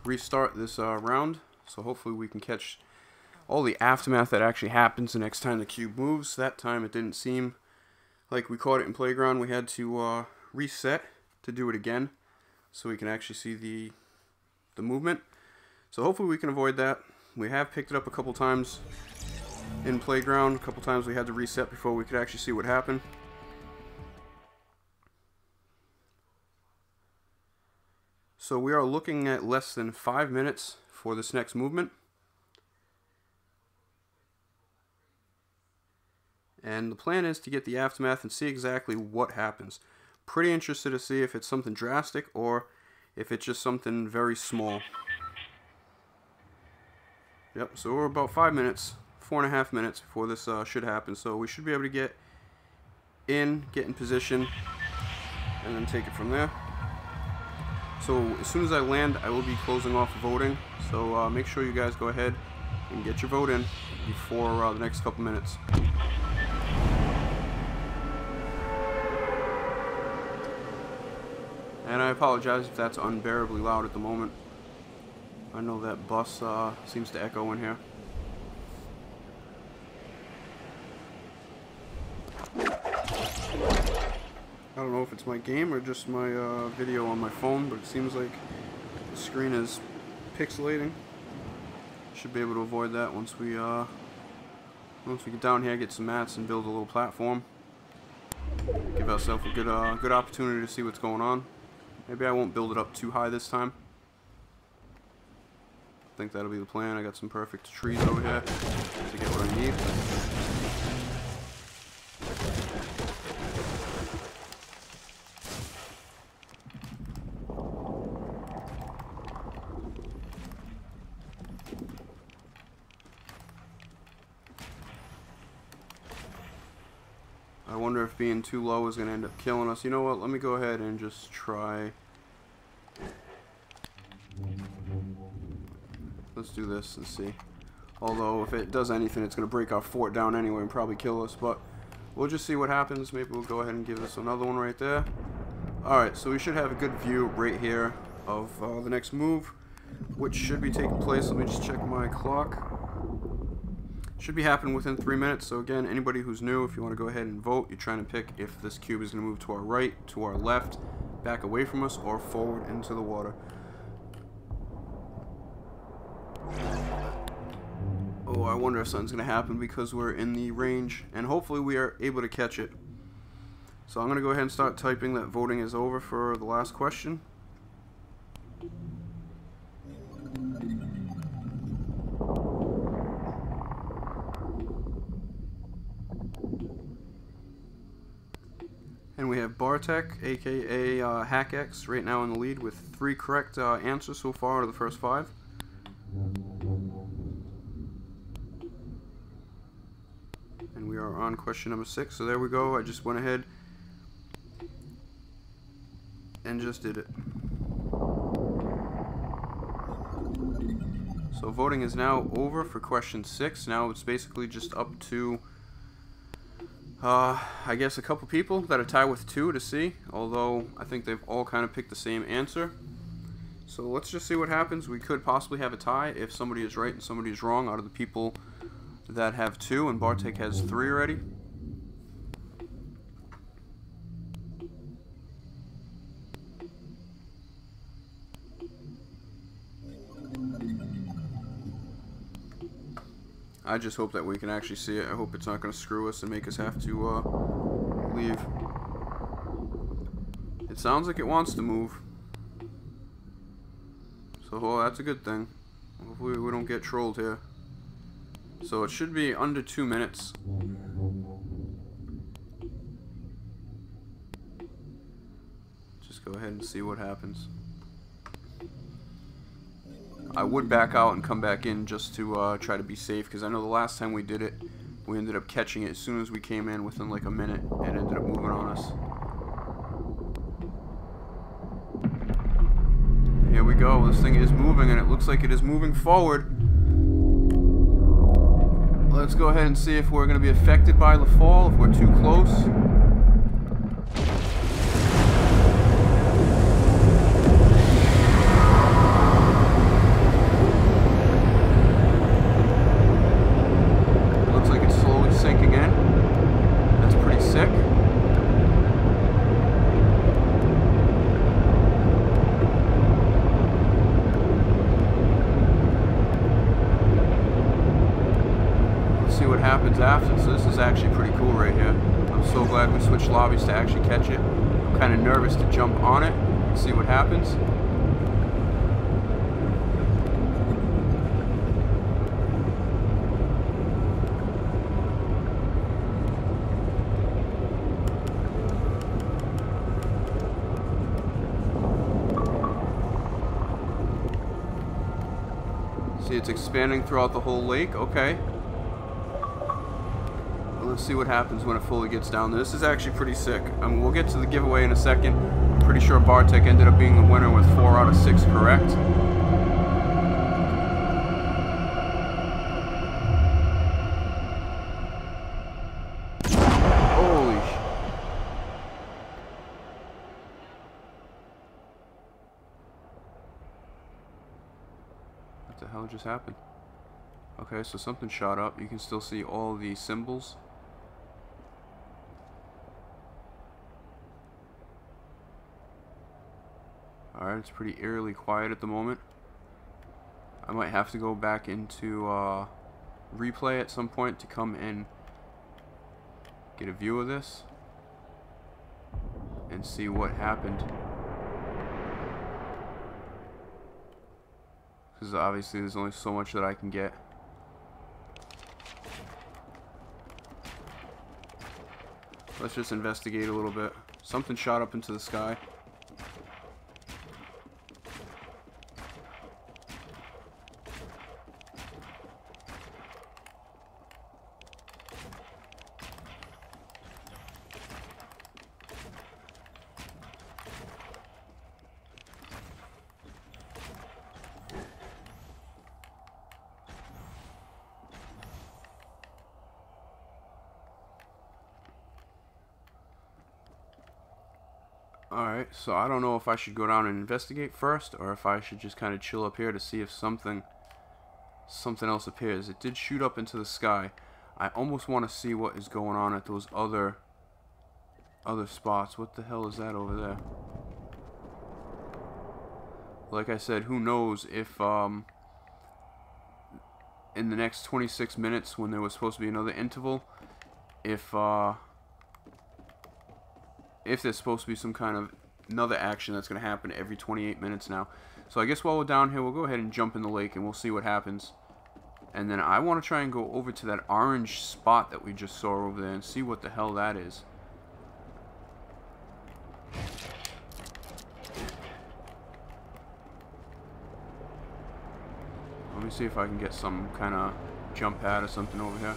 restart this round. So hopefully we can catch all the aftermath that actually happens the next time the cube moves. That time it didn't seem like we caught it in Playground. We had to reset to do it again so we can actually see the movement. So hopefully we can avoid that. We have picked it up a couple times in Playground. A couple times we had to reset before we could actually see what happened. So we are looking at less than 5 minutes for this next movement. And the plan is to get the aftermath and see exactly what happens. Pretty interested to see if it's something drastic or if it's just something very small. Yep, so we're about 5 minutes, 4.5 minutes before this should happen. So we should be able to get in position, and then take it from there. So as soon as I land, I will be closing off voting. So make sure you guys go ahead and get your vote in before the next couple minutes. And I apologize if that's unbearably loud at the moment. I know that bus seems to echo in here. I don't know if it's my game or just my video on my phone, but it seems like the screen is pixelating. Should be able to avoid that once we get down here, get some mats, and build a little platform. Give ourselves a good opportunity to see what's going on. Maybe I won't build it up too high this time. I think that'll be the plan. I got some perfect trees over here to get what I need. I wonder if being too low is going to end up killing us. You know what? Let me go ahead and just try. Let's do this and see. Although, if it does anything, it's going to break our fort down anyway and probably kill us. But we'll just see what happens. Maybe we'll go ahead and give this another one right there. Alright, so we should have a good view right here of the next move, which should be taking place. Let me just check my clock. Should be happening within 3 minutes. So again, anybody who's new, if you want to go ahead and vote, you're trying to pick if this cube is going to move to our right, to our left, back away from us, or forward into the water. Oh, I wonder if something's going to happen because we're in the range, and hopefully we are able to catch it. So I'm going to go ahead and start typing that voting is over for the last question. And we have Bartek, aka HackX, right now in the lead with 3 correct answers so far out of the first 5. And we are on question number 6. So there we go. I just went ahead and just did it. So voting is now over for question 6. Now it's basically just up to I guess a couple people that are tied with 2 to see, although I think they've all kind of picked the same answer. So let's just see what happens. We could possibly have a tie if somebody is right and somebody is wrong out of the people that have 2, and Bartek has 3 already. I just hope that we can actually see it. I hope it's not going to screw us and make us have to leave. It sounds like it wants to move. So well, that's a good thing. Hopefully we don't get trolled here. So it should be under 2 minutes. Just go ahead and see what happens. I would back out and come back in just to try to be safe, because I know the last time we did it, we ended up catching it as soon as we came in within like a minute, and it ended up moving on us. Here we go. This thing is moving, and it looks like it is moving forward. Let's go ahead and see if we're going to be affected by the fall, if we're too close. happens after. So this is actually pretty cool right here. I'm so glad we switched lobbies to actually catch it. I'm kind of nervous to jump on it and see what happens. See, it's expanding throughout the whole lake. Okay. Let's see what happens when it fully gets down there. This is actually pretty sick. I mean, we'll get to the giveaway in a second. I'm pretty sure Bartek ended up being the winner with 4 out of 6 correct. Holy sh... What the hell just happened? Okay, so something shot up. You can still see all the symbols. Alright, it's pretty eerily quiet at the moment. I might have to go back into replay at some point to come and get a view of this and see what happened. Because obviously there's only so much that I can get. Let's just investigate a little bit. Something shot up into the sky. Alright, so I don't know if I should go down and investigate first, or if I should just kind of chill up here to see if something else appears. It did shoot up into the sky. I almost want to see what is going on at those other spots. What the hell is that over there? Like I said, who knows if in the next 26 minutes when there was supposed to be another interval, if there's supposed to be some kind of another action that's going to happen every 28 minutes now. So I guess while we're down here, we'll go ahead and jump in the lake and we'll see what happens. And then I want to try and go over to that orange spot that we just saw over there and see what the hell that is. Let me see if I can get some kind of jump pad or something over here.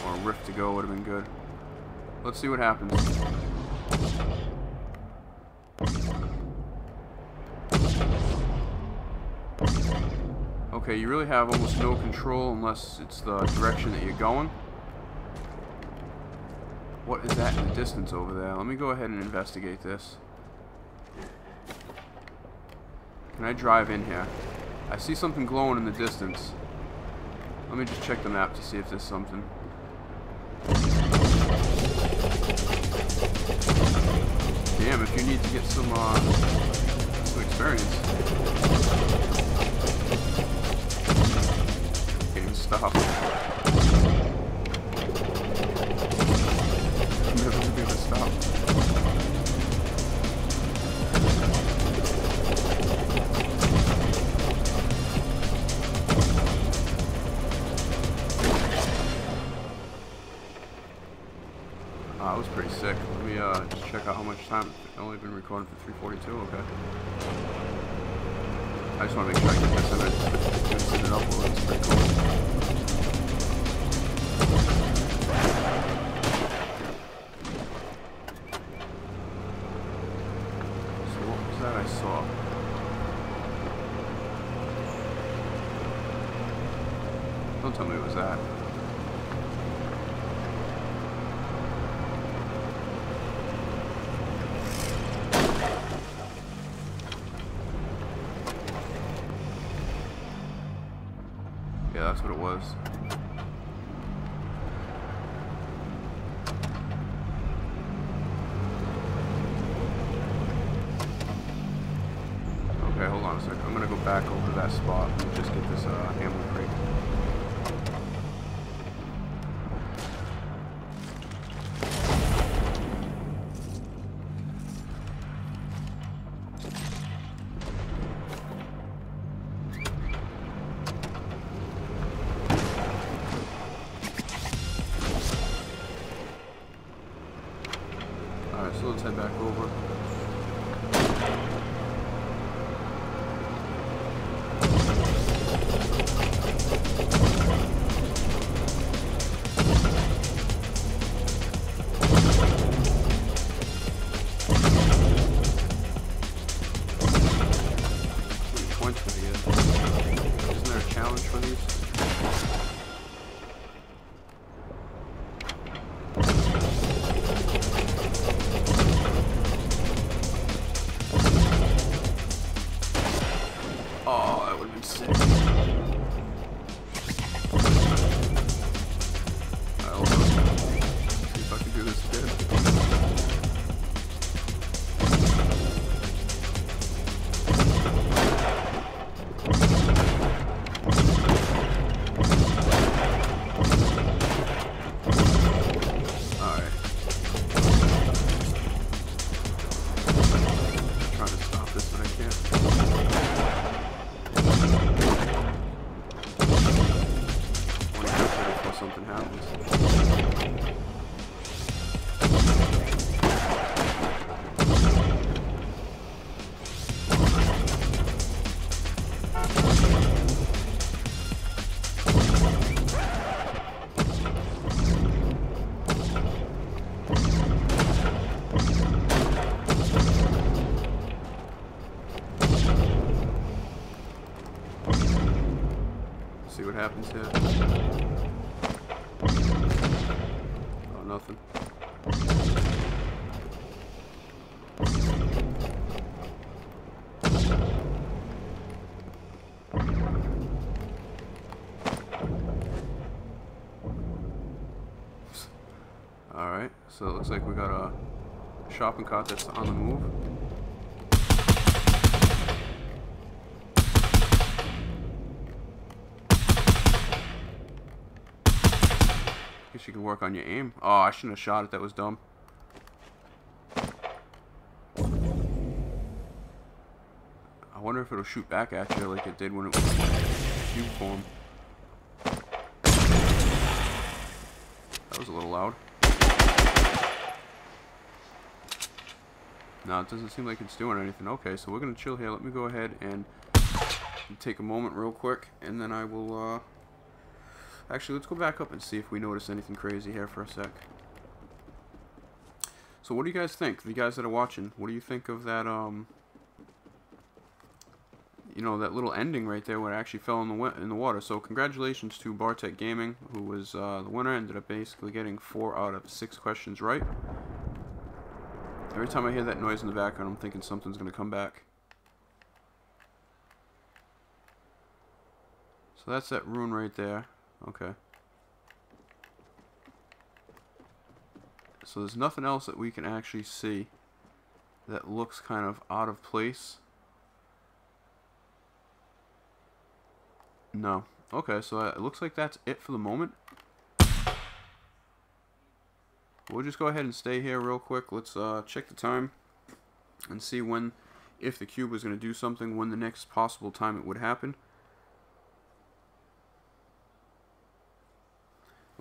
Or a rift to go would have been good. Let's see what happens. Okay, you really have almost no control unless it's the direction that you're going. What is that in the distance over there? Let me go ahead and investigate this. Can I drive in here? I see something glowing in the distance. Let me just check the map to see if there's something. Damn, if you need to get some experience. Game stop. Never gonna stop. That was pretty sick. Let me just check out how much time. I've only been recording for 3:42. Okay. I just want to make sure I get this in it. Set it up. Well, that's pretty cool. So what was that I saw? Don't tell me it was that. Yeah, that's what it was. Okay, hold on a second. I'm gonna go back over to that spot and just get this ammo crate. for these. Oh, that would have been sick. Alright, hold on. See if I can do this again. Something happens. See what happens here. Oh, nothing. Alright, so it looks like we got a shopping cart that's on the move. Guess you can work on your aim. Oh, I shouldn't have shot it. That was dumb. I wonder if it'll shoot back at you like it did when it was cube form. That was a little loud. No, it doesn't seem like it's doing anything. Okay, so we're gonna chill here. Let me go ahead and take a moment real quick, and then I will, actually, let's go back up and see if we notice anything crazy here for a sec. So what do you guys think? The guys that are watching, what do you think of that, you know, that little ending right there where it actually fell in the water? So congratulations to Bartek Gaming, who was the winner. Ended up basically getting 4 out of 6 questions right. Every time I hear that noise in the background, I'm thinking something's going to come back. So that's that rune right there. Okay. So there's nothing else that we can actually see that looks kind of out of place. No. Okay, so it looks like that's it for the moment. We'll just go ahead and stay here real quick. Let's check the time and see when, if the cube was going to do something, when the next possible time it would happen.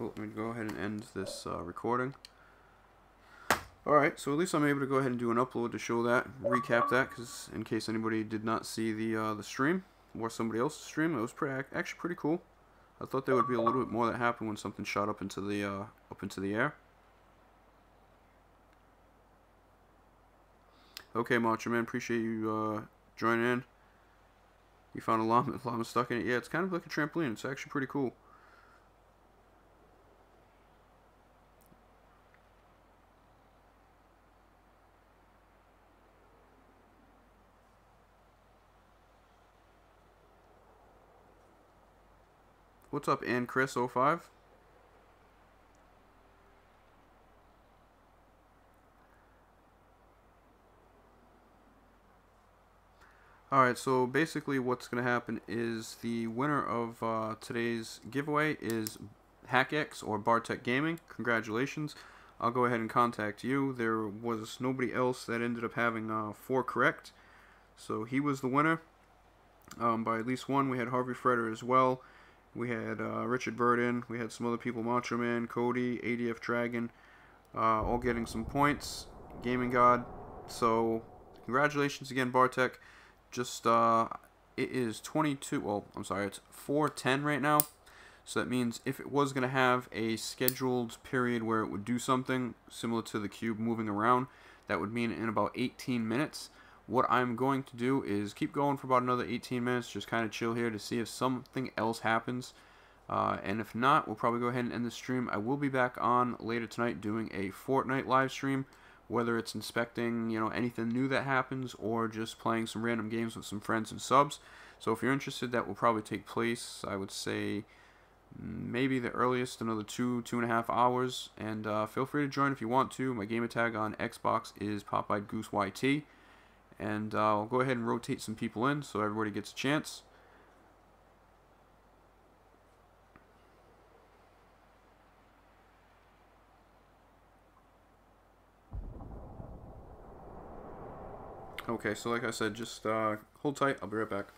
Oh, let me go ahead and end this recording. Alright, so at least I'm able to go ahead and do an upload to show that, recap that, because in case anybody did not see the stream, or somebody else's stream, it was actually pretty cool. I thought there would be a little bit more that happened when something shot up into the air. Okay, Macho Man, appreciate you joining in. You found a llama stuck in it. Yeah, it's kind of like a trampoline. It's actually pretty cool. What's up, Ann Chris 05? Alright, so basically what's going to happen is the winner of today's giveaway is HackX or Bartek Gaming. Congratulations. I'll go ahead and contact you. There was nobody else that ended up having 4 correct. So he was the winner by at least one. We had Harvey Freder as well. We had Richard Burden. We had some other people, Macho Man, Cody, ADF Dragon, all getting some points. Gaming God. So congratulations again, Bartek. Just, it is 22, well, I'm sorry, it's 4:10 right now. So that means if it was going to have a scheduled period where it would do something similar to the cube moving around, that would mean in about 18 minutes, what I'm going to do is keep going for about another 18 minutes, just kind of chill here to see if something else happens. And if not, we'll probably go ahead and end the stream. I will be back on later tonight doing a Fortnite live stream, whether it's inspecting, anything new that happens, or just playing some random games with some friends and subs. So if you're interested, that will probably take place, I would say, maybe the earliest, another 2.5 hours. And feel free to join if you want to. My gamer tag on Xbox is Popeyed Goose YT. And I'll go ahead and rotate some people in so everybody gets a chance. Okay, so like I said, just hold tight. I'll be right back.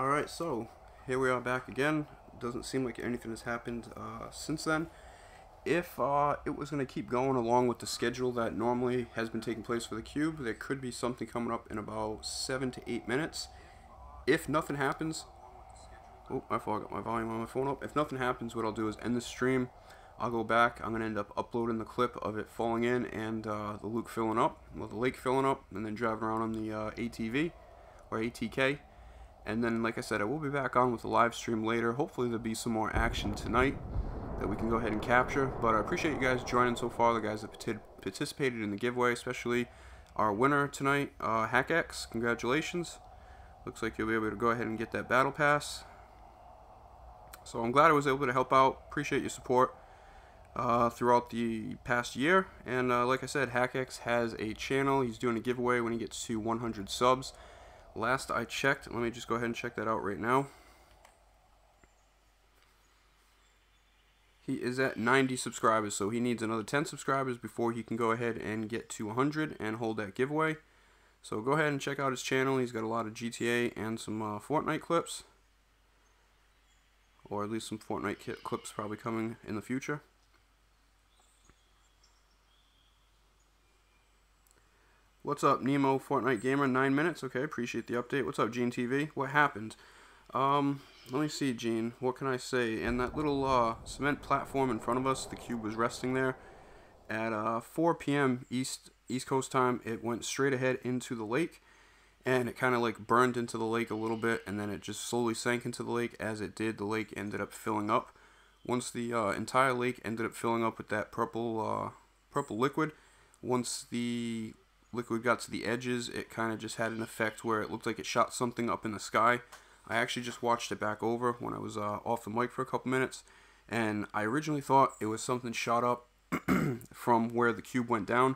Alright, so here we are back again. Doesn't seem like anything has happened since then. If it was going to keep going along with the schedule that normally has been taking place for the cube, there could be something coming up in about 7 to 8 minutes. If nothing happens, oh, I forgot my volume on my phone up. If nothing happens, what I'll do is end the stream. I'll go back. I'm going to end up uploading the clip of it falling in and the lake filling up, and then driving around on the ATV or ATK. And then, like I said, I will be back on with a live stream later. Hopefully there'll be some more action tonight that we can go ahead and capture. But I appreciate you guys joining so far, the guys that participated in the giveaway, especially our winner tonight, HackX. Congratulations. Looks like you'll be able to go ahead and get that battle pass. So I'm glad I was able to help out. Appreciate your support throughout the past year. And like I said, HackX has a channel. He's doing a giveaway when he gets to 100 subs. Last I checked, let me just go ahead and check that out right now. He is at 90 subscribers, so he needs another 10 subscribers before he can go ahead and get to 100 and hold that giveaway. So go ahead and check out his channel. He's got a lot of GTA and some Fortnite clips. Or at least some Fortnite clips probably coming in the future. What's up, Nemo Fortnite Gamer? 9 minutes. Okay, appreciate the update. What's up, Gene TV? What happened? Let me see, Gene. What can I say? And that little cement platform in front of us, the cube was resting there. At 4 p.m. East Coast time, it went straight ahead into the lake. And it kind of like burned into the lake a little bit, and then it just slowly sank into the lake. As it did, the lake ended up filling up. Once the entire lake ended up filling up with that purple liquid, once the liquid got to the edges, it kind of just had an effect where it looked like it shot something up in the sky. I actually just watched it back over when I was off the mic for a couple minutes, and I originally thought it was something shot up from where the cube went down,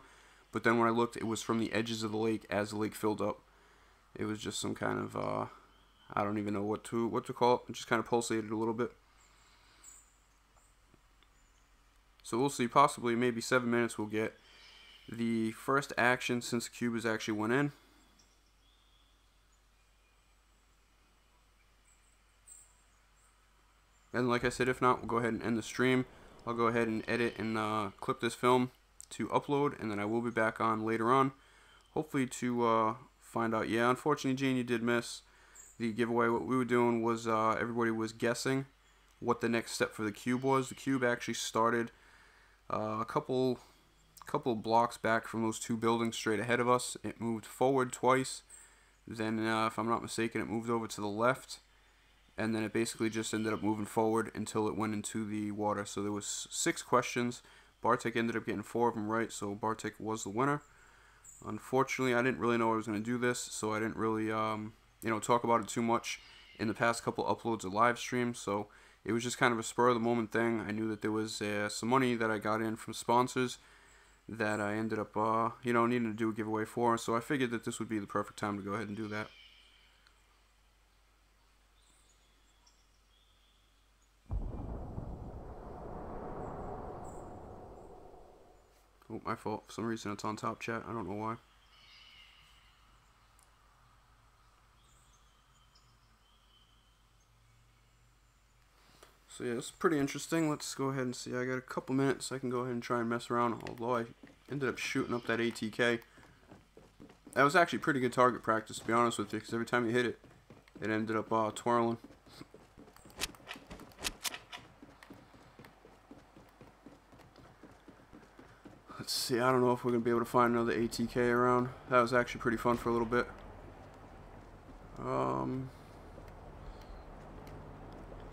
but then when I looked, it was from the edges of the lake as the lake filled up. It was just some kind of I don't even know what to call it. It just kind of pulsated a little bit. So we'll see. Possibly maybe 7 minutes we'll get the first action since the cube has actually went in. And like I said, if not, we'll go ahead and end the stream. I'll go ahead and edit and clip this film to upload, and then I will be back on later on, hopefully to find out. Yeah, unfortunately, Gene, you did miss the giveaway. What we were doing was everybody was guessing what the next step for the cube was. The cube actually started a couple blocks back from those two buildings straight ahead of us. It moved forward twice. Then, if I'm not mistaken, it moved over to the left. And then it basically just ended up moving forward until it went into the water. So there was 6 questions. Bartek ended up getting 4 of them right, so Bartek was the winner. Unfortunately, I didn't really know I was going to do this, so I didn't really talk about it too much in the past couple uploads of live streams. So it was just kind of a spur of the moment thing. I knew that there was some money that I got in from sponsors that I ended up needing to do a giveaway for, so I figured that this would be the perfect time to go ahead and do that. Oh, my fault. For some reason it's on top chat. I don't know why. So yeah, it's pretty interesting. Let's go ahead and see. I got a couple minutes. I can go ahead and try and mess around, although I ended up shooting up that ATK. That was actually pretty good target practice, to be honest with you, because every time you hit it, it ended up twirling. Let's see, I don't know if we're going to be able to find another ATK around. That was actually pretty fun for a little bit.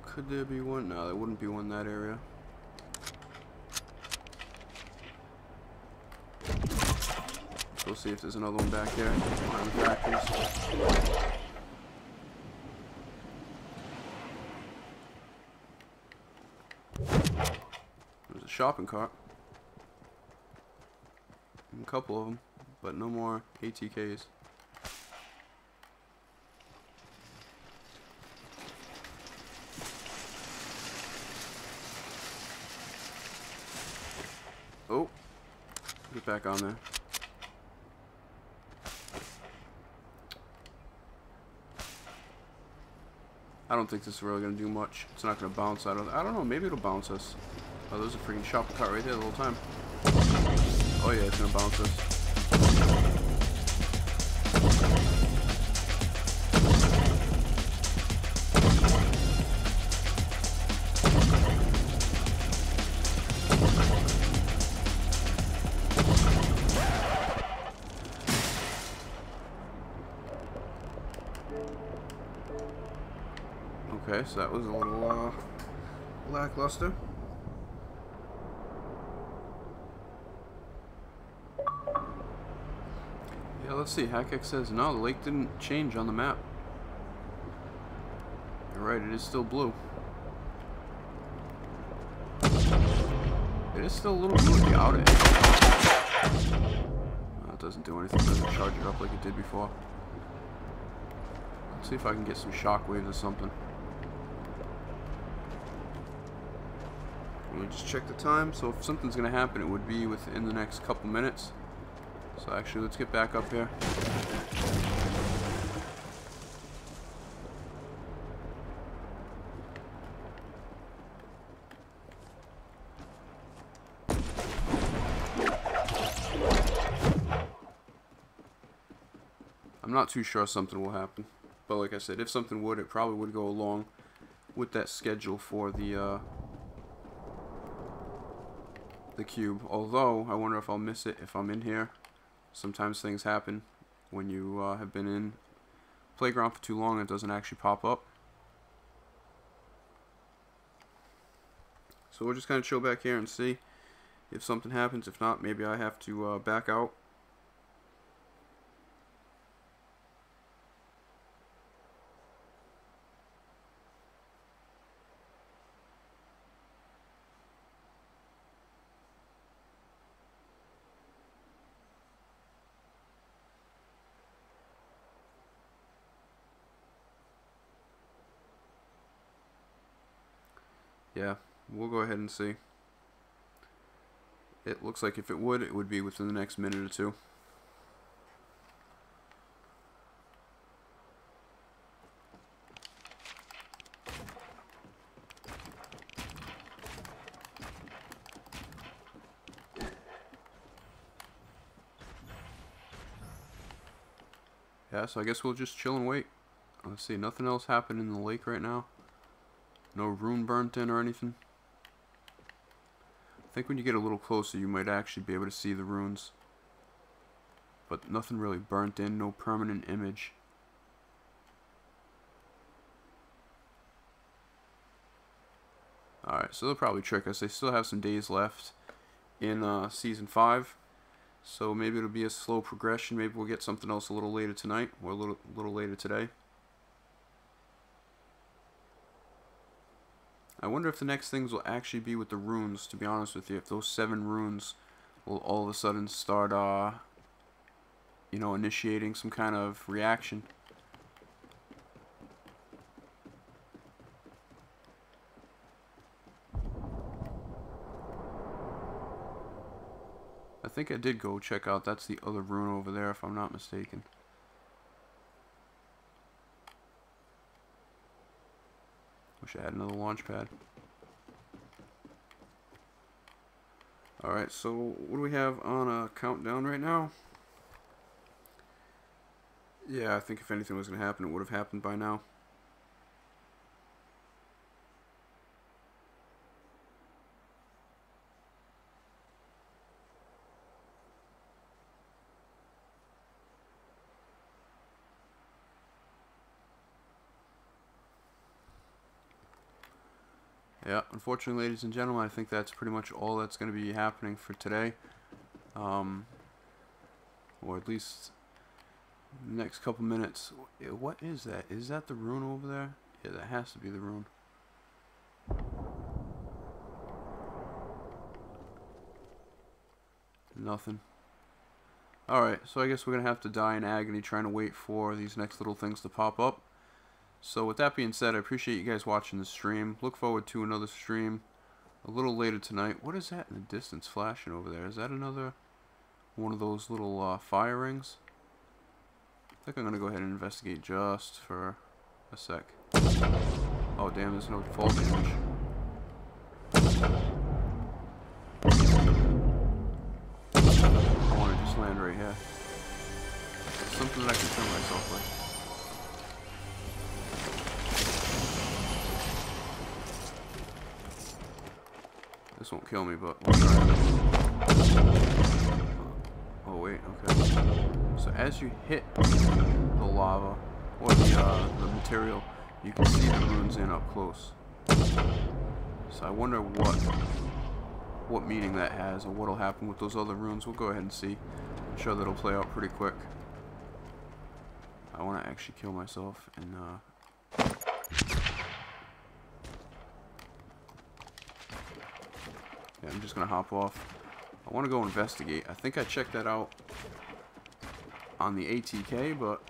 Could there be one? No, there wouldn't be one in that area. We'll see if there's another one back there behind the factories. There's a shopping cart. A couple of them, but no more ATKs. Oh, get back on there. I don't think this is really going to do much. It's not going to bounce out of... I don't know. Maybe it'll bounce us. Oh, there's a freaking shopping cart right there the whole time. Oh, yeah. It's going to bounce us. Okay, so that was a little lackluster. Yeah, let's see. Hackx says no, the lake didn't change on the map. You're right, it is still blue. It is still a little blue at the outer edge. It doesn't do anything. It doesn't charge it up like it did before. Let's see if I can get some shockwaves or something. Let me just check the time. So if something's going to happen, it would be within the next couple minutes. So actually, let's get back up here. I'm not too sure something will happen. But like I said, if something would, it probably would go along with that schedule for the cube. Although, I wonder if I'll miss it if I'm in here. Sometimes things happen when you have been in playground for too long and it doesn't actually pop up. So we'll just kind of chill back here and see if something happens. If not, maybe I have to back out. Yeah, we'll go ahead and see. It looks like if it would be within the next minute or two. Yeah, so I guess we'll just chill and wait. Let's see, nothing else happened in the lake right now. No rune burnt in or anything. I think when you get a little closer, you might actually be able to see the runes. But nothing really burnt in, no permanent image. Alright, so they'll probably trick us. They still have some days left in Season 5. So maybe it'll be a slow progression. Maybe we'll get something else a little later tonight, or a little later today. I wonder if the next things will actually be with the runes, to be honest with you. If those 7 runes will all of a sudden start, you know, initiating some kind of reaction. I think I did go check out. That's the other rune over there, if I'm not mistaken. Wish I had another launch pad. Alright, so what do we have on a countdown right now? Yeah, I think if anything was going to happen, it would have happened by now. Yeah, unfortunately, ladies and gentlemen, I think that's pretty much all that's going to be happening for today. Or at least the next couple minutes. What is that? Is that the rune over there? Yeah, that has to be the rune. Nothing. Alright, so I guess we're going to have to die in agony trying to wait for these next little things to pop up. So with that being said, I appreciate you guys watching the stream. Look forward to another stream a little later tonight. What is that in the distance flashing over there? Is that another one of those little fire rings? I think I'm going to go ahead and investigate just for a sec. Oh damn, there's no fall damage. I want to just land right here. Something that I can kill myself with. This won't kill me, but we'll try. Oh wait, okay. So as you hit the lava or the material, you can see the runes in up close. So I wonder what meaning that has, or what'll happen with those other runes. We'll go ahead and see. I'm sure that'll play out pretty quick. I want to actually kill myself and yeah, I'm just gonna hop off. I want to go investigate. I think I checked that out on the ATK, but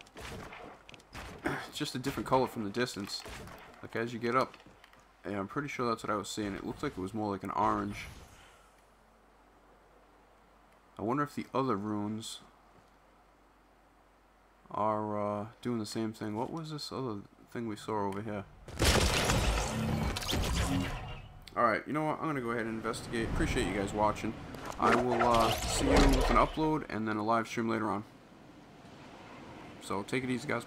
it's just a different color from the distance. Like as you get up, yeah, I'm pretty sure that's what I was seeing. It looked like it was more like an orange. I wonder if the other runes are doing the same thing. What was this other thing we saw over here? Alright, you know what? I'm going to go ahead and investigate. Appreciate you guys watching. I will see you with an upload and then a live stream later on. So take it easy, guys.